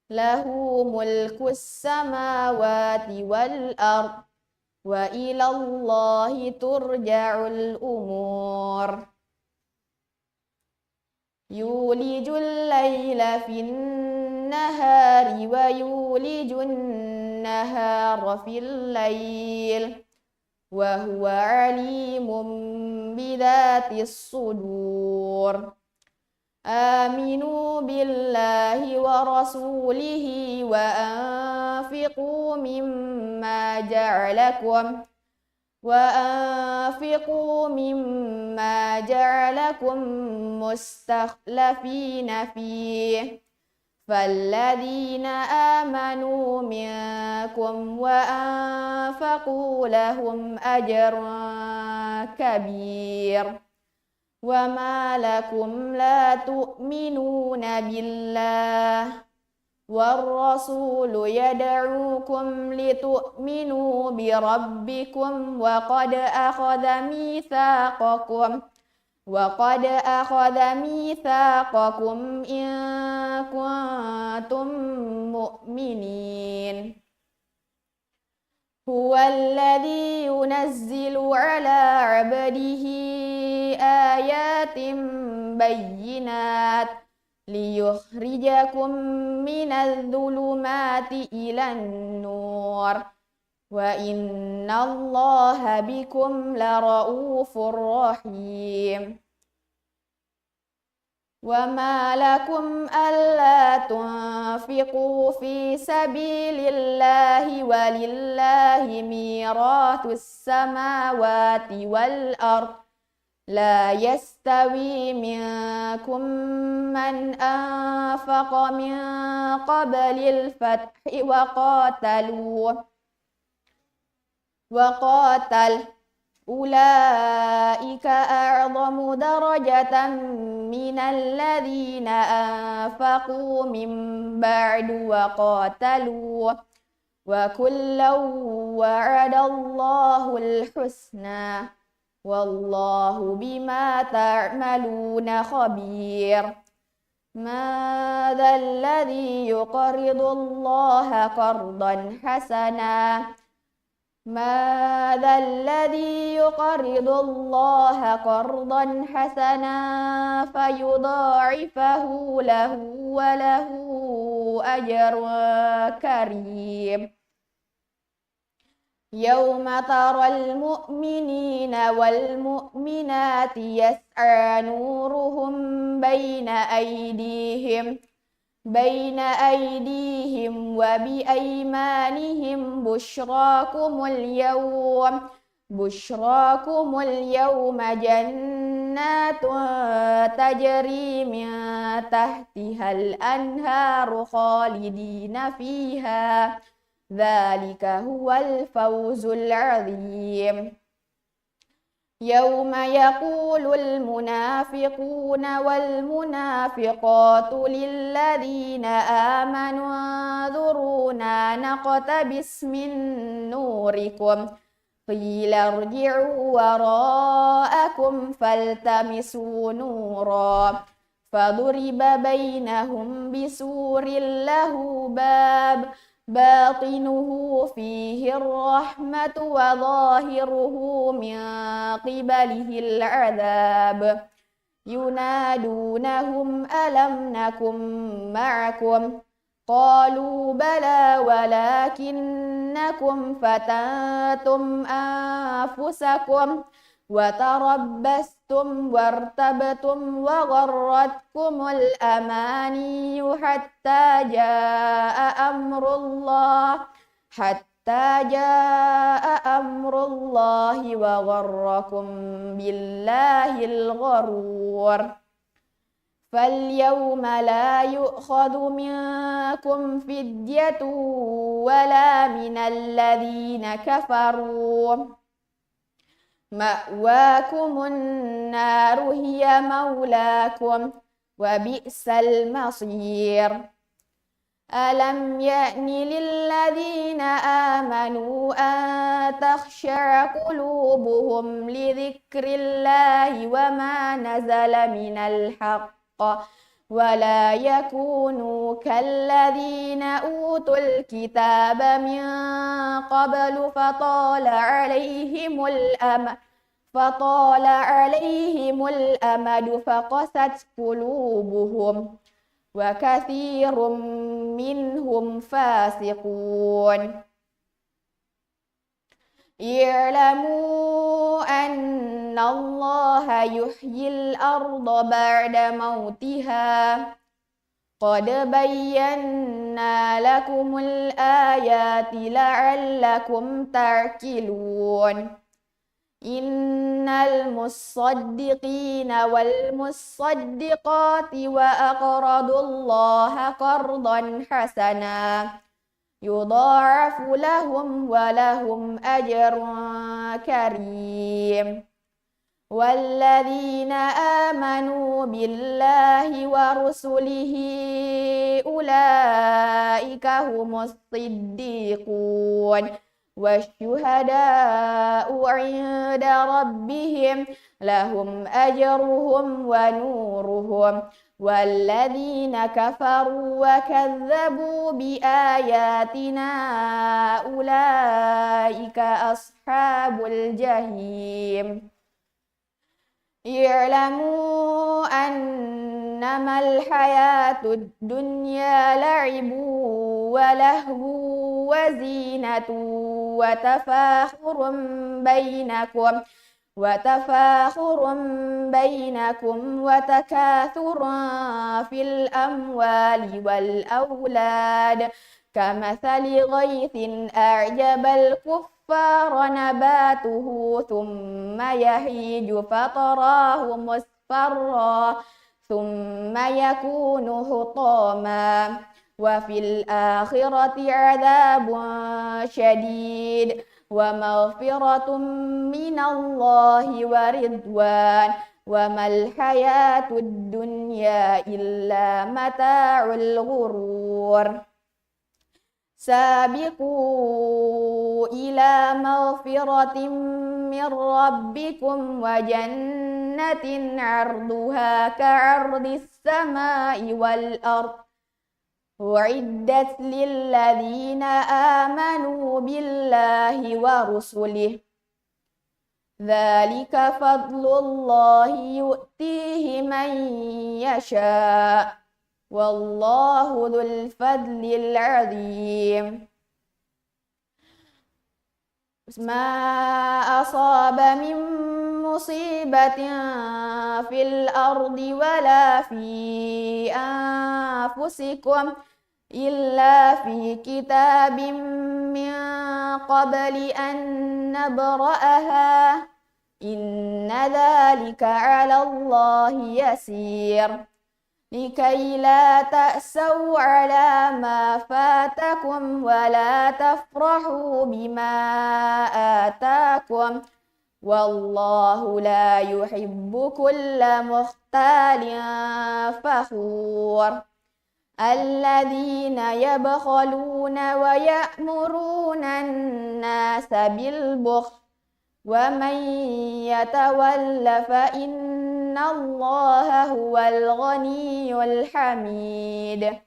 له ملك السماوات والأرض وإلى الله ترجع الأمور يولج الليل في النهار ويولج النهار في الليل وهو عليم بذات الصدور آمنوا بالله ورسوله وأنفقوا مما جعلكم مستخلفين فيه فالذين آمنوا منكم وأنفقوا لهم أجر كبير وما لكم لا تؤمنون بالله والرسول يدعوكم لتؤمنوا بربكم وقد أخذ ميثاقكم إن كنتم مؤمنين هو الذي ينزل على عبده آيات بينات ليخرجكم من الظلمات إلى النور وإن الله بكم لرؤوف رحيم وما لكم ألا تنفقوا في سبيل الله ولله ميراث السماوات والأرض لا يستوي منكم من أنفق من قبل الفتح وقاتل أولئك أعظم درجة من الذين أنفقوا من بعد وقاتلوا وكلا وعد الله الحسنى والله بما تعملون خبير ماذا الذي يقرض الله قرضا حسنا فيضاعفه له وله أجر كريم يوم ترى المؤمنين والمؤمنات يسعى نورهم بين أيديهم وبأيمانهم بشراكم اليوم جنات تجري من تحتها الأنهار خالدين فيها ذلك هو الفوز العظيم يوم يقول المنافقون والمنافقات للذين آمنوا انظرونا نقتبس من نوركم قيل ارجعوا وراءكم فالتمسوا نورا فضرب بينهم بسور له باب باطنه فيه الرحمة وظاهره من قبله العذاب ينادونهم ألم نكن معكم قالوا بلى ولكنكم فتنتم أنفسكم وتربستم وارتبتم وغرتكم الأماني حتى جاء أمر الله وغركم بالله الغرور فاليوم لا يؤخذ منكم فدية ولا من الذين كفروا مأواكم النار هي مولاكم وبئس المصير ألم يأن للذين آمنوا أن تخشع قلوبهم لذكر الله وما نزل من الحق ولا يكونوا كالذين أوتوا الكتاب من قبل فطال عليهم الأمد فقست قلوبهم وكثير منهم فاسقون اعلموا أن الله يحيي الأرض بعد موتها قد بينا لكم الآيات لعلكم تعقلون إن المصدقين والمصدقات وأقرضوا الله قرضا حسنا يضاعف لهم ولهم أجر كريم والذين آمنوا بالله ورسله أولئك هم الصديقون والشهداء عند ربهم لهم أجرهم ونورهم والذين كفروا وكذبوا بآياتنا أولئك أصحاب الجحيم اعلموا أنما الحياة الدنيا لعب ولهو وزينة وتفاخر بينكم وتكاثر في الأموال والأولاد كمثل غيث أعجب الكفار نباته ثم يهيج فتراه مصفرا ثم يكون حطاما وفي الآخرة عذاب شديد ومغفرة من الله ورضوان وما الحياة الدنيا إلا متاع الغرور سابقوا إلى مغفرة من ربكم وجنة عرضها كعرض السماء والأرض أعدت للذين آمنوا بالله ورسله ذلك فضل الله يؤتيه من يشاء والله ذو الفضل العظيم ما أصاب من مصيبة في الأرض ولا في أنفسكم إلا في كتاب من قبل أن نبرأها إن ذلك على الله يسير لكي لا تأسوا على ما فاتكم ولا تفرحوا بما آتاكم والله لا يحب كل مختال فخور الذين يبخلون ويأمرون الناس بالبخل ومن يتول فإن الله هو الغني الحميد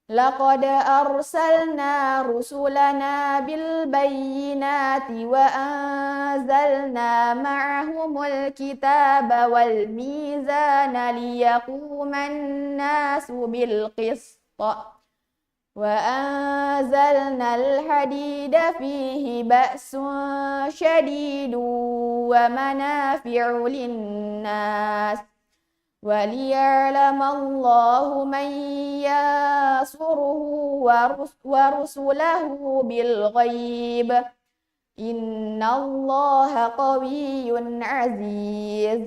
لقد أرسلنا رسلنا بالبينات وأنزلنا معهم الكتاب والميزان ليقوم الناس بالقسط وأنزلنا الحديد فيه بأس شديد ومنافع للناس وليعلم الله من ينصره ورسله بالغيب إن الله قوي عزيز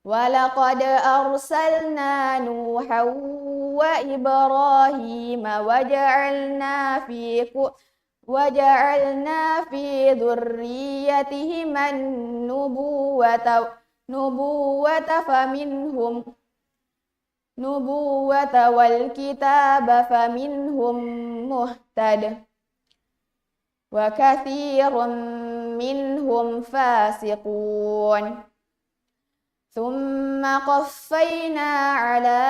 ولقد أرسلنا نوحا وإبراهيم وجعلنا في ذريتهما النبوة والكتاب فمنهم مهتد وكثير منهم فاسقون ثم قفينا على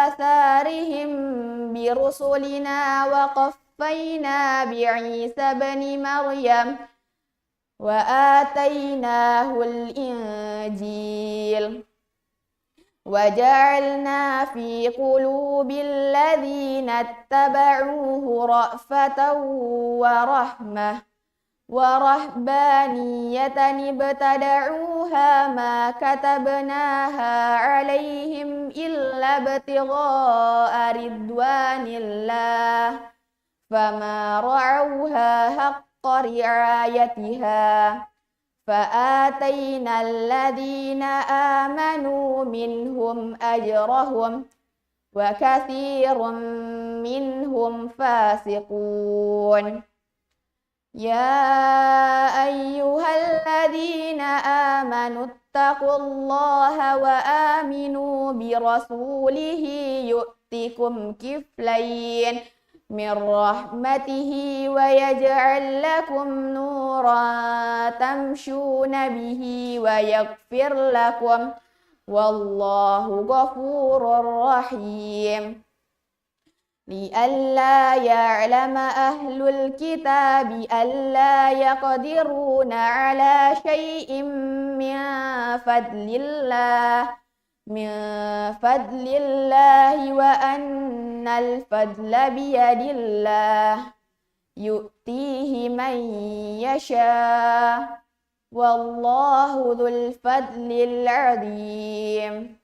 آثارهم برسلنا وقفينا بعيسى ابن مريم وآتيناه الإنجيل وجعلنا في قلوب الذين اتبعوه رأفة ورهبانية ابتدعوها ما كتبناها عليهم إلا ابتغاء رضوان الله فما رعوها حق رعايتها فآتينا الذين آمنوا منهم أجرهم وكثير منهم فاسقون يا أيها الذين آمنوا اتقوا الله وآمنوا برسوله يؤتكم كفلين من رحمته ويجعل لكم نورا تمشون به ويغفر لكم والله غفور رحيم لئلا يعلم أهل الكتاب ألا يقدرون على شيء من فضل الله وأن الفضل بيد الله يؤتيه من يشاء والله ذو الفضل العظيم.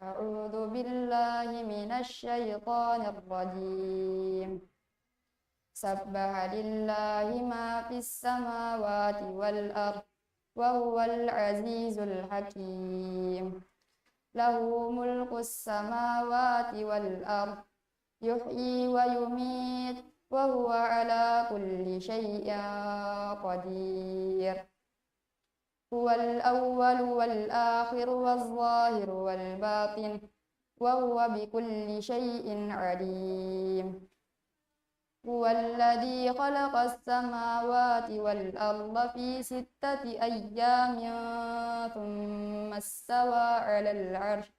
أعوذ بالله من الشيطان الرجيم سبح لله ما في السماوات والأرض وهو العزيز الحكيم له ملك السماوات والأرض يحيي ويميت وهو على كل شيء قدير هو الأول والآخر والظاهر والباطن وهو بكل شيء عليم هو الذي خلق السماوات والأرض في 6 أيام ثم استوى على العرش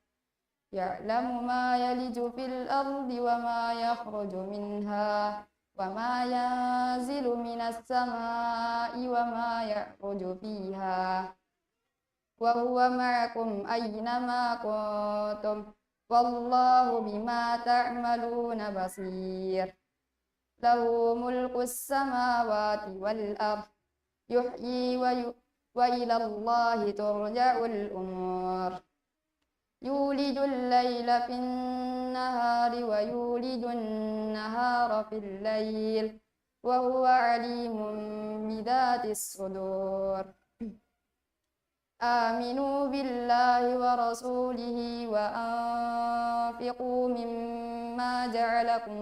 يعلم ما يلج في الأرض وما يخرج منها وما ينزل من السماء وما يعرج فيها وهو معكم أينما كنتم والله بما تعملون بصير له ملك السماوات والأرض يحيي وإلى الله ترجع الأمور يولج الليل في النهار ويولج النهار في الليل وهو عليم بذات الصدور آمنوا بالله ورسوله وأنفقوا مما جعلكم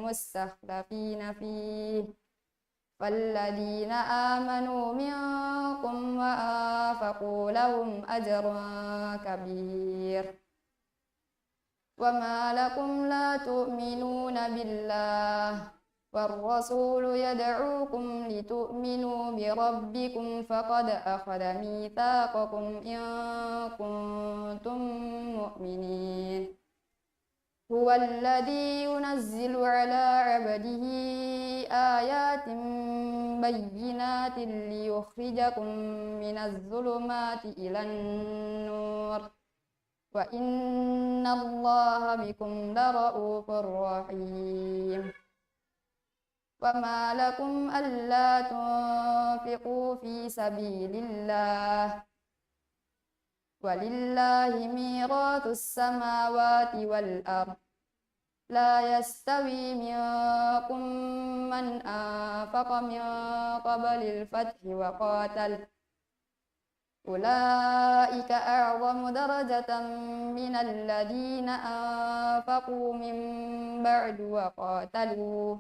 مستخلفين فيه فالذين آمنوا منكم وأنفقوا لهم أجر كبير وما لكم لا تؤمنون بالله والرسول يدعوكم لتؤمنوا بربكم فقد أخذ ميثاقكم إن كنتم مؤمنين هو الذي ينزل على عبده آيات بينات ليخرجكم من الظلمات إلى النور وإن الله بكم لرءوف رحيم وما لكم ألا تنفقوا في سبيل الله ولله ميراث السماوات والأرض لا يستوي منكم من أنفق من قبل الفتح وقاتل أولئك أعظم درجة من الذين أنفقوا من بعد وقاتلوا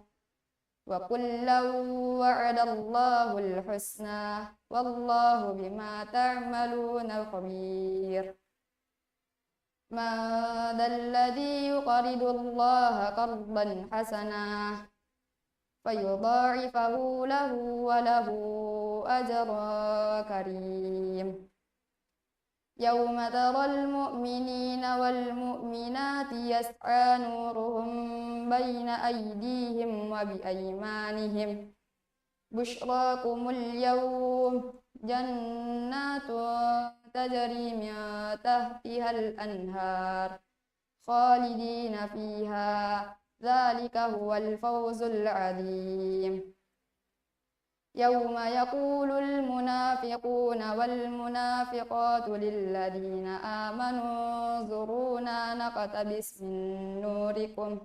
وكلا وعد الله الحسنى والله بما تعملون خبير من ذا الذي يقرض الله قرضا حسنا فيضاعفه له وله أجر كريم يوم ترى المؤمنين والمؤمنات يسعى نورهم بين أيديهم وبأيمانهم بشراكم اليوم جنات تجري من تحتها الأنهار خالدين فيها ذلك هو الفوز العظيم يوم يقول المنافقون والمنافقات للذين آمنوا انظرونا نقتبس من نوركم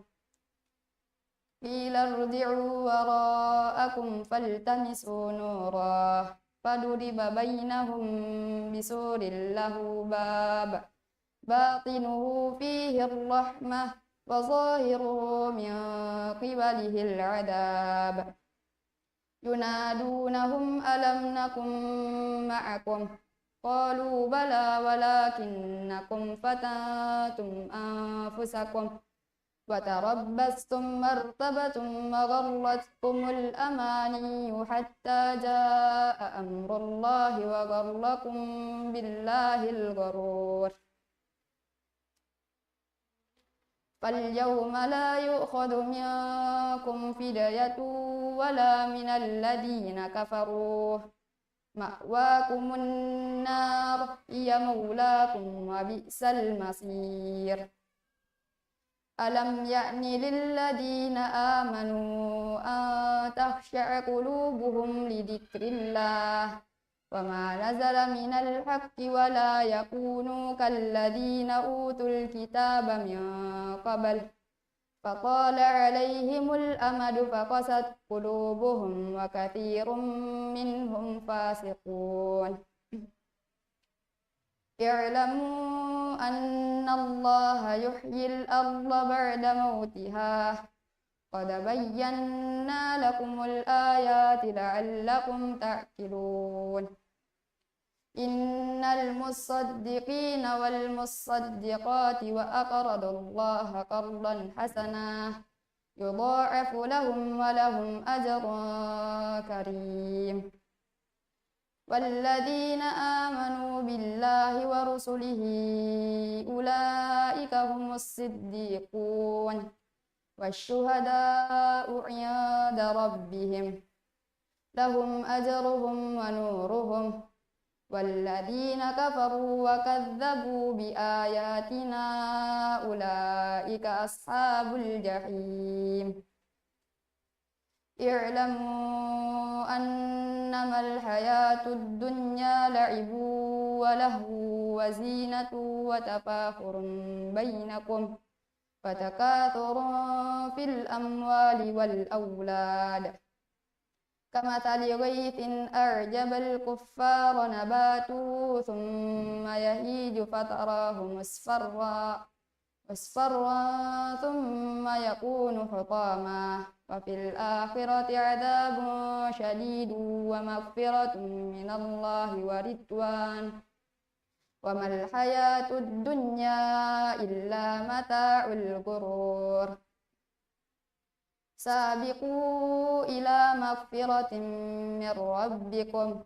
قيل ارجعوا وراءكم فالتمسوا نورا فضرب بينهم بسور له باب باطنه فيه الرحمة وظاهره من قبله العذاب ينادونهم ألم نكن معكم قالوا بلى ولكنكم فتنتم أنفسكم وتربصتم وارتبتم وغرتكم الأماني حتى جاء أمر الله وغركم بالله الغرور فاليوم لا يؤخذ منكم فدية ولا من الذين كفروا مأواكم النار هي مولاكم وبئس المصير ألم يأن للذين آمنوا أن تخشع قلوبهم لذكر الله وما نزل من الحق ولا يكونوا كالذين أوتوا الكتاب من قبل فطال عليهم الأمد فقست قلوبهم وكثير منهم فاسقون اعلموا أن الله يحيي الأرض بعد موتها قد بينا لكم الآيات لعلكم تعقلون إن المصدقين والمصدقات وأقرضوا الله قرضا حسنا يضاعف لهم ولهم أجر كريم. والذين آمنوا بالله ورسله أولئك هم الصديقون والشهداء عند ربهم لهم أجرهم ونورهم. والذين كفروا وكذبوا بآياتنا أولئك أصحاب الجحيم. اعلموا أنما الحياة الدنيا لعب ولهو وزينة وتفاخر بينكم وتكاثر في الأموال والأولاد كمثل غيث أعجب الكفار نباته ثم يهيج فتراه مصفرا ثم يكون حطاما وفي الآخرة عذاب شديد ومغفرة من الله ورضوان وما الحياة الدنيا إلا متاع الغرور. سابقوا إلى مغفرة من ربكم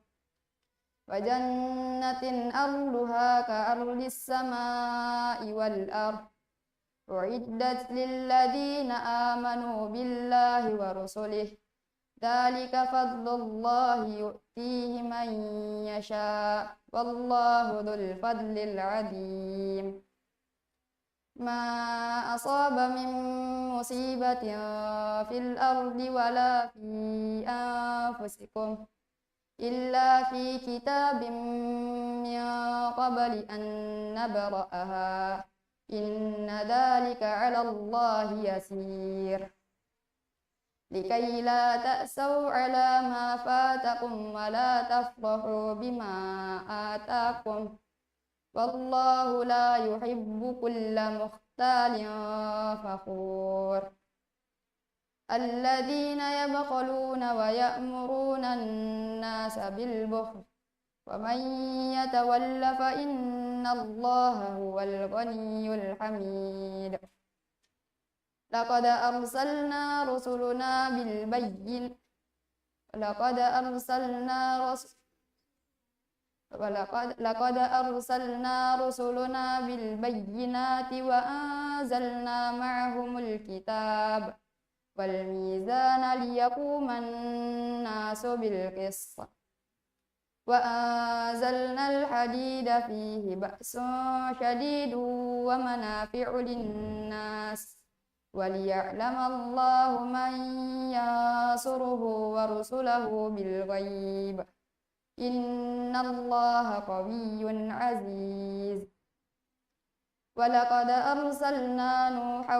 وجنة أرضها كأرض السماء والأرض أعدت للذين آمنوا بالله ورسله ذلك فضل الله يؤتيه من يشاء والله ذو الفضل العظيم. ما أصاب من مصيبة في الأرض ولا في أنفسكم إلا في كتاب من قبل أن نبرأها إن ذلك على الله يسير. لكي لا تأسوا على ما فاتكم ولا تفرحوا بما آتاكم والله لا يحب كل مختال فخور. الذين يبخلون ويأمرون الناس بالبخل ومن يتول فإن الله هو الغني الحميد. لقد أرسلنا رسلنا بالبينات وأنزلنا معهم الكتاب والميزان ليقوم الناس بالقسط وأنزلنا الحديد فيه بأس شديد ومنافع للناس وليعلم الله من ينصره ورسله بالغيب إن الله قوي عزيز. ولقد أرسلنا نوحا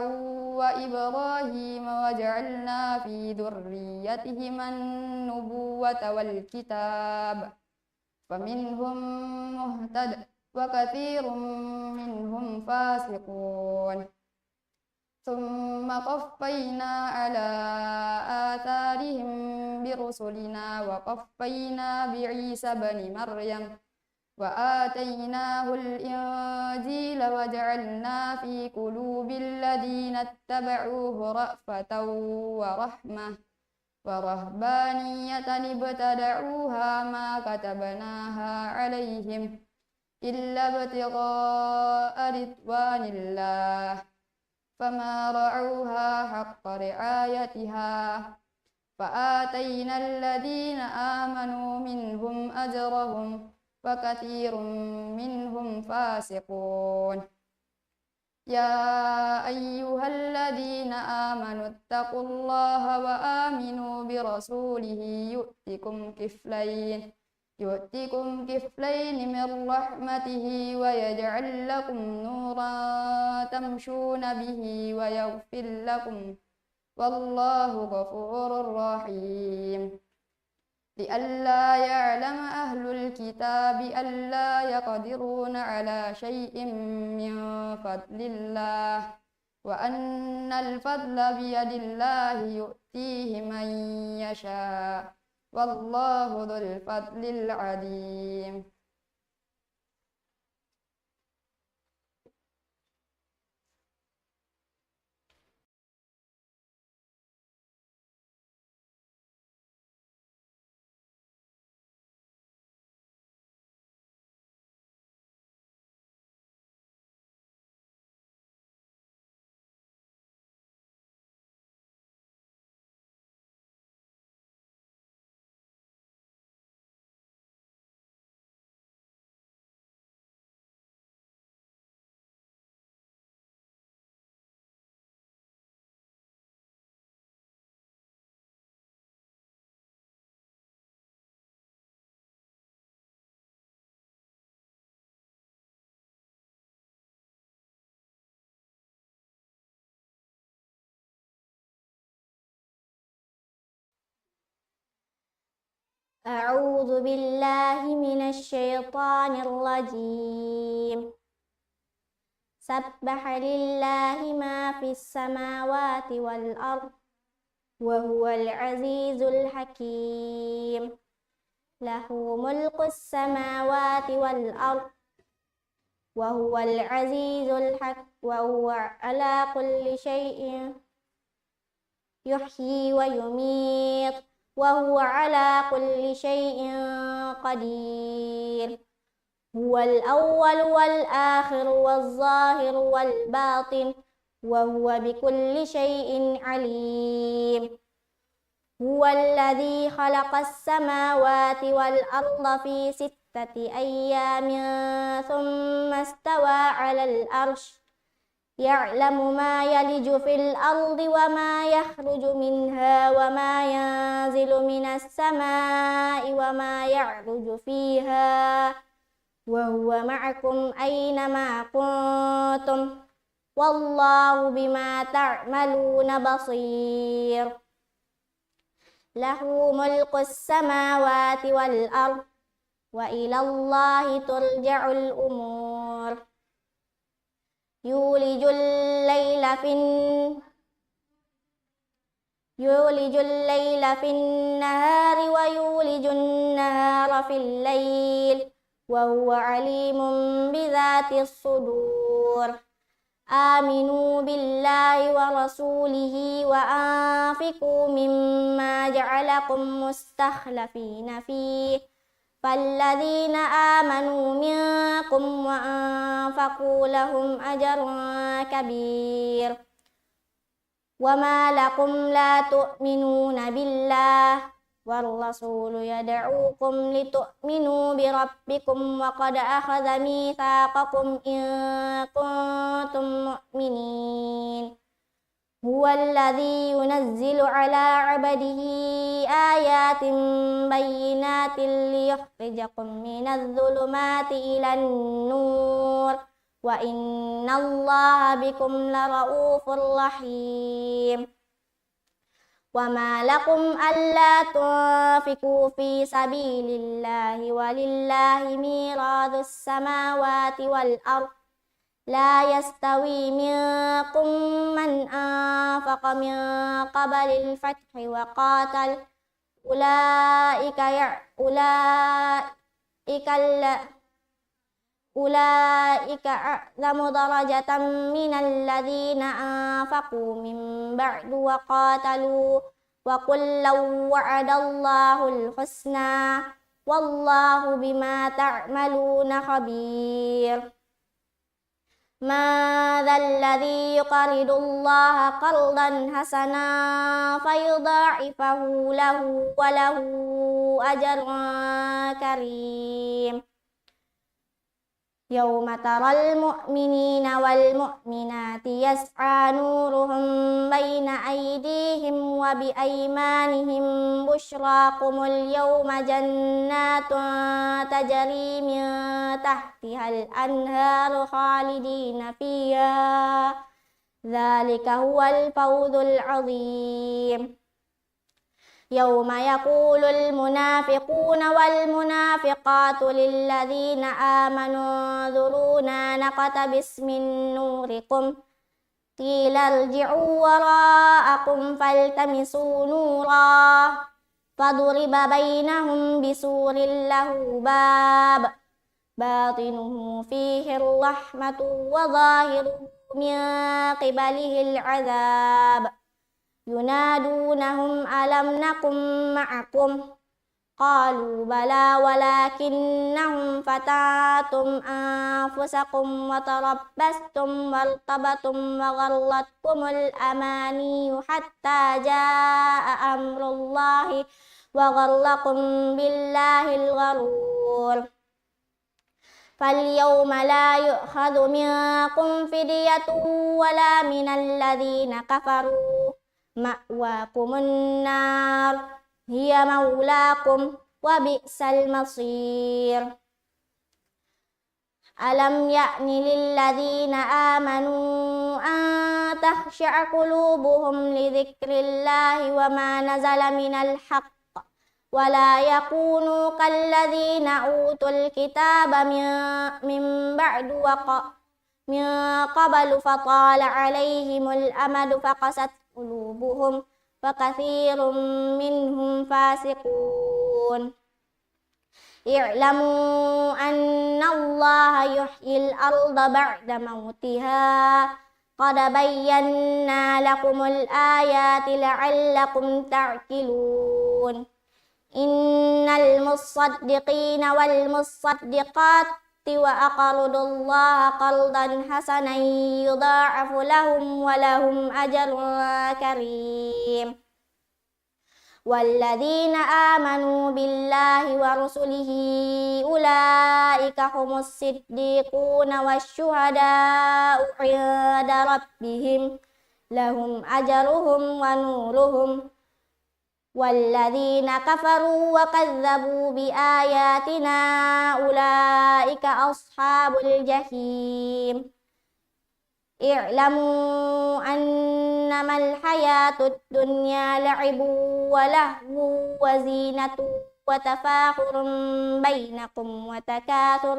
وإبراهيم وجعلنا في ذريتهما النبوة والكتاب فمنهم مهتد وكثير منهم فاسقون. ثم قفينا على آثارهم برسلنا وقفينا بعيسى بن مريم وآتيناه الإنجيل وجعلنا في قلوب الذين اتبعوه رأفة ورحمة ورهبانية ابتدعوها ما كتبناها عليهم إلا ابتغاء رضوان الله فما رعوها حق رعايتها فآتينا الذين آمنوا منهم أجرهم وكثير منهم فاسقون. يا أيها الذين آمنوا اتقوا الله وآمنوا برسوله يؤتكم كفلين من رحمته ويجعل لكم نورا تمشون به ويغفر لكم والله غفور رحيم. لئلا يعلم أهل الكتاب ألا يقدرون على شيء من فضل الله وأن الفضل بيد الله يؤتيه من يشاء والله ذو الفضل العظيم. أعوذ بالله من الشيطان الرجيم سبح لله ما في السماوات والأرض وهو العزيز الحكيم له ملك السماوات والأرض وهو العزيز الحكيم وهو على كل شيء يحيي ويميت وهو على كل شيء قدير هو الأول والآخر والظاهر والباطن وهو بكل شيء عليم هو الذي خلق السماوات والأرض في 6 أيام ثم استوى على العرش يعلم ما يلج في الأرض وما يخرج منها وما ينزل من السماء وما يعرج فيها وهو معكم أينما كنتم والله بما تعملون بصير له ملك السماوات والأرض وإلى الله ترجع الأمور يولج الليل في النهار ويولج النهار في الليل وهو عليم بذات الصدور آمنوا بالله ورسوله وأنفقوا مما جعلكم مستخلفين فيه فالذين آمنوا منكم وأنفقوا لهم أجر كبير وما لكم لا تؤمنون بالله والرسول يدعوكم لتؤمنوا بربكم وقد أخذ ميثاقكم إن كنتم مؤمنين هو الذي ينزل على عبده آيات بينات ليخرجكم من الظلمات إلى النور وإن الله بكم لرؤوف رحيم وما لكم ألا تنفقوا في سبيل الله ولله ميراث السماوات والأرض لا يستوي منكم من أنفق من قبل الفتح وقاتل أولئك أعظم درجة من الذين أنفقوا من بعد وقاتلوا وكلا وعد الله الحسنى والله بما تعملون خبير ماذا الذي يقرض الله قرضا حسنا فيضاعفه له وله أجر كريم يوم ترى المؤمنين والمؤمنات يسعى نورهم بين أيديهم وبأيمانهم بشراكم اليوم جنات تجري من تحتها الأنهار خالدين فيها ذلك هو الفوز العظيم يوم يقول المنافقون والمنافقات للذين آمنوا انظرونا نقتبس من نوركم قيل ارجعوا وراءكم فالتمسوا نورا فضرب بينهم بسور له باب باطنه فيه الرحمة وظاهره من قبله العذاب ينادونهم ألم نكن معكم قالوا بلى ولكنهم فتنتم أنفسكم وتربصتم وارتبتم وغرتكم الأماني حتى جاء أمر الله وغركم بالله الغرور فاليوم لا يؤخذ منكم فدية ولا من الذين كفروا مأواكم النار هي مولاكم وبئس المصير ألم يأن للذين آمنوا أن تخشع قلوبهم لذكر الله وما نزل من الحق ولا يكونوا كالذين أوتوا الكتاب من بعد من قبل فطال عليهم الأمد فقست قلوبهم وكثير منهم فاسقون اعلموا أن الله يحيي الأرض بعد موتها قد بينا لكم الآيات لعلكم تعقلون إن المصدقين والمصدقات وأقرضوا الله قرضا حسنا يضاعف لهم ولهم أجر كريم والذين آمنوا بالله ورسله أولئك هم الصديقون والشهداء عند ربهم لهم أجرهم ونورهم والذين كفروا وكذبوا بآياتنا أولئك أصحاب الجحيم اعلموا أنما الحياة الدنيا لعب ولهو وزينة وتفاخر بينكم وتكاثر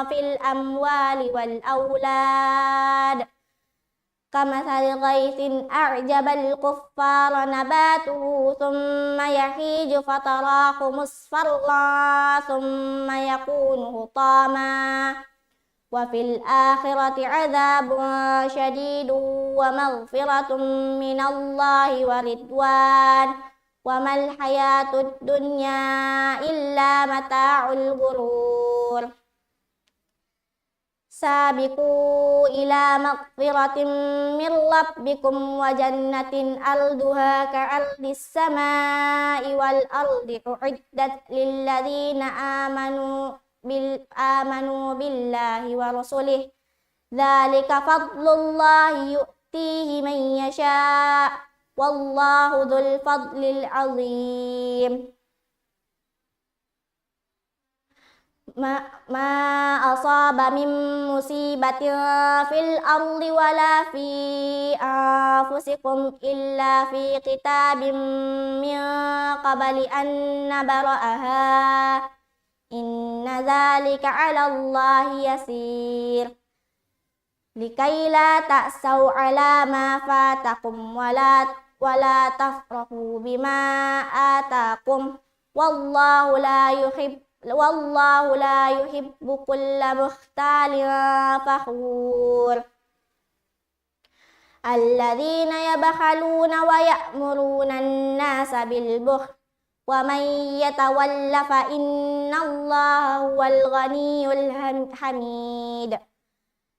في الأموال والأولاد كمثل غيث أعجب الكفار نباته ثم يهيج فتراه مصفرا ثم يكون حطاما وفي الآخرة عذاب شديد ومغفرة من الله ورضوان وما الحياة الدنيا إلا متاع الغرور سابقوا إلى مغفرة من ربكم وجنة أرضها كأرض السماء والأرض أعدت للذين آمنوا بالله ورسله ذلك فضل الله يؤتيه من يشاء والله ذو الفضل العظيم ما أصاب من مصيبة في الأرض ولا في أنفسكم إلا في كتاب من قبل أن نبرأها إن ذلك على الله يسير لكي لا تأسوا على ما فاتكم ولا تفرحوا بما آتاكم والله لا يحب كل مختال فخور الذين يبخلون ويأمرون الناس بالبخل ومن يتول فإن الله هو الغني الحميد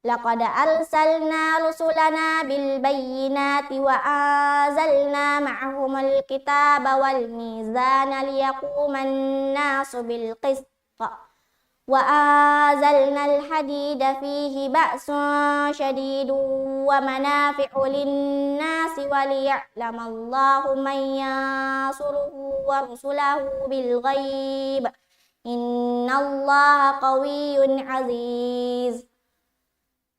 لقد أرسلنا رسلنا بالبينات وأنزلنا معهم الكتاب والميزان ليقوم الناس بالقسط وأنزلنا الحديد فيه بأس شديد ومنافع للناس وليعلم الله من ينصره ورسله بالغيب إن الله قوي عزيز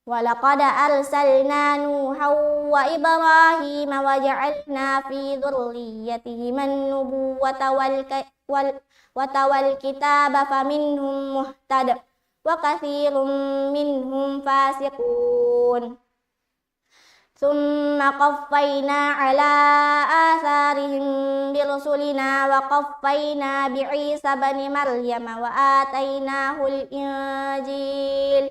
ولقد أرسلنا نوحا وإبراهيم وجعلنا في ذريتهما النبوة والكتاب فمنهم مهتد وكثير منهم فاسقون ثم قفينا على آثارهم برسلنا وقفينا بعيسى بن مريم وآتيناه الإنجيل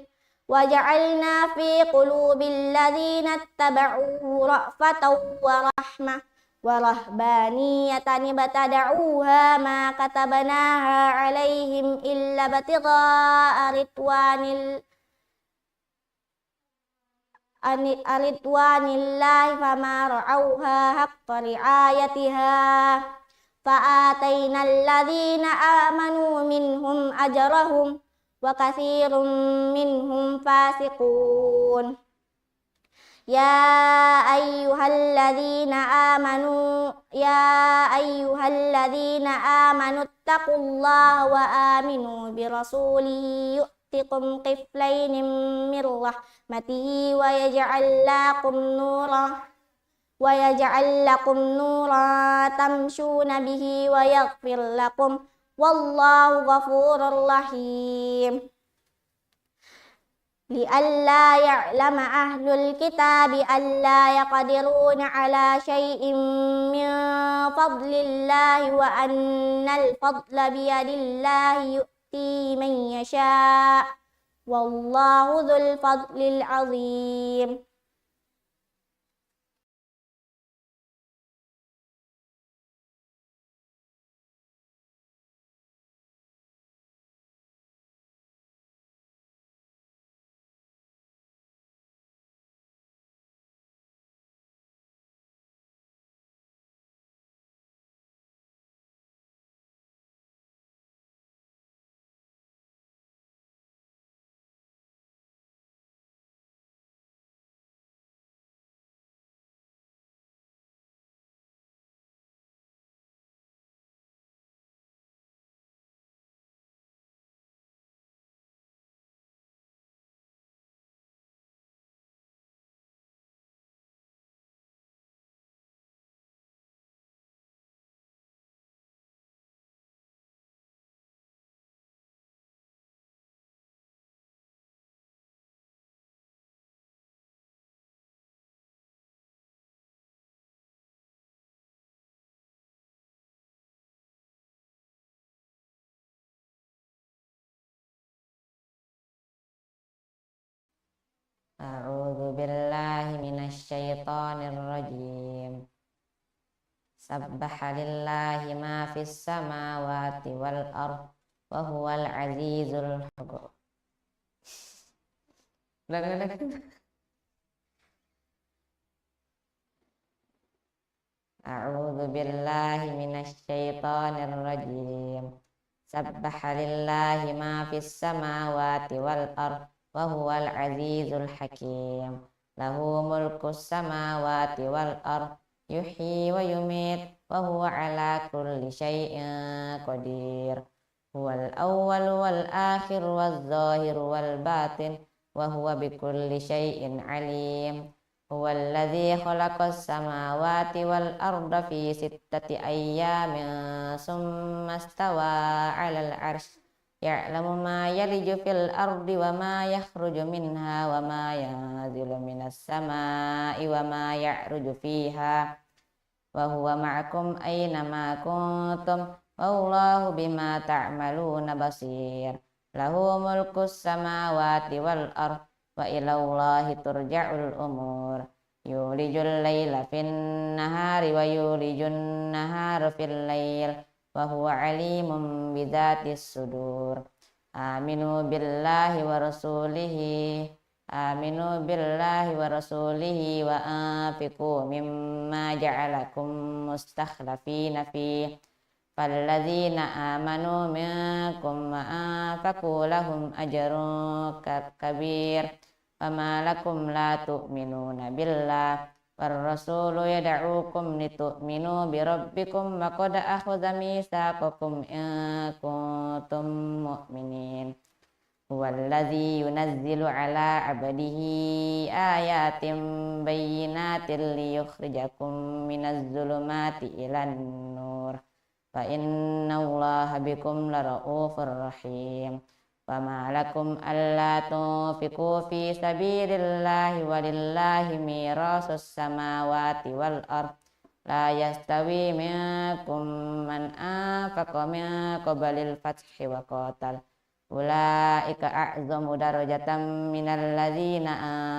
وجعلنا في قلوب الذين اتبعوه رأفة ورحمة ورهبانية ابتدعوها ما كتبناها عليهم إلا ابتغاء رضوان الله فما رعوها حق رعايتها فآتينا الذين آمنوا منهم أجرهم وكثير منهم فاسقون يا أيها الذين آمنوا اتقوا الله وآمنوا برسوله يؤتكم كفلين من رحمته ويجعل لكم نورا تمشون به ويغفر لكم والله غفور رحيم لئلا يعلم أهل الكتاب ألا يقدرون على شيء من فضل الله وأن الفضل بيد الله يؤتي من يشاء والله ذو الفضل العظيم A'udzu billahi minasyaitonir rajim. Sabbaha lillahi ma fis samawati wal ardh wa huwal azizul hakim. A'udzu billahi minasyaitonir rajim. Sabbaha lillahi ma fis samawati wal ardh wa huwal azizul hakim. Lahu mulkus samawati wal ardh yuhyi wa yumit wa huwa ala kulli syai'in qadir. Huwal awwal wal akhir waz zahir wal batin wa huwa bikulli syai'in alim. Huwallazi khalaqas samawati wal arda fi sittati ayyamin summa stawa 'alal 'arsy ya'lamu ma yaliju fil ardi wa ma yakhruju minha wa ma yanzilu minas samaa'i wa ma ya'ruju fiha wa huwa ma'akum aina ma kuntum wallahu bima ta'maluna basir. Lahu mulkus samawati wal ardh wa ilallahi turja'ul umur. Yulijul laila fin nahari wa yulijun nahara fil lail wa huwa alimun bidzatis sudur. Aminu billahi wa rasulihi wa anfiqu mimma ja'alakum mustakhlafina fi falladzina amanu minkum wa anfaqu lahum ajrun kabir. Fama lakum la tu'minuna billah war rasulu yad'ukum litu'minu bi rabbikum wa qad akhadha mitsaqakum in kuntum mu'minin. Huwallazi yunazzilu ala 'abdihi ayatin bayyinatin liyukhrijakum minaz zulumati ilan nur. Fa innallaha bikum lara'ufur rahim. Wa ma lakum alla tunfiqu fi sabilillahi walillahi mirasus samawati wal ardh la yastawi minkum man anfaqa min qablil fathi wa qatal ulaika a'zamu darajatan minal ladzina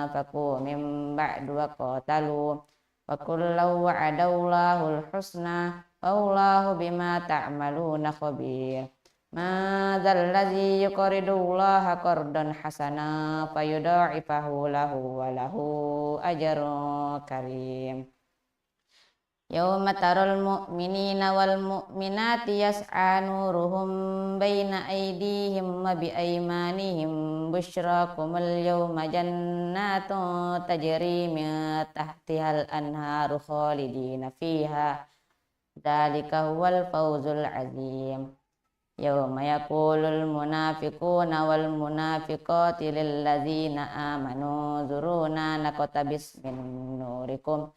anfaqu min ba'du wa qatalu wa kullu wa'adallahu husna wallahu bima ta'maluna khabir. Madzal ladzi yuqridullaha qardan hasana fayudha'ifahu lahu wa lahu ajrun karim. Yauma taral mu'minina wal mu'minati yas'a nuruhum baina aydihim wa bi aymanihim busyrakumul yawma jannatun tajri min tahtihal anharu khalidina fiha dzalika huwal fawzul azim. Yauma yaqulul munafiquna wal munafiqati lil ladzina amanu zuruna naqtabis min nurikum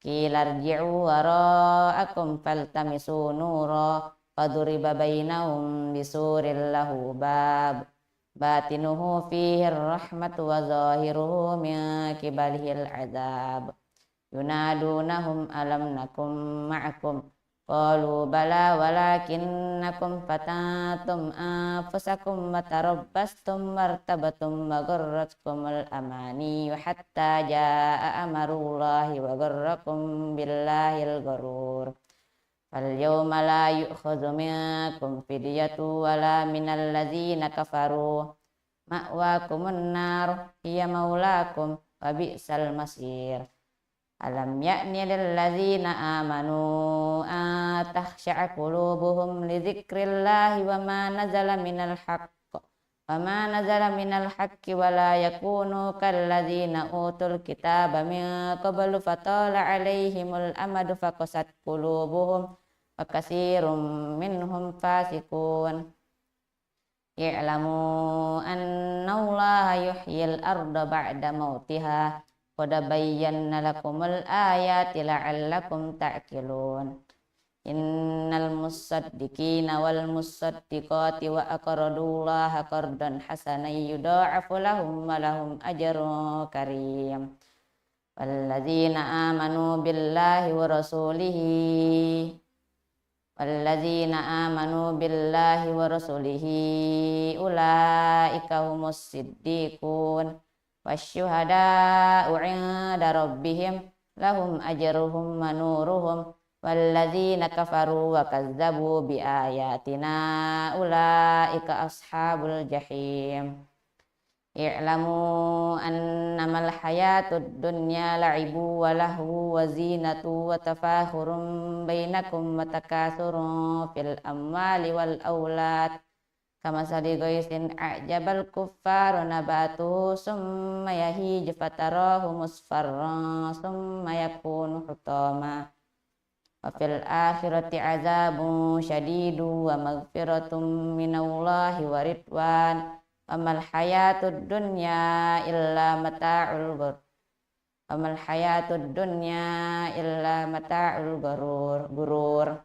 qila irji'u wara'akum faltamisu nura faduriba bainahum bisurin lahu bab batinuhu fihi rahmatu wa zahiruhu min qibalihil azab yunadunahum alam nakum ma'akum qalu bala walakinnakum fatantum anfusakum wa tarabbastum wartabatum wa gharratkumul amani hatta jaa amarullahi wa gharrakum billahil gharur fal yawma la yu'khadhu minkum fidyatu wala minal ladzina kafaru ma'wakumun nar hiya maulakum wa bi'sal masir. Alam ya'ni lil ladzina amanu an takhsha'a qulubuhum li dzikrillahi wa ma nazala minal haqqi wa la yakunu kal ladzina utul kitaba min qablu fatala 'alaihimul amadu faqasat qulubuhum wa katsirum minhum fasiqun. I'lamu anna Allaha yuhyil arda ba'da mautiha qad bayyana lakumul ayati la'allakum ta'qilun. Innal musaddiqina wal musaddiqati wa aqradullaha qardan hasanan yudha'afu lahum wa lahum ajrun karim. Walladzina amanu billahi wa rasulihi ulaika humus siddiqun wasyuhada'u 'inda rabbihim lahum ajruhum wa nuruhum walladzina kafaru wa kazzabu bi ayatina ulaika ashabul jahim. I'lamu annamal hayatud dunya la'ibu wa lahu wa zinatu wa tafakhurun bainakum wa takasurun fil amwali wal aulad kamasali ghaisin a'jabal kuffar nabatuhu summa yahij fatarahu musfarran summa yakunu hutama wa fil akhirati azabun syadidu wa maghfiratun minallahi wa ridwan wa mal hayatud dunya illa mata'ul gurur.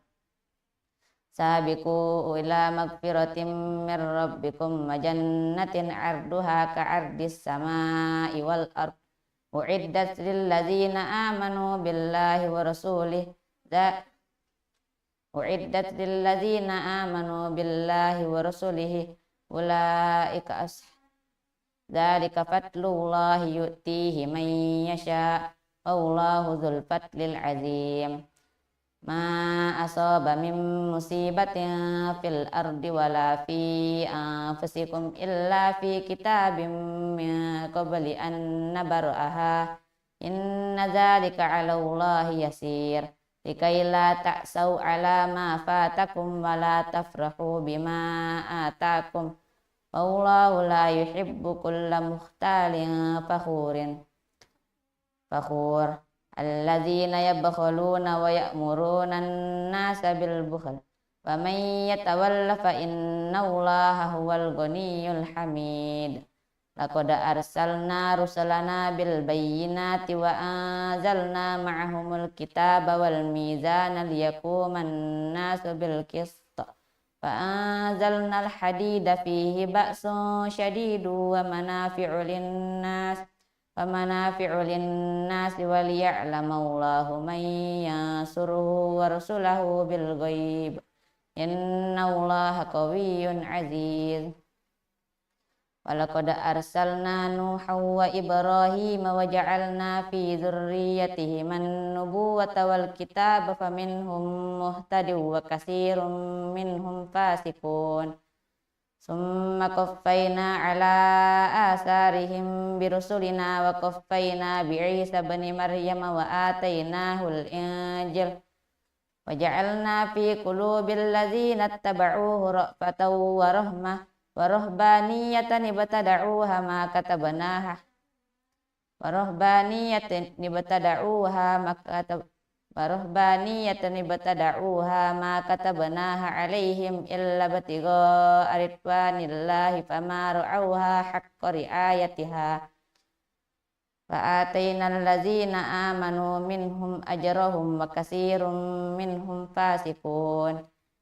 Sabiqu ila magfiratin min rabbikum wa jannatin 'arduha ka'ardis samai wal ard u'iddat lil ladzina amanu billahi wa rasulihi ulaika dzalika fadlullahi yu'tihi man yasha wallahu dzul fadlil 'azim. Ma asaba min musibatin fil ardi wala fi anfusikum illa fi kitabim min qabli an nabra'aha inna dzalika 'ala Allahi yasir likai la ta'sau 'ala ma fatakum wa la tafrahu bima atakum wallahu la yuhibbu kulla mukhtalin fakhur. Alladzina yabkhaluna wa ya'muruna an-nasa bil bukhl wa man yatawalla fa innallaha huwal ghaniyyul hamid. Laqad arsalna rusulana bil bayyinati wa anzalna ma'ahumul kitaba wal mizana liyaquman nasu bil qist fa anzalnal hadida fihi ba'sun syadidu wa manafi'u lin-nasi wa liya'lamallahu man yansuruhu wa rasulahu bil ghaib innallaha qawiyyun 'aziz. Walaqad arsalna Nuhan wa Ibrahim wa ja'alna fi dzurriyyatihiman nubuwwata wal kitaba faminhum muhtadin wa katsirun minhum fasiqun. Summa qaffayna ala asarihim birusulina wa qaffayna bi Isa ibn Maryam wa atainahul injil wa ja'alna fi qulubil ladzina ittaba'uhu ra'fatan wa rahmah wa rahbaniyatan ibtada'uha ma katabnaha alaihim illa batigha ridwanillahi fama ra'awha haqqa riayatiha فآتينا الذين آمنوا منهم أجرهم وكثير منهم فاسقون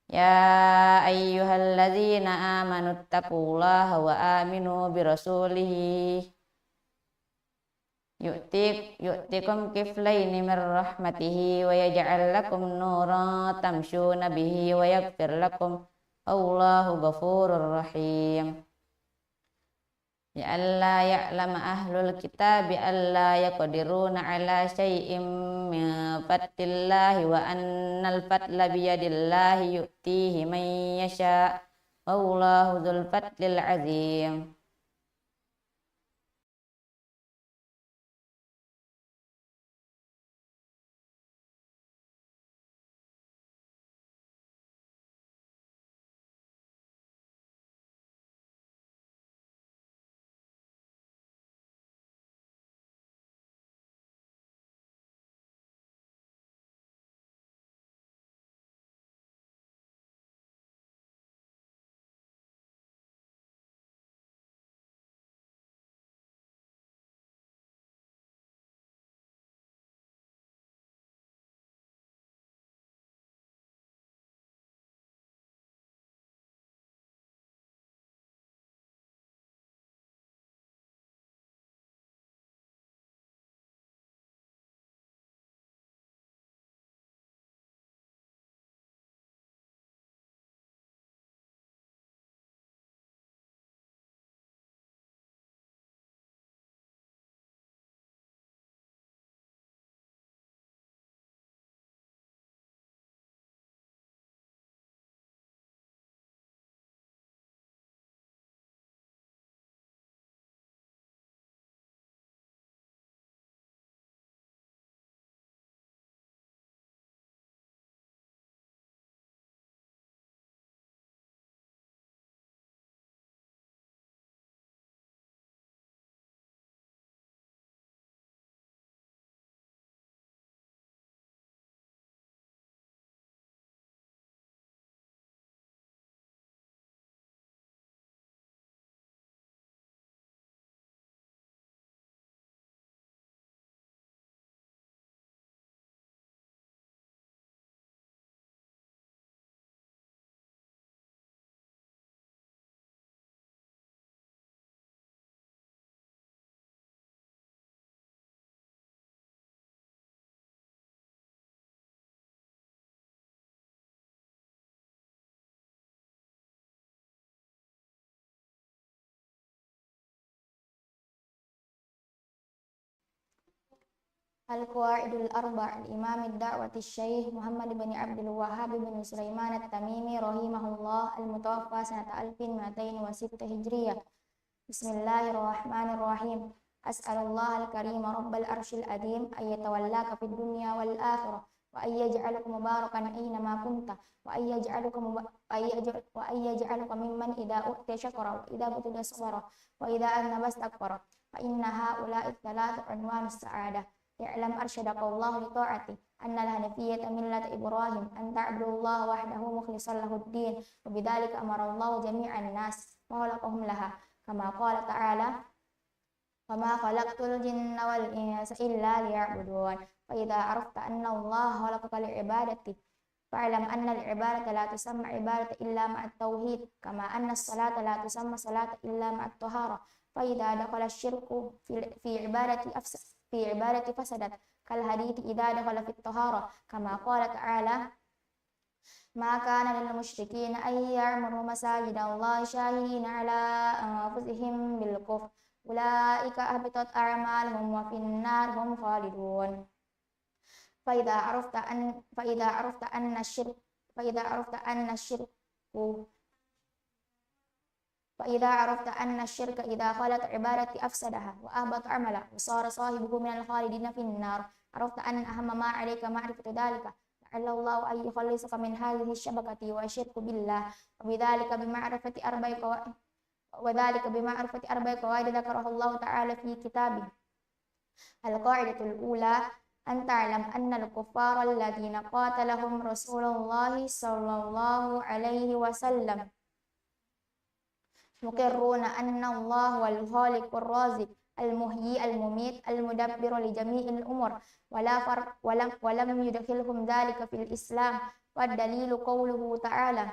يا أيها الذين آمنوا اتقوا الله وآمنوا برسوله يؤتكم كفلين من رحمته ويجعل لكم نورا تمشون به ويغفر لكم والله غفور رحيم لئلا يعلم أهل الكتاب ألا يقدرون على شيء من فضل الله وأن الفضل بيد الله يؤتيه من يشاء والله ذو الفضل العظيم القواعد الأربع لإمام الدعوة الشيخ محمد بن عبد الوهاب بن سليمان التميمي رحمه الله المتوفى سنة 1206 هجرية. بسم الله الرحمن الرحيم. أسأل الله الكريم رب العرش العظيم أن يتولاك في الدنيا والآخرة وأن يجعلك مباركا أينما كنت وأن يجعلك ممن إذا أوتي شكر وإذا ابتلي صبر وإذا أذنب استغفر فإن هؤلاء الثلاث عنوان السعادة. اعلم أرشدك الله لطاعته أن الحنيفية ملة إبراهيم أن تعبدوا الله وحده مخلصا له الدين وبذلك أمر الله جميع الناس وخلقهم لها كما قال تعالى وما خلقت الجن والإنس إلا ليعبدون. فإذا عرفت أن الله خلقك لعبادته فاعلم أن العبادة لا تسمى عبادة إلا مع التوحيد كما أن الصلاة لا تسمى صلاة إلا مع الطهارة. فإذا دخل الشرك في عبادة فسدت كالحديث إذا دخل في الطهارة كما قال تعالى ما كان للمشركين أن يعمروا مساجد الله شاهدين على أنفسهم بالكفر أولئك أحبطت أعمالهم وفي النار هم خالدون. فإذا عرفت أن الشرك إذا خلت عبادة أفسدها وأهبط عمله وصار صاحبه من الخالدين في النار عرفت أن أهم ما عليك معرفة ذلك لعل الله أن يخلصك من هذه الشبكة والشرك بالله وذلك بمعرفة أربع قواعد ذكرها الله تعالى في كتابه. القاعدة الأولى أن تعلم أن الكفار الذين قاتلهم رسول الله صلى الله عليه وسلم مقرون أن الله هو الخالق الرازق المحيي المميت المدبر لجميع الأمور ولم يدخلهم ذلك في الإسلام. والدليل قوله تعالى: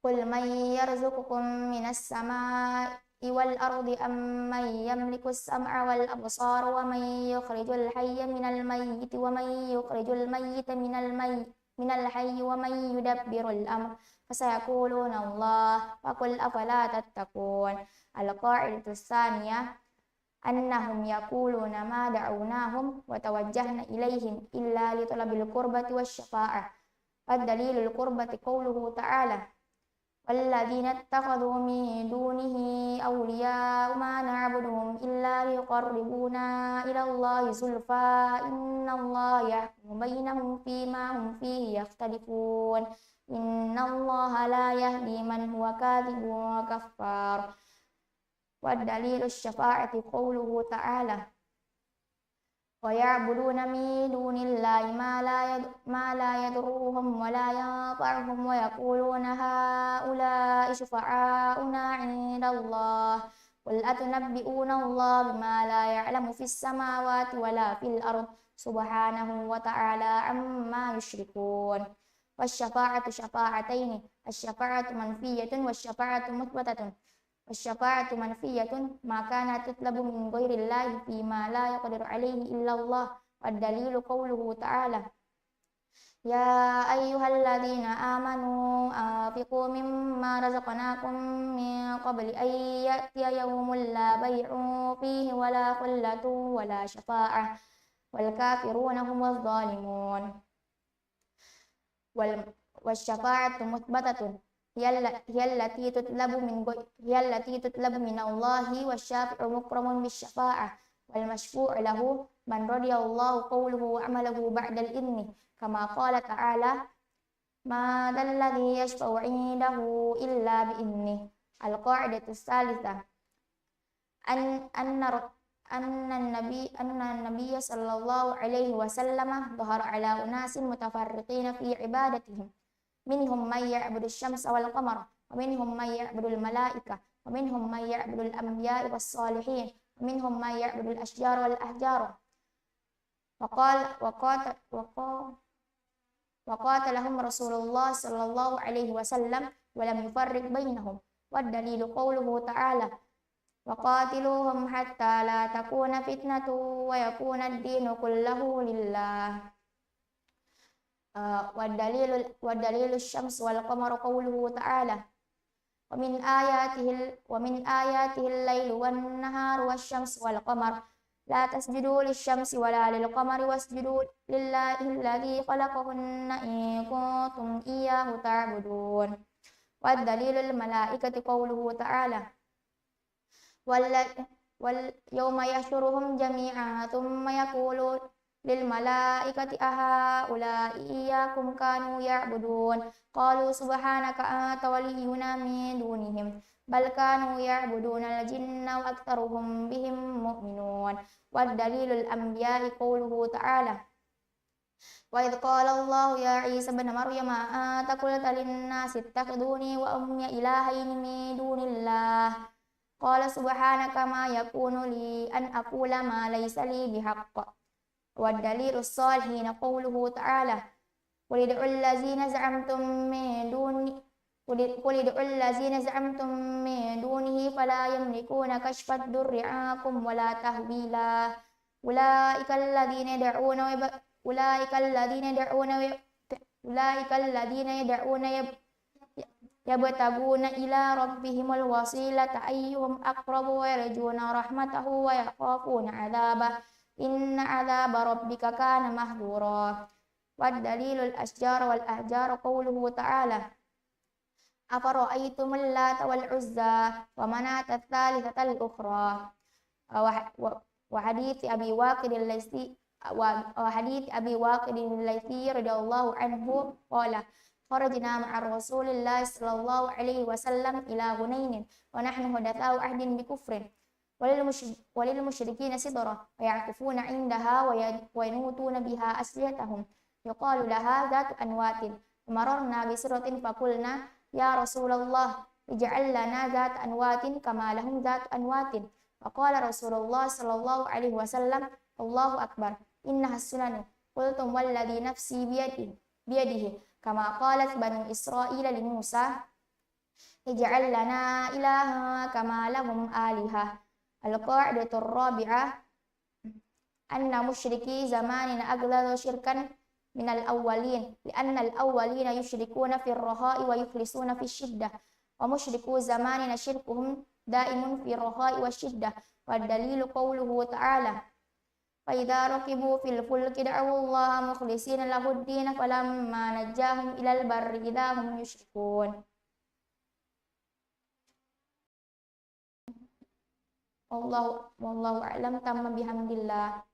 قل من يرزقكم من السماء والأرض أم من يملك السمع والأبصار ومن يخرج الحي من الميت ومن يخرج الميت من الحي ومن يدبر الأمر فسيقولون الله فقل أفلا تتقون. القاعدة الثانية أنهم يقولون ما دعوناهم وتوجهنا إليهم إلا لطلب القربة والشفاعة. والدليل القربة قوله تعالى: والذين اتخذوا من دونه أولياء ما نعبدهم إلا ليقربونا إلى الله زلفى إن الله يحكم بينهم فيما هم فيه يختلفون إن الله لا يهدي من هو كاذب كفار. والدليل الشفاعة قوله تعالى: ويعبدون من دون الله ما لا يضرهم ولا ينفعهم ويقولون هؤلاء شفعاؤنا عند الله قل أتنبئون الله بما لا يعلم في السماوات ولا في الأرض سبحانه وتعالى عما يشركون. والشفاعة شفاعتين: الشفاعة منفية والشفاعة مثبتة. والشفاعة منفية ما كانت تطلب من غير الله فيما لا يقدر عليه إلا الله. والدليل قوله تعالى: يا أيها الذين آمنوا أنفقوا مما رزقناكم من قبل أن يأتي يوم لا بيع فيه ولا خلة ولا شفاعة والكافرون هم الظالمون. والشفاعة مثبتة هي التي تطلب من الله والشافع مكرم بالشفاعة والمشفوع له من رضي الله قوله وعمله بعد الإذن كما قال تعالى: ما ذا الذي يشفع عنده إلا بإذنه. القاعدة الثالثة أن النبي صلى الله عليه وسلم ظهر على أناس متفرقين في عبادتهم، منهم من يعبد الشمس والقمر ومنهم من يعبد الملائكة ومنهم من يعبد الأنبياء والصالحين ومنهم من يعبد الأشجار والأحجار وقاتلهم رسول الله صلى الله عليه وسلم ولم يفرق بينهم. والدليل قوله تعالى: وقاتلوهم حتى لا تكون فتنة ويكون الدين كله لله. والدليل الشمس والقمر قوله تعالى: ومن آياته الليل والنهار والشمس والقمر لا تسجدوا للشمس ولا للقمر واسجدوا لله الذي خلقهن إن كنتم إياه تعبدون. والدليل الملائكة قوله تعالى: يوم يحشرهم جميعا ثم يقول للملائكة أهؤلاء إياكم كانوا يعبدون قالوا سبحانك أنت ولينا من دونهم بل كانوا يعبدون الجن وأكثرهم بهم مؤمنون. والدليل الأنبياء قوله تعالى: وإذ قال الله يا عيسى ابن مريم أنت قلت للناس اتخذوني وأمي إلهين من دون الله قال سبحانك ما يكون لي أن أقول ما ليس لي بحق. والدليل الصالحين قوله تعالى: قل ادعوا الذين زعمتم من دونه فلا يملكون كشف الضر عنكم ولا تحويلا أولئك الذين يدعون يبتغون إلى ربهم الوسيلة أيهم أقرب ويرجون رحمته ويخافون عذابه إن عذاب ربك كان محذورا. والدليل الأشجار والأحجار قوله تعالى: أفرأيتم اللات والعزى ومناة الثالثة الأخرى. وحديث أبي واقد الليثي رضي الله عنه قال: خرجنا مع رسول الله صلى الله عليه وسلم إلى هنين ونحن حدثاء عهد بكفر وللمشركين سدرة ويعكفون عندها وينوتون بها أسلحتهم يقال لها ذات أنوات فمررنا بسرة فقلنا يا رسول الله اجعل لنا ذات أنوات كما لهم ذات أنوات Faqala Rasulullah sallallahu alaihi wasallam, Allahu akbar, innaha sunanu. Qultum walladhi nafsi biyadihi kama qalat banu Israila li Musa, ij'al lana ilaha kama lahum aliha. Al-qa'idatu ar-rabi'ah anna musyriki zamanina aghladu syirkan min al-awwalin li'anna al-awwalina yusyrikuna fi ar-raha'i wa yukhlisuna fi syiddah wa musyriku zamanina syirkuhum daimun fi ar-raha'i wa syiddah wa dalilu qawluhu ta'ala fa idza raqibu fil fulki da'u Allah mukhlishina lahu ad-din falamma najjahum ilal barri idza hum yusyrikun. Wallahu a'lam. Tamma bihamdillah.